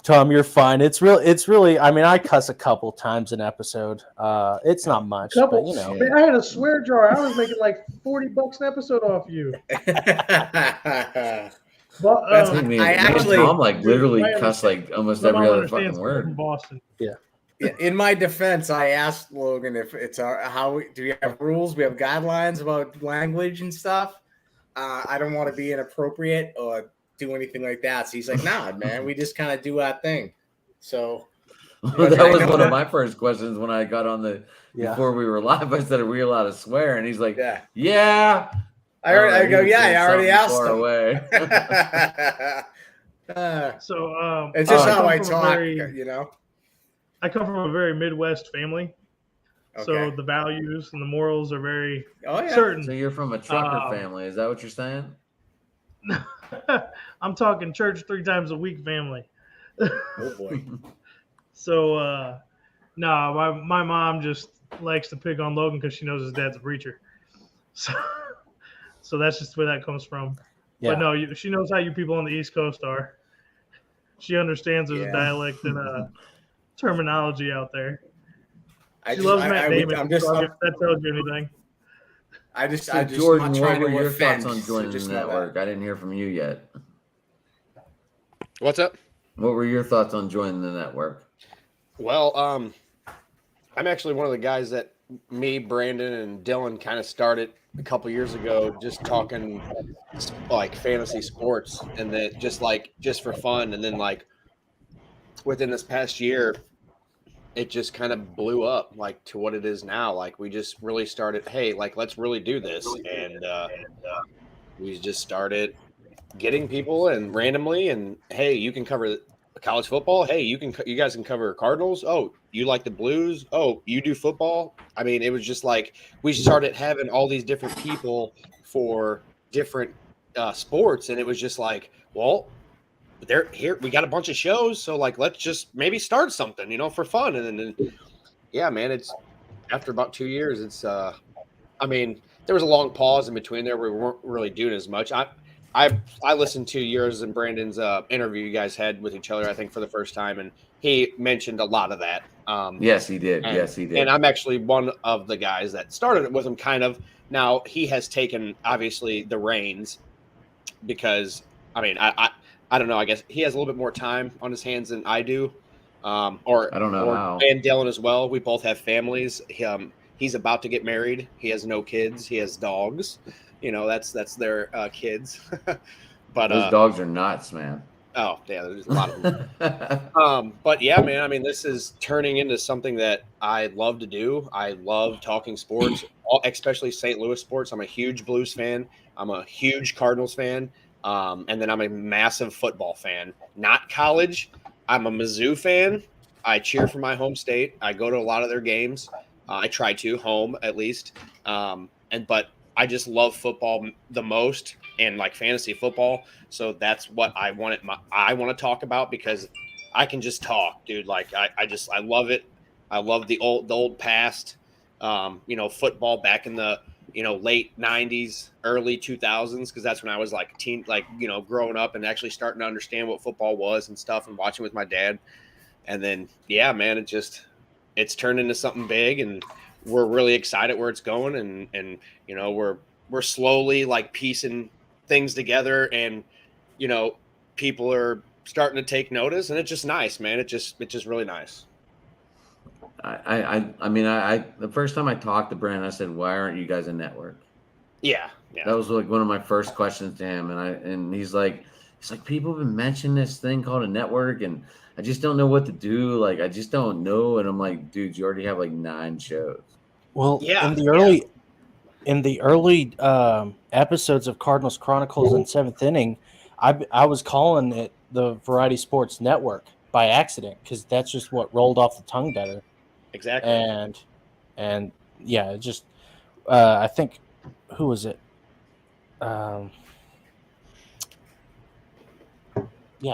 Tom, you're fine. It's really. I mean, I cuss a couple times an episode. It's not much,
Couple.
but you know.
Man, I had a swear jar. I was making like $40 an episode off you. But
That's-
I mean,
I actually-
Tom like literally
I
cuss like almost
My
every
mom
other
understands
fucking
from
word.
Boston.
Yeah, in my defense, I asked Logan if it's do we have rules? We have guidelines about language and stuff. I don't want to be inappropriate or do anything like that. So he's like, "Nah, man, we just kind of do our thing." So
Well, that was one of my first questions when I got on the
Yeah.
before we were live. I said, "Are we allowed to swear?" And he's like,
yeah,
"Yeah."
I go,
He
"Yeah,
said
I already
something
asked
far
him."
away.
So
It's just how
come
I
from a
talk,
very-
you know.
I come from a very Midwest family, so
Okay.
the values and the morals are very
Oh yeah.
certain.
So you're from a trucker
Um,
family? Is that what you're saying?
I'm talking church 3 times a week family.
Oh boy.
So my mom just likes to pick on Logan because she knows his dad's a preacher. So that's just where that comes from.
Yeah.
But no, she knows how you people on the East Coast are. She understands there's
Yeah.
a dialect and terminology out there.
I
She
just,
loves
I,
Matt
I,
Damon.
I'm just,
so if that tells you anything.
So
I'm
Jordan,
not
what
trying
were
to
your
offend.
thoughts on
so
joining
just
the
know that.
network? I didn't hear from you yet.
What's up?
What were your thoughts on joining the network?
Well, I'm actually one of the guys that me, Brandon, and Dylan kind of started a couple years ago, just talking like fantasy sports, and then just for fun, and then like within this past year, it just kind of blew up like to what it is now. Like we just really started, hey, like let's really do this, and we just started getting people and randomly, and hey, you can cover college football. Hey, you guys can cover Cardinals. Oh, you like the Blues? Oh, you do football? I mean, it was just like we started having all these different people for different sports, and it was just like, well, they're here. We got a bunch of shows, so like let's just maybe start something, for fun. And then yeah, man, it's after about 2 years. It's I mean, there was a long pause in between there where we weren't really doing as much. I listened to yours and Brandon's interview you guys had with each other, I think, for the first time, and he mentioned a lot of that.
Yes, he did.
And,
Yes, he did.
And I'm actually one of the guys that started it with him, kind of. Now he has taken obviously the reins because I mean I don't know. I guess he has a little bit more time on his hands than I do, or
I don't know how.
And Dylan as well. We both have families. He's about to get married. He has no kids. He has dogs. That's their kids. But
those dogs are nuts, man.
Oh yeah, there's a lot of them. But yeah, man. I mean, this is turning into something that I love to do. I love talking sports, especially St. Louis sports. I'm a huge Blues fan. I'm a huge Cardinals fan. And then I'm a massive football fan. Not college. I'm a Mizzou fan. I cheer for my home state. I go to a lot of their games. I try to home at least. But I just love football the most, and like fantasy football. So that's what I want to talk about, because I can just talk, dude. Like I love it. I love the old past. Football back in the late 90s, early 2000s, because that's when I was like a teen, growing up and actually starting to understand what football was and stuff, and watching with my dad. And then, yeah, man, it's turned into something big, and we're really excited where it's going. And, you know, we're slowly like piecing things together, and, you know, people are starting to take notice, and it's just nice, man. It's just really nice.
I mean, the first time I talked to Brandon, I said, "Why aren't you guys a network?"
Yeah.
That was like one of my first questions to him, and he's like, people have been mentioning this thing called a network, and I just don't know what to do. Like, I just don't know. And I'm like, dude, you already have like 9 shows.
Well,
Yeah,
in the early episodes of Cardinals Chronicles and Seventh Inning, I was calling it the Variety Sports Network by accident because that's just what rolled off the tongue better.
exactly.
And yeah, it just I think who was it? Yeah.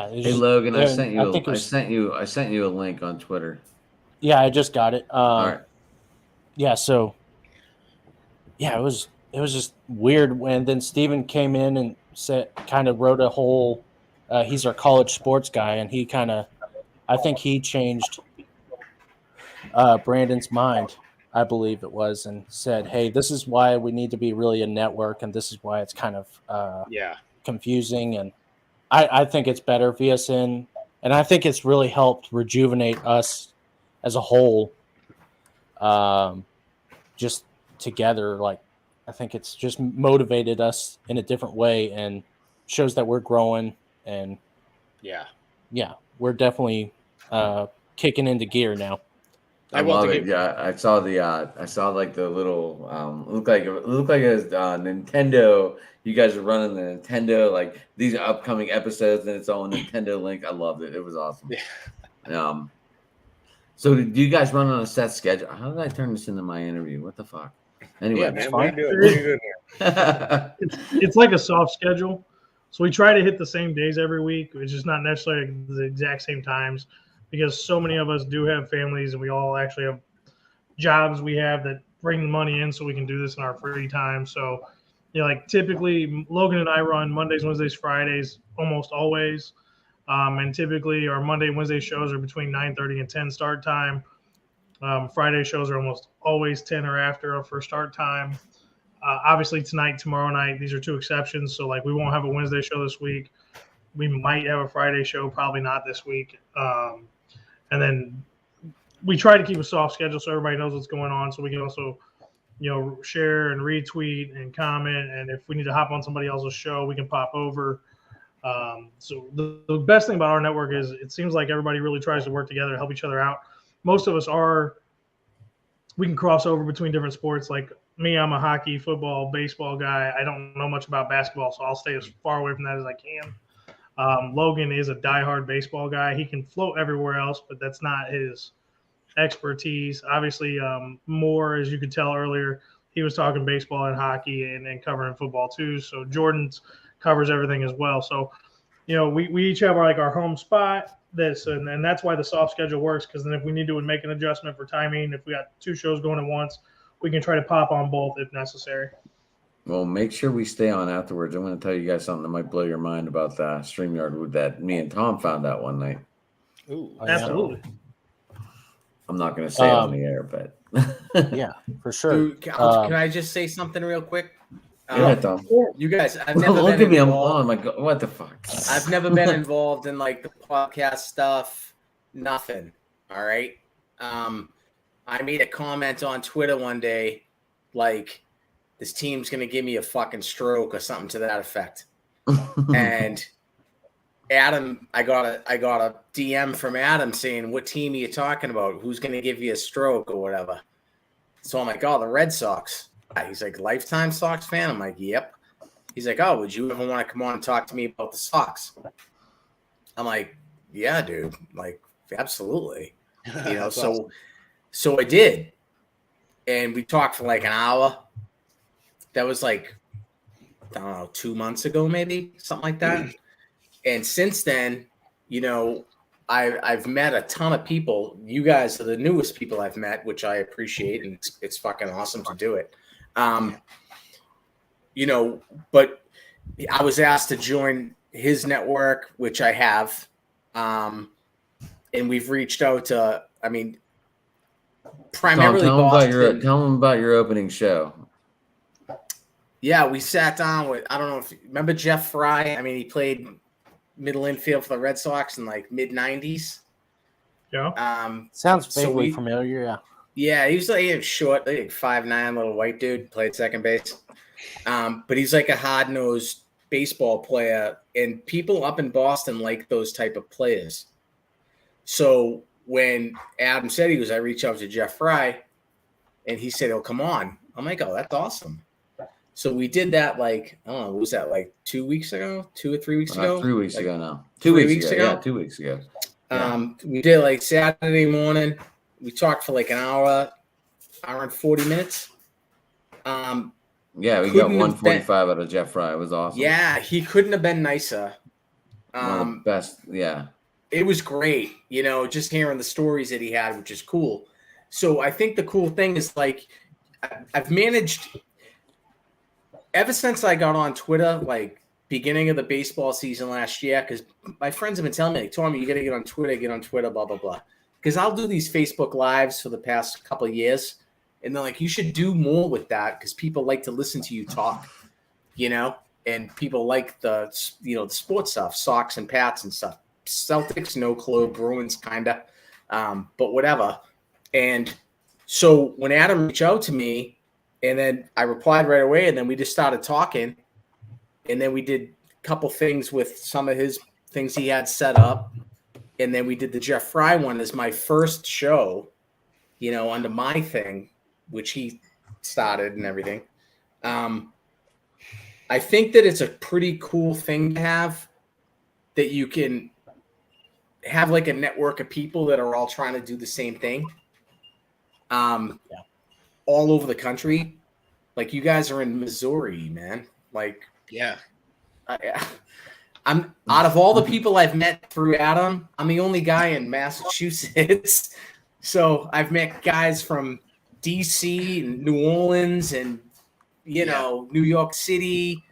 It was
Hey Logan, I
and
sent
I
you
think it
I
was,
sent you a link on Twitter.
yeah, I just got it.
All right.
Yeah, so yeah, it was just weird when then Steven came in and kind of wrote a whole. He's our college sports guy, and I think he changed Brandon's mind, I believe it was, and said, "Hey, this is why we need to be really a network, and this is why it's kind of
Yeah.
confusing." And I think it's better VSN, and I think it's really helped rejuvenate us as a whole. Just together, like I think it's just motivated us in a different way and shows that we're growing, and
Yeah.
we're definitely kicking into gear now.
I love it. Yeah, I saw like the little look like a Nintendo. You guys are running the Nintendo, like these upcoming episodes, and it's all a Nintendo link. I loved it. It was awesome.
Yeah.
So do you guys run on a set schedule? How did I turn this into my interview? What the fuck? Anyway,
Yeah, man, what are you doing? What are you doing here?
It's like a soft schedule. So we try to hit the same days every week, which is not necessarily the exact same times because so many of us do have families and we all actually have jobs we have that bring money in so we can do this in our free time. So, you know, like typically Logan and I run Mondays, Wednesdays, Fridays almost always. And typically our Monday and Wednesday shows are between 9:30 and 10 start time. Friday shows are almost always 10 or after for start time. Obviously tonight, tomorrow night, these are 2 exceptions. So like we won't have a Wednesday show this week. We might have a Friday show, probably not this week. And then we try to keep a soft schedule so everybody knows what's going on. So we can also, you know, share and retweet and comment. And if we need to hop on somebody else's show, we can pop over. So the best thing about our network is it seems like everybody really tries to work together to help each other out. Most of us we can cross over between different sports. Like me, I'm a hockey, football, baseball guy. I don't know much about basketball, so I'll stay as far away from that as I can. Logan is a diehard baseball guy. He can float everywhere else, but that's not his expertise. Obviously, more, as you could tell earlier, he was talking baseball and hockey and covering football too. So Jordan's covers everything as well. So, you know, we each have our home spot. And that's why the soft schedule works, because then if we need to make an adjustment for timing, if we got 2 shows going at once, we can try to pop on both if necessary.
Well, make sure we stay on afterwards. I'm going to tell you guys something that might blow your mind about the StreamYard that me and Tom found out one night.
Ooh,
absolutely.
I'm not going to say on the air, but
yeah, for sure.
Dude, can I just say something real quick?
Yeah, Tom.
You guys, I've never
Look
been
at me.
involved.
I'm my God, what the fuck?
I've never been involved in like the podcast stuff. Nothing. All right. I made a comment on Twitter one day, like this team's gonna give me a fucking stroke or something to that effect. And Adam, I got a DM from Adam saying, "What team are you talking about? Who's gonna give you a stroke or whatever?" So I'm like, "Oh, the Red Sox." He's like, "Lifetime Sox fan?" I'm like, "Yep." He's like, "Oh, would you ever want to come on and talk to me about the Sox?" I'm like, "Yeah, dude. Like, absolutely." You know, so I did. And we talked for like an hour. That was like, I don't know, 2 months ago, maybe, something like that. And since then, you know, I've met a ton of people. You guys are the newest people I've met, which I appreciate, and it's fucking awesome to do it. You know, but I was asked to join his network, which I have. and we've reached out to, I mean, primarily
tell
Boston.
tell them about your opening show.
Yeah, we sat down with, I don't know if you remember Jeff Fry. I mean, he played middle infield for the Red Sox in like mid 90s.
Yeah.
Sounds
so
vaguely familiar. Yeah.
Yeah, he was like short, like 5'9", little white dude, played second base. But he's like a hard-nosed baseball player, and people up in Boston like those type of players. So when Adam said I reached out to Jeff Fry, and he said, "Oh, come on." I'm like, "Oh, that's awesome." So we did that like, I don't know, what was that, like 2 weeks ago? 2 or 3 weeks ago?
3 weeks
like,
ago now.
2 weeks ago?
Yeah, 2 weeks ago. Yeah.
We did like Saturday morning. We talked for like an hour and 40 minutes.
Yeah, we got 145 out of Jeff Fry. It was awesome.
Yeah, he couldn't have been nicer.
One of the best. Yeah.
It was great, just hearing the stories that he had, which is cool. So I think the cool thing is like I've managed ever since I got on Twitter, like beginning of the baseball season last year, because my friends have been telling me, like, Tommy, you got to get on Twitter, blah, blah, blah. Because I'll do these Facebook Lives for the past couple of years. And they're like, you should do more with that because people like to listen to you talk, and people like the sports stuff, Sox and Pats and stuff. Celtics, no clue. Bruins, kind of. But whatever. And so when Adam reached out to me, and then I replied right away, and then we just started talking. And then we did a couple things with some of his things he had set up. And then we did the Jeff Fry one as my first show, under my thing, which he started and everything. I think that it's a pretty cool thing to have, that you can have like a network of people that are all trying to do the same thing. All over the country. Like you guys are in Missouri, man. Like,
yeah.
I'm out of all the people I've met through Adam, I'm the only guy in Massachusetts. So I've met guys from DC and New Orleans and, New York City.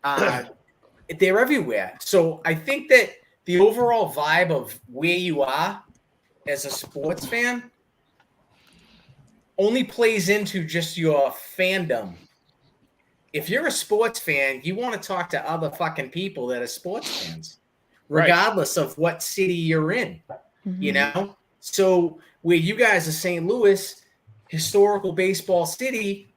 They're everywhere. So I think that the overall vibe of where you are as a sports fan only plays into just your fandom. If you're a sports fan, you want to talk to other fucking people that are sports fans, regardless of what city you're in, So where you guys are St. Louis, historical baseball city,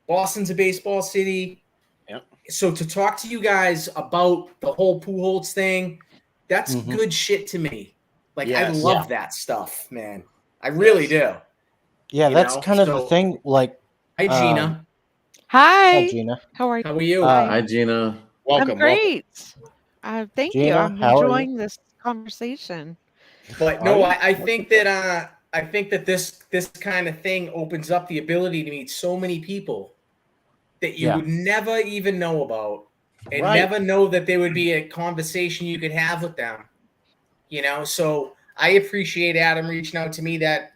Boston's a baseball city.
Yep.
So to talk to you guys about the whole Pujols thing, that's good shit to me. Like, I love that stuff, man. I really do.
Yeah, that's kind of the thing. Like,
hi, Gina.
Hi.
Hi, Gina.
How are you?
How are you?
Hi, Gina.
Welcome.
I'm great. Thank you.
Gina,
I'm
how are you?
enjoying this conversation.
But no, I think that this kind of thing opens up the ability to meet so many people that you would never even know about, and never know that there would be a conversation you could have with them. So I appreciate Adam reaching out to me that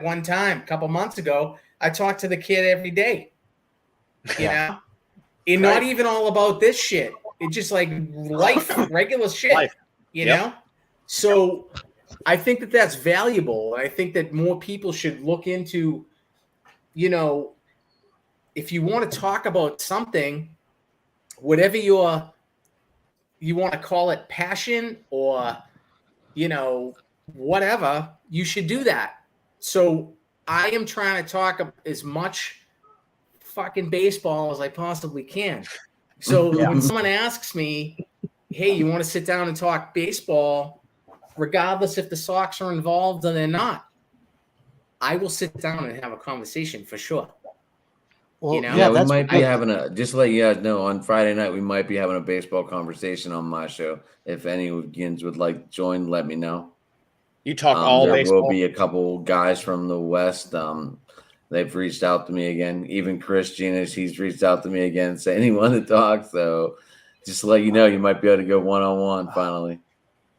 one time a couple months ago. I talked to the kid every day. And not even all about this shit. It's just like life, regular shit. You know? So I think that that's valuable. I think that more people should look into, if you want to talk about something, whatever you want to call it, passion or, whatever, you should do that. So I am trying to talk as much fucking baseball as I possibly can. So when someone asks me, hey, you want to sit down and talk baseball, regardless if the Sox are involved or they're not, I will sit down and have a conversation for sure.
Well,
we might be having just to let you guys know, on Friday night, we might be having a baseball conversation on my show. If any Yins would like to join, let me know.
You talk all
there
baseball.
Will be a couple guys from the West. They've reached out to me again. Even Chris Genius, he's reached out to me again saying he wanted to talk. So just to let you know, you might be able to go one-on-one finally.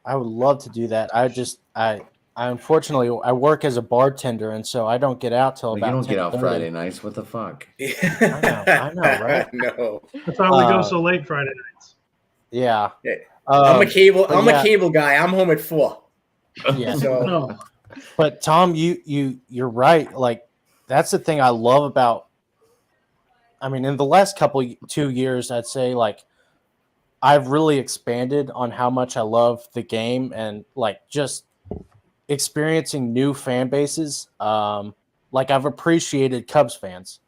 I would love to do that. I unfortunately I work as a bartender, and so I don't get out till about.
You don't get out
10:30.
Friday nights. What the fuck?
I know, right?
No.
That's why we go so late Friday nights.
Yeah.
I'm a cable guy. I'm home at 4.
Yeah.
So
No,
But Tom, you're right. Like that's the thing I love about. I mean, in the last 2 years, I'd say like I've really expanded on how much I love the game and like just experiencing new fan bases. Like I've appreciated Cubs fans,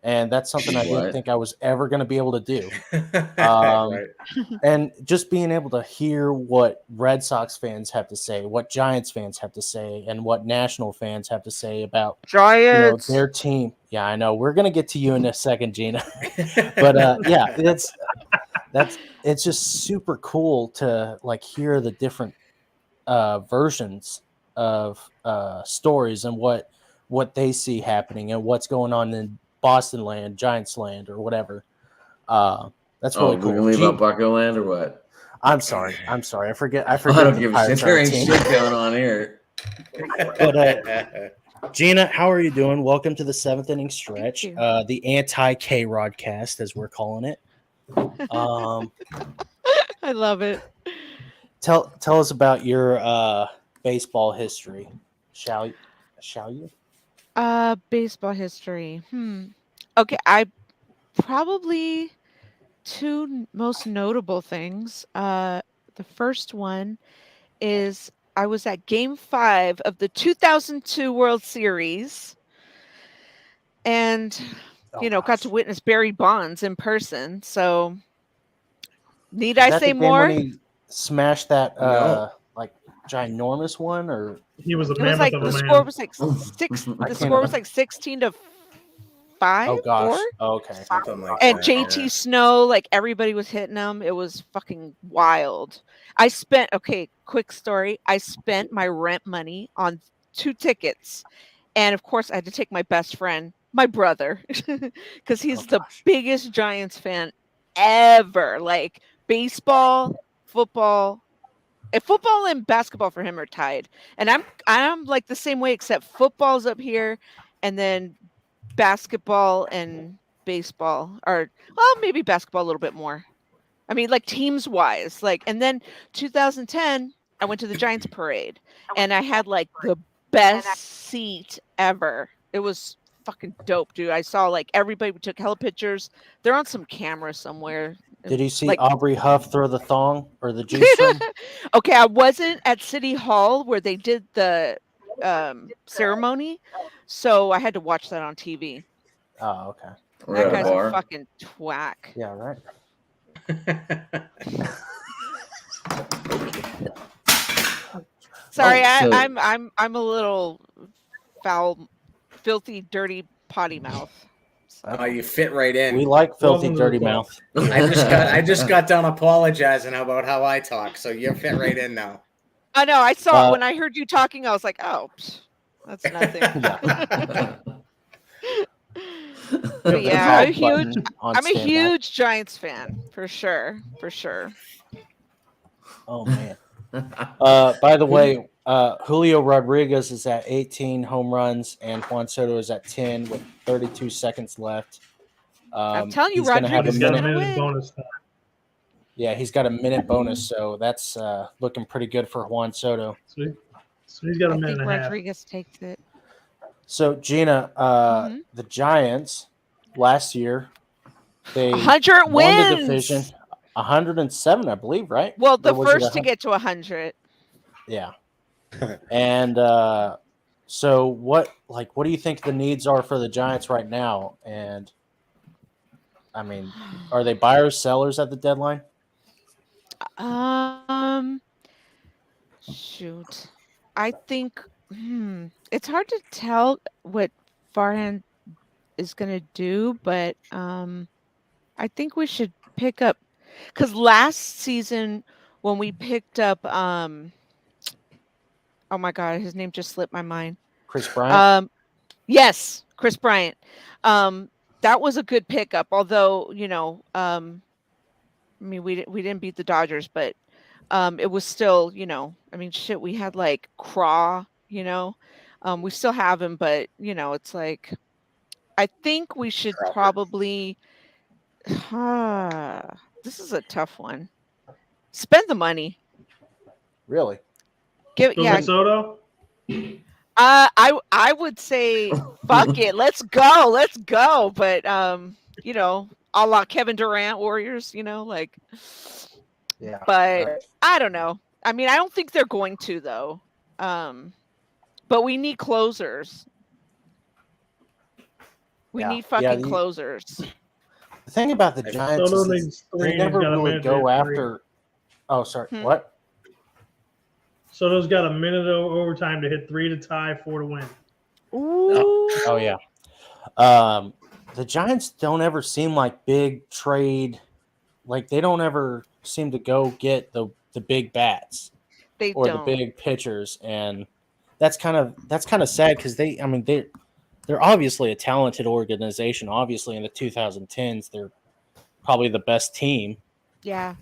and that's something I didn't
What?
think I was ever going to be able to do.
right.
And just being able to hear what Red Sox fans have to say, what Giants fans have to say, and what National fans have to say about
Giants.
their team. Yeah, I know. We're gonna get to you in a second, Gina. But yeah, that's it's just super cool to like hear the different versions of stories and what they see happening and what's going on in Boston land, Giants land, or whatever. That's
Oh,
really
we're gonna
cool.
leave out Bucko Land or what?
I'm sorry. I forget. I
I
forget.
don't
the
give a shit.
Pirates are
There
a
ain't
team.
shit going on here.
But Gina, how are you doing? Welcome to the seventh inning stretch.
you.
The Anti KROD cast, as we're calling it.
I love it.
Tell us about your baseball history, shall you?
Baseball history. Okay, I probably two most notable things. The first one is I was at Game 5 of the 2002 World Series, and
Oh,
got to
gosh.
witness Barry Bonds in person. So, need
Is
I
that
say
the game when
more?
he smashed that
No.
like ginormous one, or
he was a
It was
mammoth
like
of
the
a
score
man.
was like
I
the
can't
score was like 16-5
oh gosh.
4.
Oh, okay.
Something like
And
that.
JT
yeah.
Snow, like everybody was hitting him. It was fucking wild. Quick story. I spent my rent money on 2 tickets. And of course, I had to take my best friend, my brother, because he's the
gosh.
biggest Giants fan ever. Like baseball, football, football and basketball for him are tied. And I'm like the same way, except football's up here, and then basketball and baseball are, well, maybe basketball a little bit more. I mean, like teams wise, like, and then 2010, I went to the Giants parade and I had like the best seat ever. It was fucking dope, dude. I saw like everybody, we took hella pictures. They're on some camera somewhere.
Did you see
Like,
Aubrey Huff throw the thong or the G-string?
okay, I wasn't at City Hall where they did the ceremony, so I had to watch that on TV.
Oh, okay.
We're
That
at a
guy's a
bar.
fucking twack.
Yeah, right.
Sorry,
Oh, so-
I'm a little foul, filthy, dirty potty mouth.
Oh, you fit right in.
We like filthy,
Welcome to the
dirty
club.
mouth.
I just got done apologizing about how I talk, so you're fit right in now.
I know. I saw
Uh,
when I heard you talking, I was like, oh, that's nothing. But yeah,
Default button on
I'm a
standby.
huge Giants fan for sure, for sure.
Oh man. By the way, Julio Rodriguez is at 18 home runs and Juan Soto is at 10 with 32 seconds left.
I'm telling you,
he's gonna have
Rodriguez
a
He's got a
gonna
minute.
minute
win.
bonus time.
Yeah, he's got a minute bonus, so that's looking pretty good for Juan Soto.
So he's got
I
a minute
think
and a half.
Rodriguez takes it.
So Gina, the Giants last year they
100
won
wins.
the division, 107, I believe, right?
Well, the
Or was it
first to
100?
get to 100.
Yeah. And so what do you think the needs are for the Giants right now? And I mean, are they buyers, sellers at the deadline?
Shoot. I think it's hard to tell what Farhan is going to do, but I think we should pick up, cuz last season when we picked up oh my god, his name just slipped my mind.
Chris Bryant?
Yes, Chris Bryant. That was a good pickup, although, I mean, we didn't beat the Dodgers, but it was still, I mean, shit, we had like Craw, we still have him, but it's like, I think we should probably, this is a tough one. Spend the money.
Really?
Yeah.
Soto.
I would say fuck it, let's go. But you know, a la Kevin Durant Warriors, you know, like.
Yeah.
But I don't know. I mean, I don't think they're going to though. But we need closers. We need fucking closers.
The thing about the Giants
Soto
is
needs
they
three,
never
he's got a
really
minute
go
to hit
after. Oh, sorry. What?
Soto's got a minute of overtime to hit 3 to tie, 4 to win.
Ooh.
Oh yeah. The Giants don't ever seem like big trade. Like they don't ever seem to go get the big bats
They
or
don't.
the big pitchers, and that's kind of sad because they're obviously a talented organization. Obviously, in the 2010s, they're probably the best team.
Yeah.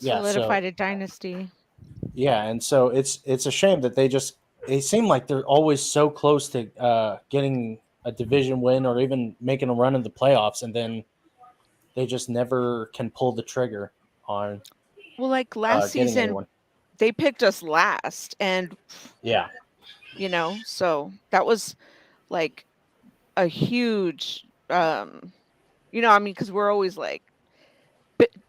Solidified
a dynasty.
Yeah, and so it's a shame that they seem like they're always so close to getting a division win or even making a run in the playoffs, and then they just never can pull the trigger on.
Well, like last season,
anyone.
They picked us last, and
yeah,
you know, so that was like a huge, you know, I mean, because we're always like,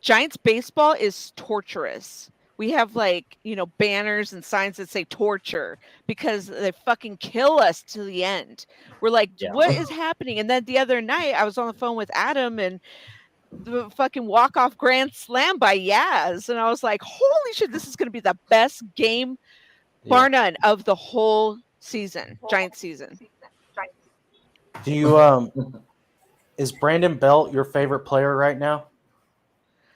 Giants baseball is torturous. We have like, you know, banners and signs that say torture because they fucking kill us to the end. We're like, what is happening? And then the other night I was on the phone with Adam and the fucking walk-off grand slam by Yaz. And I was like, holy shit, this is going to be the best game, bar none, of the whole season, Giants season.
Do you, is Brandon Belt your favorite player right now?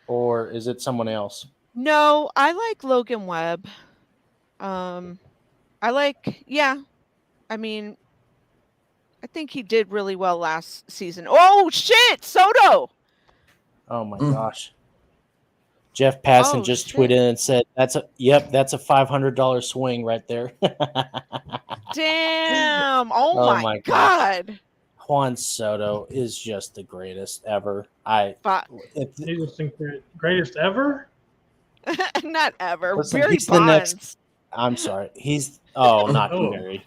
Or is it someone else?
No, I like Logan Webb. I mean, I think he did really well last season. Oh shit, Soto!
Oh my gosh. Jeff Passan just tweeted and said, that's a $500 swing right there.
Damn. Oh my God.
Gosh. Juan Soto is just the greatest ever.
Greatest ever?
Not ever.
Listen,
Barry
he's
Bonds.
I'm sorry. Not Barry.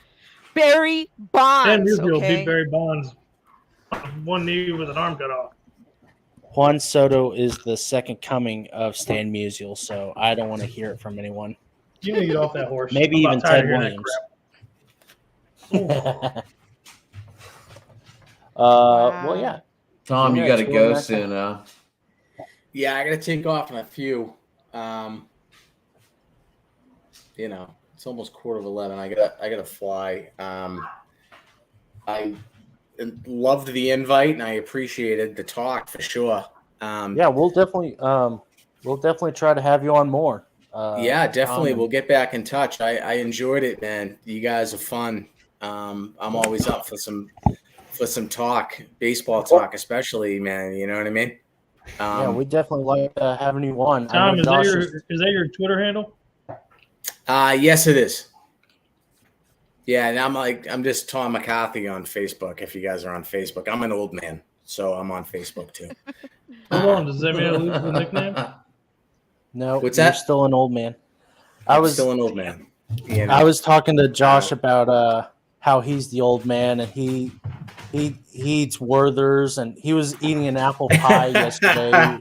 Barry Bonds.
Stan Musial beat Barry Bonds on one knee with an arm cut off.
Juan Soto is the second coming of Stan Musial, so I don't want to hear it from anyone.
You need to get off that horse.
Maybe even Ted Williams. Well, yeah.
Tom, you got to go soon.
Yeah, I got to take off in a few. You know, it's almost 11:15. I gotta fly. I loved the invite and I appreciated the talk for sure.
Yeah, we'll definitely try to have you on more.
Yeah, definitely. We'll get back in touch. I enjoyed it, man. You guys are fun. I'm always up for some talk, baseball talk, especially, man. You know what I mean?
Yeah, we definitely like having you on.
Tom, is that your Twitter handle?
Yes, it is. Yeah, and I'm just Tom McCarthy on Facebook. If you guys are on Facebook, I'm an old man, so I'm on Facebook too.
Hold on, does that mean I lose the nickname?
No,
what's that?
You're still an old man. I was
still an old man. You know?
I was talking to Josh about how he's the old man, and he eats Werther's, and he was eating an apple pie yesterday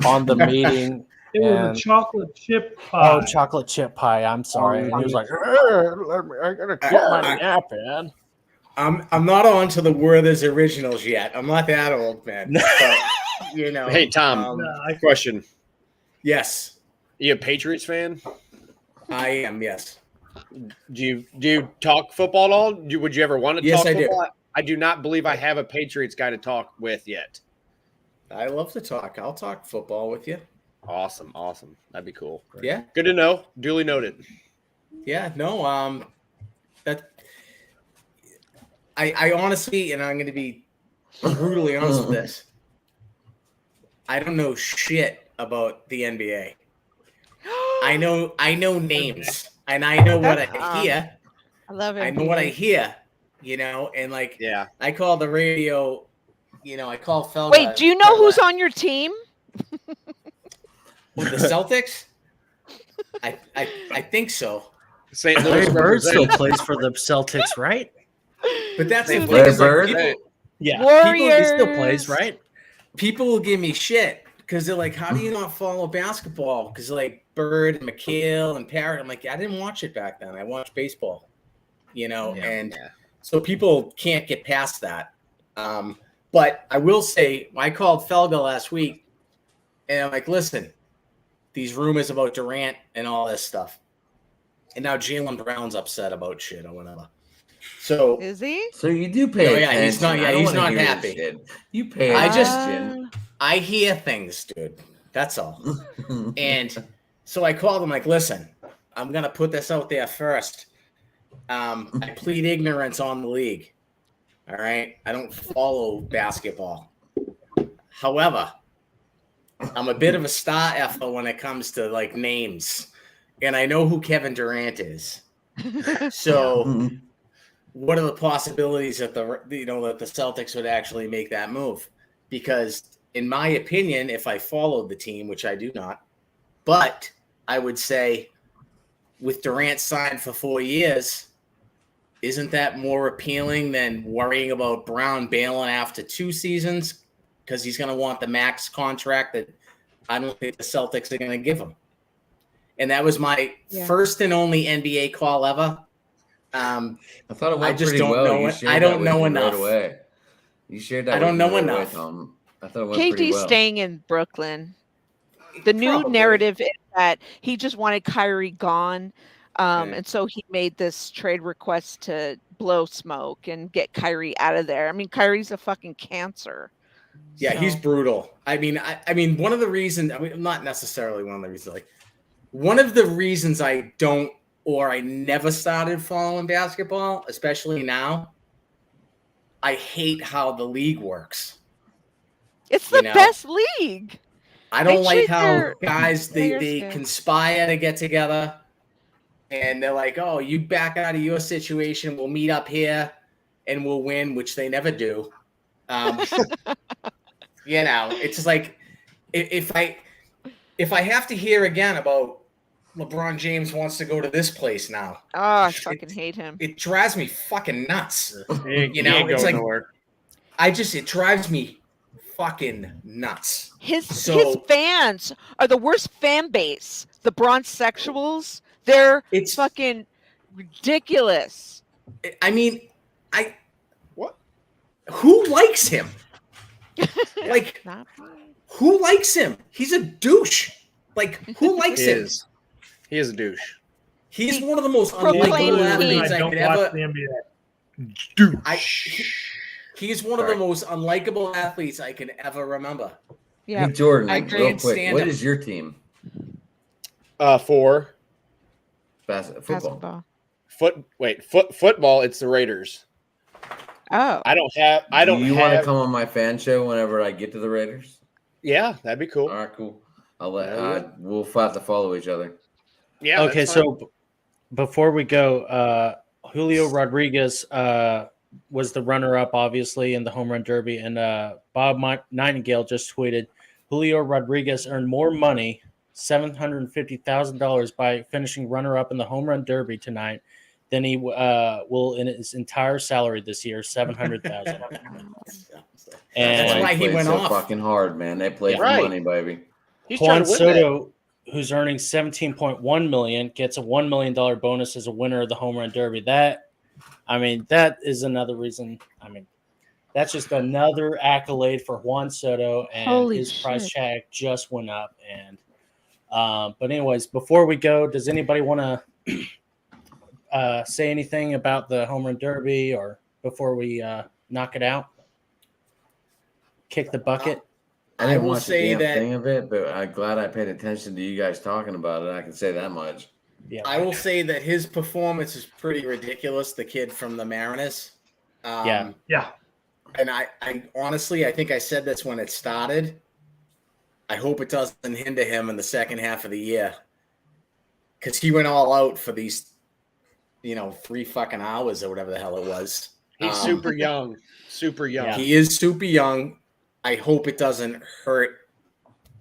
on the meeting.
It was a chocolate chip pie.
Oh, chocolate chip pie. I'm sorry. And he was like, I gotta get my nap in.
I'm not on to the Werther's originals yet. I'm not that old, man. But, you know.
Hey, Tom, question.
Yes.
Are you a Patriots fan?
I am, yes.
Do you talk football at all? Would you ever want to talk football?
Do.
I do not believe I have a Patriots guy to talk with yet.
I love to talk. I'll talk football with you.
Awesome. That'd be cool.
Great. Yeah.
Good to know. Duly noted.
Yeah, no, I honestly, and I'm going to be brutally honest with this, I don't know shit about the NBA. I know names, and I know what I hear.
I love it.
I know what I hear, you know, and I call the radio, you know, I call Felga.
Wait, do you know who's on your team?
With the Celtics? I think so.
St. Louis
Larry Bird still
represent.
plays for the Celtics, right?
But that's the thing.
Larry
Is like
Bird?
people,
Yeah,
Warriors.
he still plays, right?
people will give me shit because they're like, "How do you not follow basketball?" Because like Bird and McHale and Parrott, I'm like, I didn't watch it back then. I watched baseball, and so people can't get past that. But I will say, I called Felga last week, and I'm like, listen, these rumors about Durant and all this stuff, and now Jaylen Brown's upset about shit or whatever. So
Is he?
So you do pay
No,
attention.
yeah, he's not- yeah,
I don't
he's
wanna
not
hear this
happy.
shit. You pay
I just-
attention.
I hear things, dude. That's all. And so I called him like, listen, I'm going to put this out there first. I plead ignorance on the league. All right. I don't follow basketball. However, I'm a bit of a star effer when it comes to like names. And I know who Kevin Durant is. So what are the possibilities that that the Celtics would actually make that move? Because in my opinion, if I followed the team, which I do not, but I would say with Durant signed for 4 years, isn't that more appealing than worrying about Brown bailing after 2 seasons? Because he's going to want the max contract that I don't think the Celtics are going to give him. And that was my first and only NBA call ever.
I thought it went
I just
pretty
don't
well.
know
You
it.
shared
I
that
don't
with
know
me
enough.
Right away. You shared that.
I don't
with me
know
right away,
enough.
Tom. I thought it went pretty
KD's
well.
staying in Brooklyn. The new
Probably.
narrative is that he just wanted Kyrie gone.
Yeah.
And so he made this trade request to blow smoke and get Kyrie out of there. I mean, Kyrie's a fucking cancer.
Yeah, he's
So-
brutal. I mean, one of the reasons, not necessarily one of the reasons, like one of the reasons I don't or I never started following basketball, especially now, I hate how the league works.
It's the best league.
I don't
They
like
treat
how
their
guys
players
they
good.
conspire to get together and they're like, oh, you back out of your situation, we'll meet up here and we'll win, which they never do. It's just like if I have to hear again about LeBron James wants to go to this place now,
Oh, I fucking hate him.
it drives me fucking nuts.
He ain't
it's
going
like
nowhere.
it drives me fucking nuts.
His
So-
fans are the worst fan base. The bronzexuals, they're
It's
fucking ridiculous.
I mean,
What?
who likes him? Like,
Not fine.
who likes him? He's a douche. Like, who likes
He
him?
is. He is a douche.
He's one of the most
Proclaimed
unlikable
king.
athletes
I
I
don't
could
watch
ever.
the NBA.
He's one of the most unlikable athletes I can ever remember.
Yeah.
Hey, Jordan,
I
real
can't
quick,
stand
what
him.
is your team?
For
Football.
Basketball.
Football. It's the Raiders.
Oh.
I don't
Do you want to
have.
come on my fan show whenever I get to the Raiders?
Yeah, that'd be cool.
All right, cool. I'll let.
Yeah.
We'll have to follow each other.
Yeah.
Okay,
that's fine.
so before we go, Julio Rodriguez was the runner-up, obviously, in the home run derby, and Bob Nightingale just tweeted, Julio Rodriguez earned more money, $750,000, by finishing runner-up in the home run derby tonight than he will in his entire salary this year, $700,000. And
That's why
They
he
played
went
so
off.
fucking hard, man. They played for
Right.
money, baby.
He's
Juan
trying to win that.
Soto, who's earning $17.1 million, gets a $1 million bonus as a winner of the home run derby. That is another reason. That's just another accolade for Juan Soto, and
Holy
his price
shit.
tag just went up. And but anyways, before we go, does anybody want to say anything about the home run derby, or before we knock it out? Kick the bucket.
I didn't
will
watch
say
a damn
that-
thing of it, but I'm glad I paid attention to you guys talking about it. I can say that much.
Yeah,
I will say that his performance is pretty ridiculous. The kid from the Mariners.
Yeah.
Yeah.
And I honestly, I think I said this when it started. I hope it doesn't hinder him in the second half of the year, because he went all out for these, 3 fucking hours or whatever the hell it was.
He's super young. Super young.
Yeah.
He is super young. I hope it doesn't hurt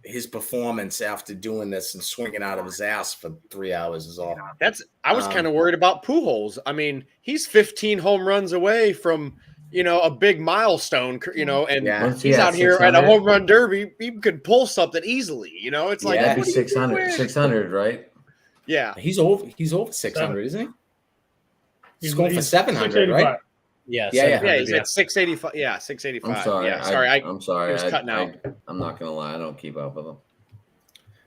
his performance after doing this and swinging out of his ass for 3 hours is all.
I was kind of worried about Pujols. I mean, he's 15 home runs away from, a big milestone, and
Yeah.
he's out here at a home run derby. He could pull something easily, It's like,
that'd be 600, right?
Yeah.
He's over 600, isn't he? He's going for 700, right?
Yeah,
Yeah.
He's at 685. Yeah, 685.
I'm sorry.
Yeah, sorry.
I'm sorry.
He was cutting out.
I'm not gonna lie. I don't keep up with him.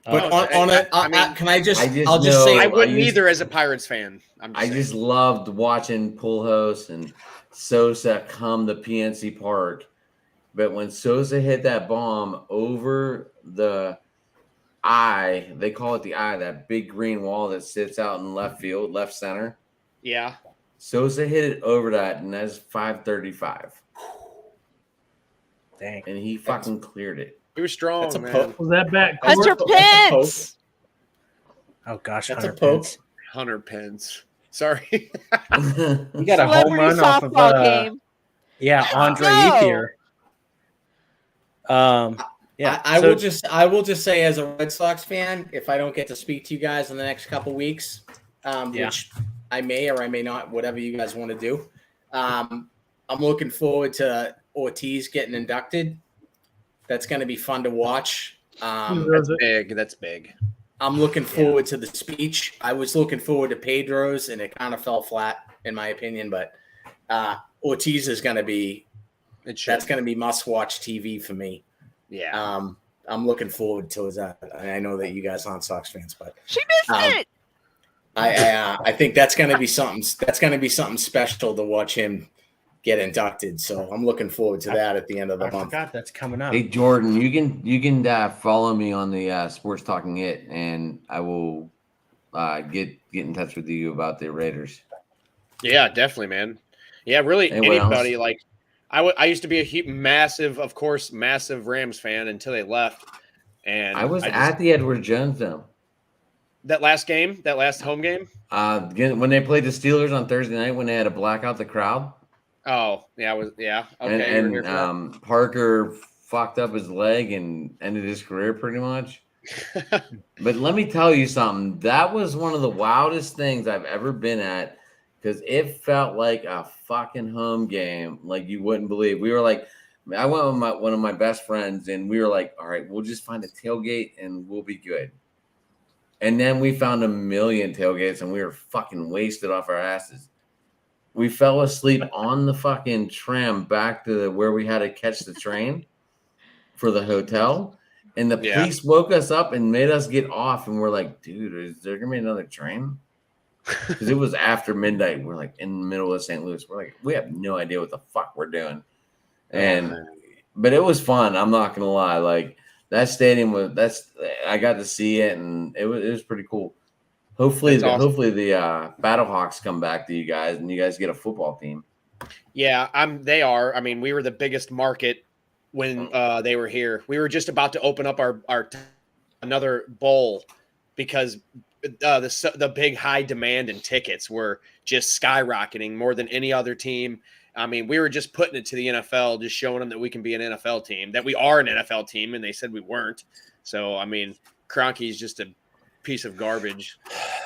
But can I just?
I'll just say
I wouldn't either as a Pirates fan.
I just loved watching Pujols and Sosa come to PNC Park, but when Sosa hit that bomb over the eye, they call it the eye, that big green wall that sits out in left field, left center.
Yeah.
Sosa hit it over that, and that's 535.
Dang.
And he fucking cleared it.
He was strong,
That's a
man.
Was that back?
Hunter Pence.
Oh gosh,
That's
Hunter
a poke.
Pence.
Hunter Pence. Sorry.
You got a home
Celebrity
run off of
softball game.
yeah, Andre
No.
Ethier. Yeah,
I will just say, as a Red Sox fan, if I don't get to speak to you guys in the next couple weeks, which I may or I may not, whatever you guys want to do, I'm looking forward to Ortiz getting inducted. That's going to be fun to watch.
That's big. That's big.
I'm looking forward to the speech. I was looking forward to Pedro's, and it kind of fell flat, in my opinion. But Ortiz is going to be that's going to be must-watch TV for me.
Yeah.
I'm looking forward to that. I know that you guys aren't Sox fans, but
She missed it.
I think that's going to be something. That's going to be something special to watch him get inducted. So I'm looking forward to that at the end of the
I
month.
forgot that's coming up.
Hey Jordan, you can follow me on the Sports Talking It, and I will get in touch with you about the Raiders.
Yeah, definitely, man. Yeah, really.
Anyone
Anybody
else?
like I used to be a massive Rams fan until they left, and
I was at the Edward Jones though.
That last home game.
When they played the Steelers on Thursday night, when they had to black out the crowd.
Oh, yeah, okay.
And Parker fucked up his leg and ended his career pretty much. But let me tell you something. That was one of the wildest things I've ever been at, because it felt like a fucking home game, like you wouldn't believe. We were like, I went with one of my best friends, and we were like, all right, we'll just find a tailgate and we'll be good. And then we found a million tailgates, and we were fucking wasted off our asses. We fell asleep on the fucking tram back to where we had to catch the train for the hotel. And the police woke us up and made us get off. And we're like, dude, is there going to be another train? Because it was after midnight. We're like in the middle of St. Louis. We're like, we have no idea what the fuck we're doing. But it was fun. I'm not going to lie. Like, that stadium I got to see it, and it was pretty cool. Hopefully the Battlehawks come back to you guys, and you guys get a football team.
Yeah, they are. I mean, we were the biggest market when they were here. We were just about to open up our another bowl because the big high demand in tickets were just skyrocketing more than any other team. I mean, we were just putting it to the NFL, just showing them that we can be an NFL team, that we are an NFL team, and they said we weren't. So, I mean, Kroenke's just a piece of garbage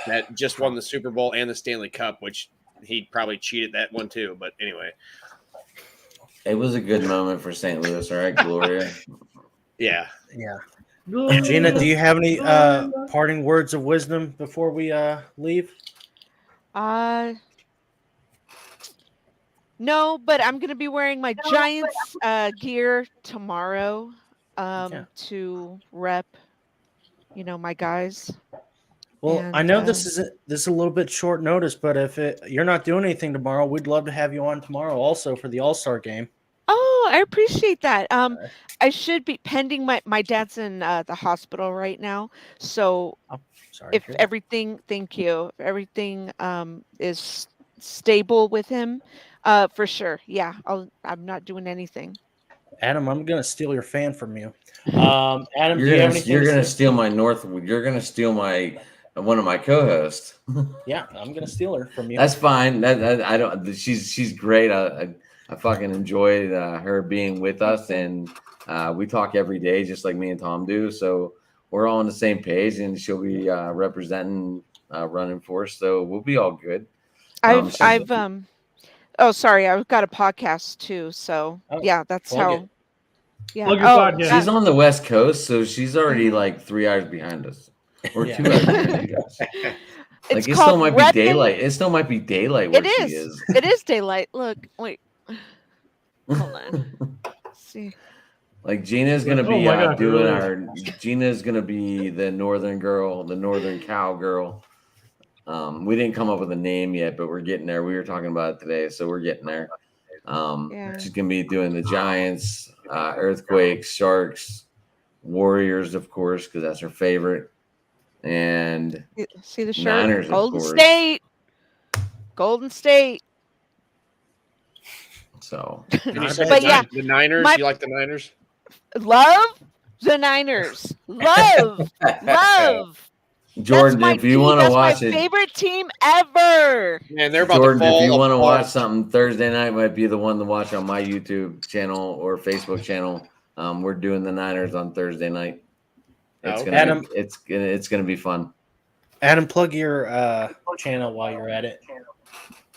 that just won the Super Bowl and the Stanley Cup, which he probably cheated that one too. But anyway,
it was a good moment for St. Louis. All right, Gloria.
Yeah.
Gina, do you have any parting words of wisdom before we leave?
No, but I'm gonna be wearing my Giants gear tomorrow to rep, my guys.
Well, I know this is a little bit short notice, but if you're not doing anything tomorrow, we'd love to have you on tomorrow also for the All-Star game.
Oh, I appreciate that. I should be pending my dad's in the hospital right now. So if everything, thank you. If everything is stable with him, for sure. Yeah, I'm not doing anything.
Adam, I'm gonna steal your fan from you. Adam,
you're gonna steal my You're gonna steal one of my co-hosts.
Yeah, I'm gonna steal her from you.
That's fine. I don't. She's great. I fucking enjoyed her being with us, and we talk every day, just like me and Tom do. So we're all on the same page, and she'll be representing, running for us. So we'll be all good.
Oh, sorry, I've got a podcast too. So
Oh,
yeah, that's
plug
how.
it.
Yeah.
Plug your
Oh,
podcast.
She's on the West Coast, so she's already
Mhm.
like 3 hours behind us, or
Yeah.
2 hours behind you guys.
it's
Like it
called
still might be
repping.
daylight. It still might be daylight where
It
she
is.
is.
It is daylight. Look, wait. Hold on. Let's see.
Like Gina's gonna
Oh
be
my God,
doing
really?
our. Gina's gonna be the northern girl, the northern cow girl. We didn't come up with a name yet, but we're getting there. We were talking about it today, so we're getting there.
Yeah.
She's gonna be doing the Giants, Earthquakes, Sharks, Warriors, of course, because that's her favorite, and
See the shirt?
Niners, of
Golden
course.
State. Golden State.
So
Can you say
But yeah,
the Niners?
my-
You like the Niners?
Love the Niners. Love.
Jordan,
That's my
if you
team.
want to
That's my
watch it,
favorite team ever.
Man, they're about
Jordan,
to fall
if you want to
apart.
watch something Thursday night, might be the one to watch on my YouTube channel or Facebook channel. We're doing the Niners on Thursday night. It's
Okay.
gonna
Adam-
be, it's gonna be fun.
Adam, plug your channel while you're at it.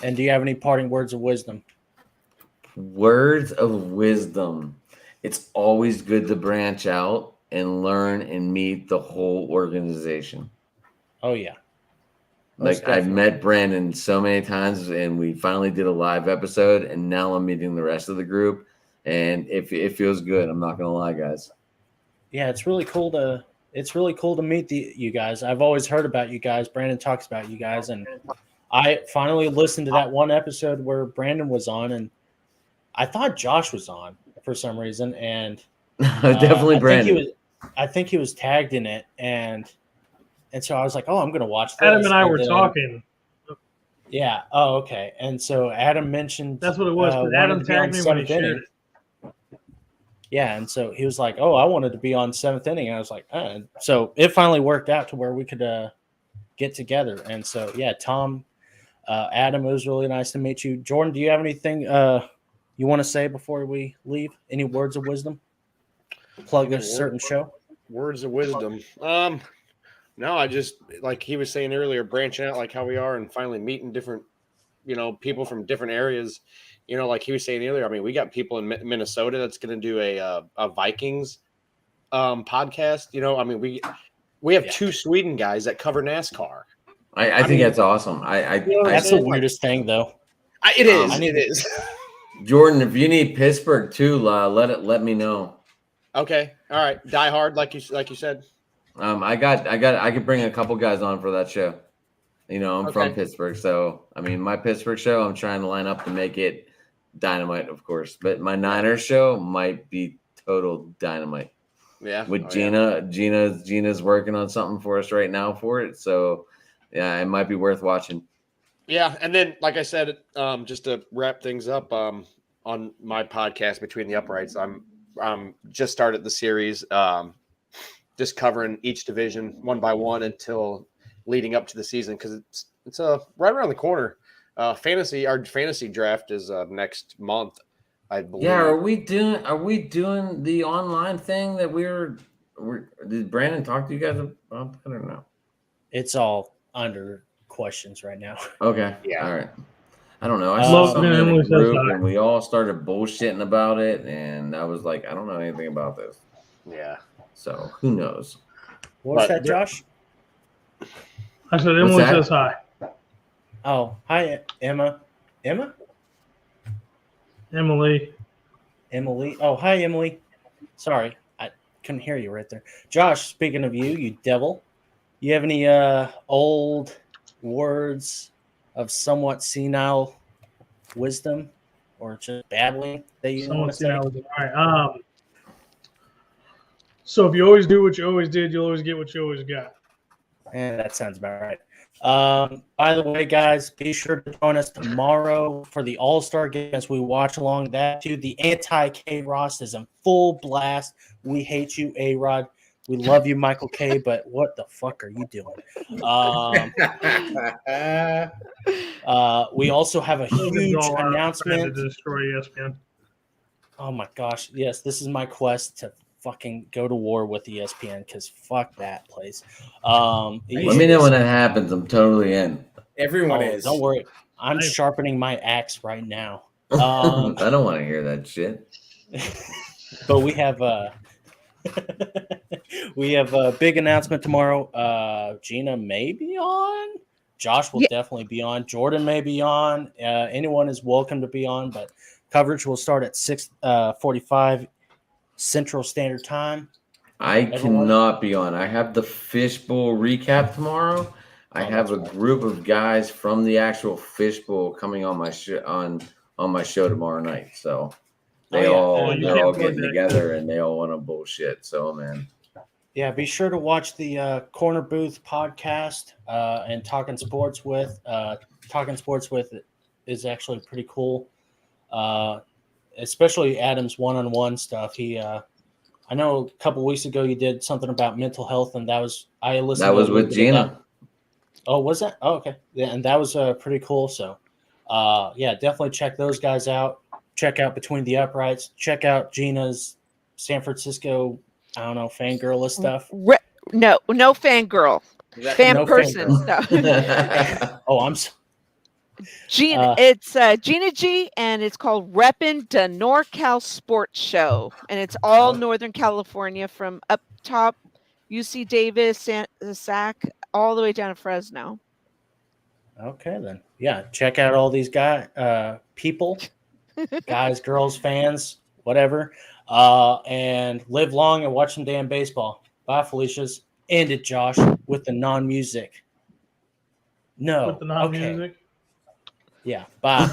And do you have any parting words of wisdom?
Words of wisdom. It's always good to branch out and learn and meet the whole organization.
Oh yeah. Most
Like I've
definitely.
met Brandon so many times, and we finally did a live episode, and now I'm meeting the rest of the group, and it feels good. I'm not gonna lie, guys.
Yeah, it's really cool to meet you guys. I've always heard about you guys. Brandon talks about you guys, and I finally listened to that one episode where Brandon was on, and I thought Josh was on for some reason, and
Definitely Brandon.
I think he was tagged in it, and so I was like, oh, I'm gonna watch this.
Adam and I were
then-
talking.
Yeah. Oh, okay. And so Adam mentioned
That's what it was.
wanted
Adam
to be on
tagged me when he
seventh
shared
inning.
it.
Yeah, and so he was like, "Oh, I wanted to be on seventh inning." And I was like, So it finally worked out to where we could get together. And so, yeah, Tom, Adam, it was really nice to meet you. Jordan, do you have anything you want to say before we leave? Any words of wisdom? Plug a certain show.
Words of wisdom. No, I just like he was saying earlier, branching out like how we are and finally meeting different, people from different areas. Like he was saying earlier, I mean, we got people in Minnesota that's going to do a Vikings podcast. I mean, we have two Sweden guys that cover NASCAR.
I think that's awesome.
That's the weirdest thing, though.
It is.
It
is.
Jordan, if you need Pittsburgh too, let me know.
Okay. All right. Die Hard, like you said.
I could bring a couple guys on for that show. I'm from Pittsburgh, so I mean, my Pittsburgh show, I'm trying to line up to make it dynamite, of course. But my Niners show might be total dynamite.
Yeah.
With Gina's working on something for us right now for it. So yeah, it might be worth watching.
Yeah, and then like I said, just to wrap things up, on my podcast Between the Uprights, I'm just started the series, just covering each division one by one until leading up to the season because it's right around the corner. Our fantasy draft is next month, I believe.
Yeah, are we doing the online thing that did Brandon talk to you guys about that or no?
It's all under questions right now.
Okay.
Yeah.
All right. I don't know. I saw
Logan
something in
Emily
the
says
group
hi.
and we all started bullshitting about it, and I was like, I don't know anything about this.
Yeah.
So who knows?
What's
But-
that, Josh?
I said Emily
that?
says hi.
Oh, hi, Emma. Emma?
Emily.
Emily. Oh, hi, Emily. Sorry, I couldn't hear you right there. Josh, speaking of you devil, you have any old words of somewhat senile wisdom or just babbling that you want to say?
All right. So if you always do what you always did, you'll always get what you always got.
And that sounds about right. By the way, guys, be sure to join us tomorrow for the All-Star game as we watch along that too. The Anti KROD is in full blast. We hate you, A-Rod. We love you, Michael K. But what the fuck are you doing? We also have a
Logan's
huge
all out
announcement.
to destroy ESPN.
Oh my gosh! Yes, this is my quest to fucking go to war with ESPN because fuck that place.
Let me know when that happens. I'm totally in.
Everyone is.
Don't worry. I'm
Hey.
sharpening my axe right now.
I don't want to hear that shit.
But we have a big announcement tomorrow. Gina may be on. Josh will
Yeah.
definitely be on. Jordan may be on. Anyone is welcome to be on, but coverage will start at 6:45 Central Standard Time.
I
Everyone?
cannot be on. I have the fishbowl recap tomorrow. I have a group of guys from the actual fishbowl coming on my my show tomorrow night. So they're all getting together and they all want to bullshit. So man.
Yeah, be sure to watch the Corner Booth podcast and Talking Sports with. Talking Sports with is actually pretty cool, especially Adam's one-on-one stuff. I know a couple weeks ago you did something about mental health, and I listened.
That was with Gina.
Oh, was that? Oh, okay. Yeah, and that was pretty cool. So, yeah, definitely check those guys out. Check out Between the Uprights. Check out Gina's San Francisco. I don't know, fangirl stuff.
No fangirl. Fan person. No.
Oh, I'm.
Gina, it's Gina G, and it's called Reppin' the NorCal Sports Show, and it's all Northern California from up top, UC Davis, Sac, all the way down to Fresno.
Okay, then. Yeah, check out all these people, guys, girls, fans, whatever, and live long and watch some damn baseball. Bye, Felicia's. End it, Josh, with the non-music. No.
With the non-music?
Okay. Yeah, bye.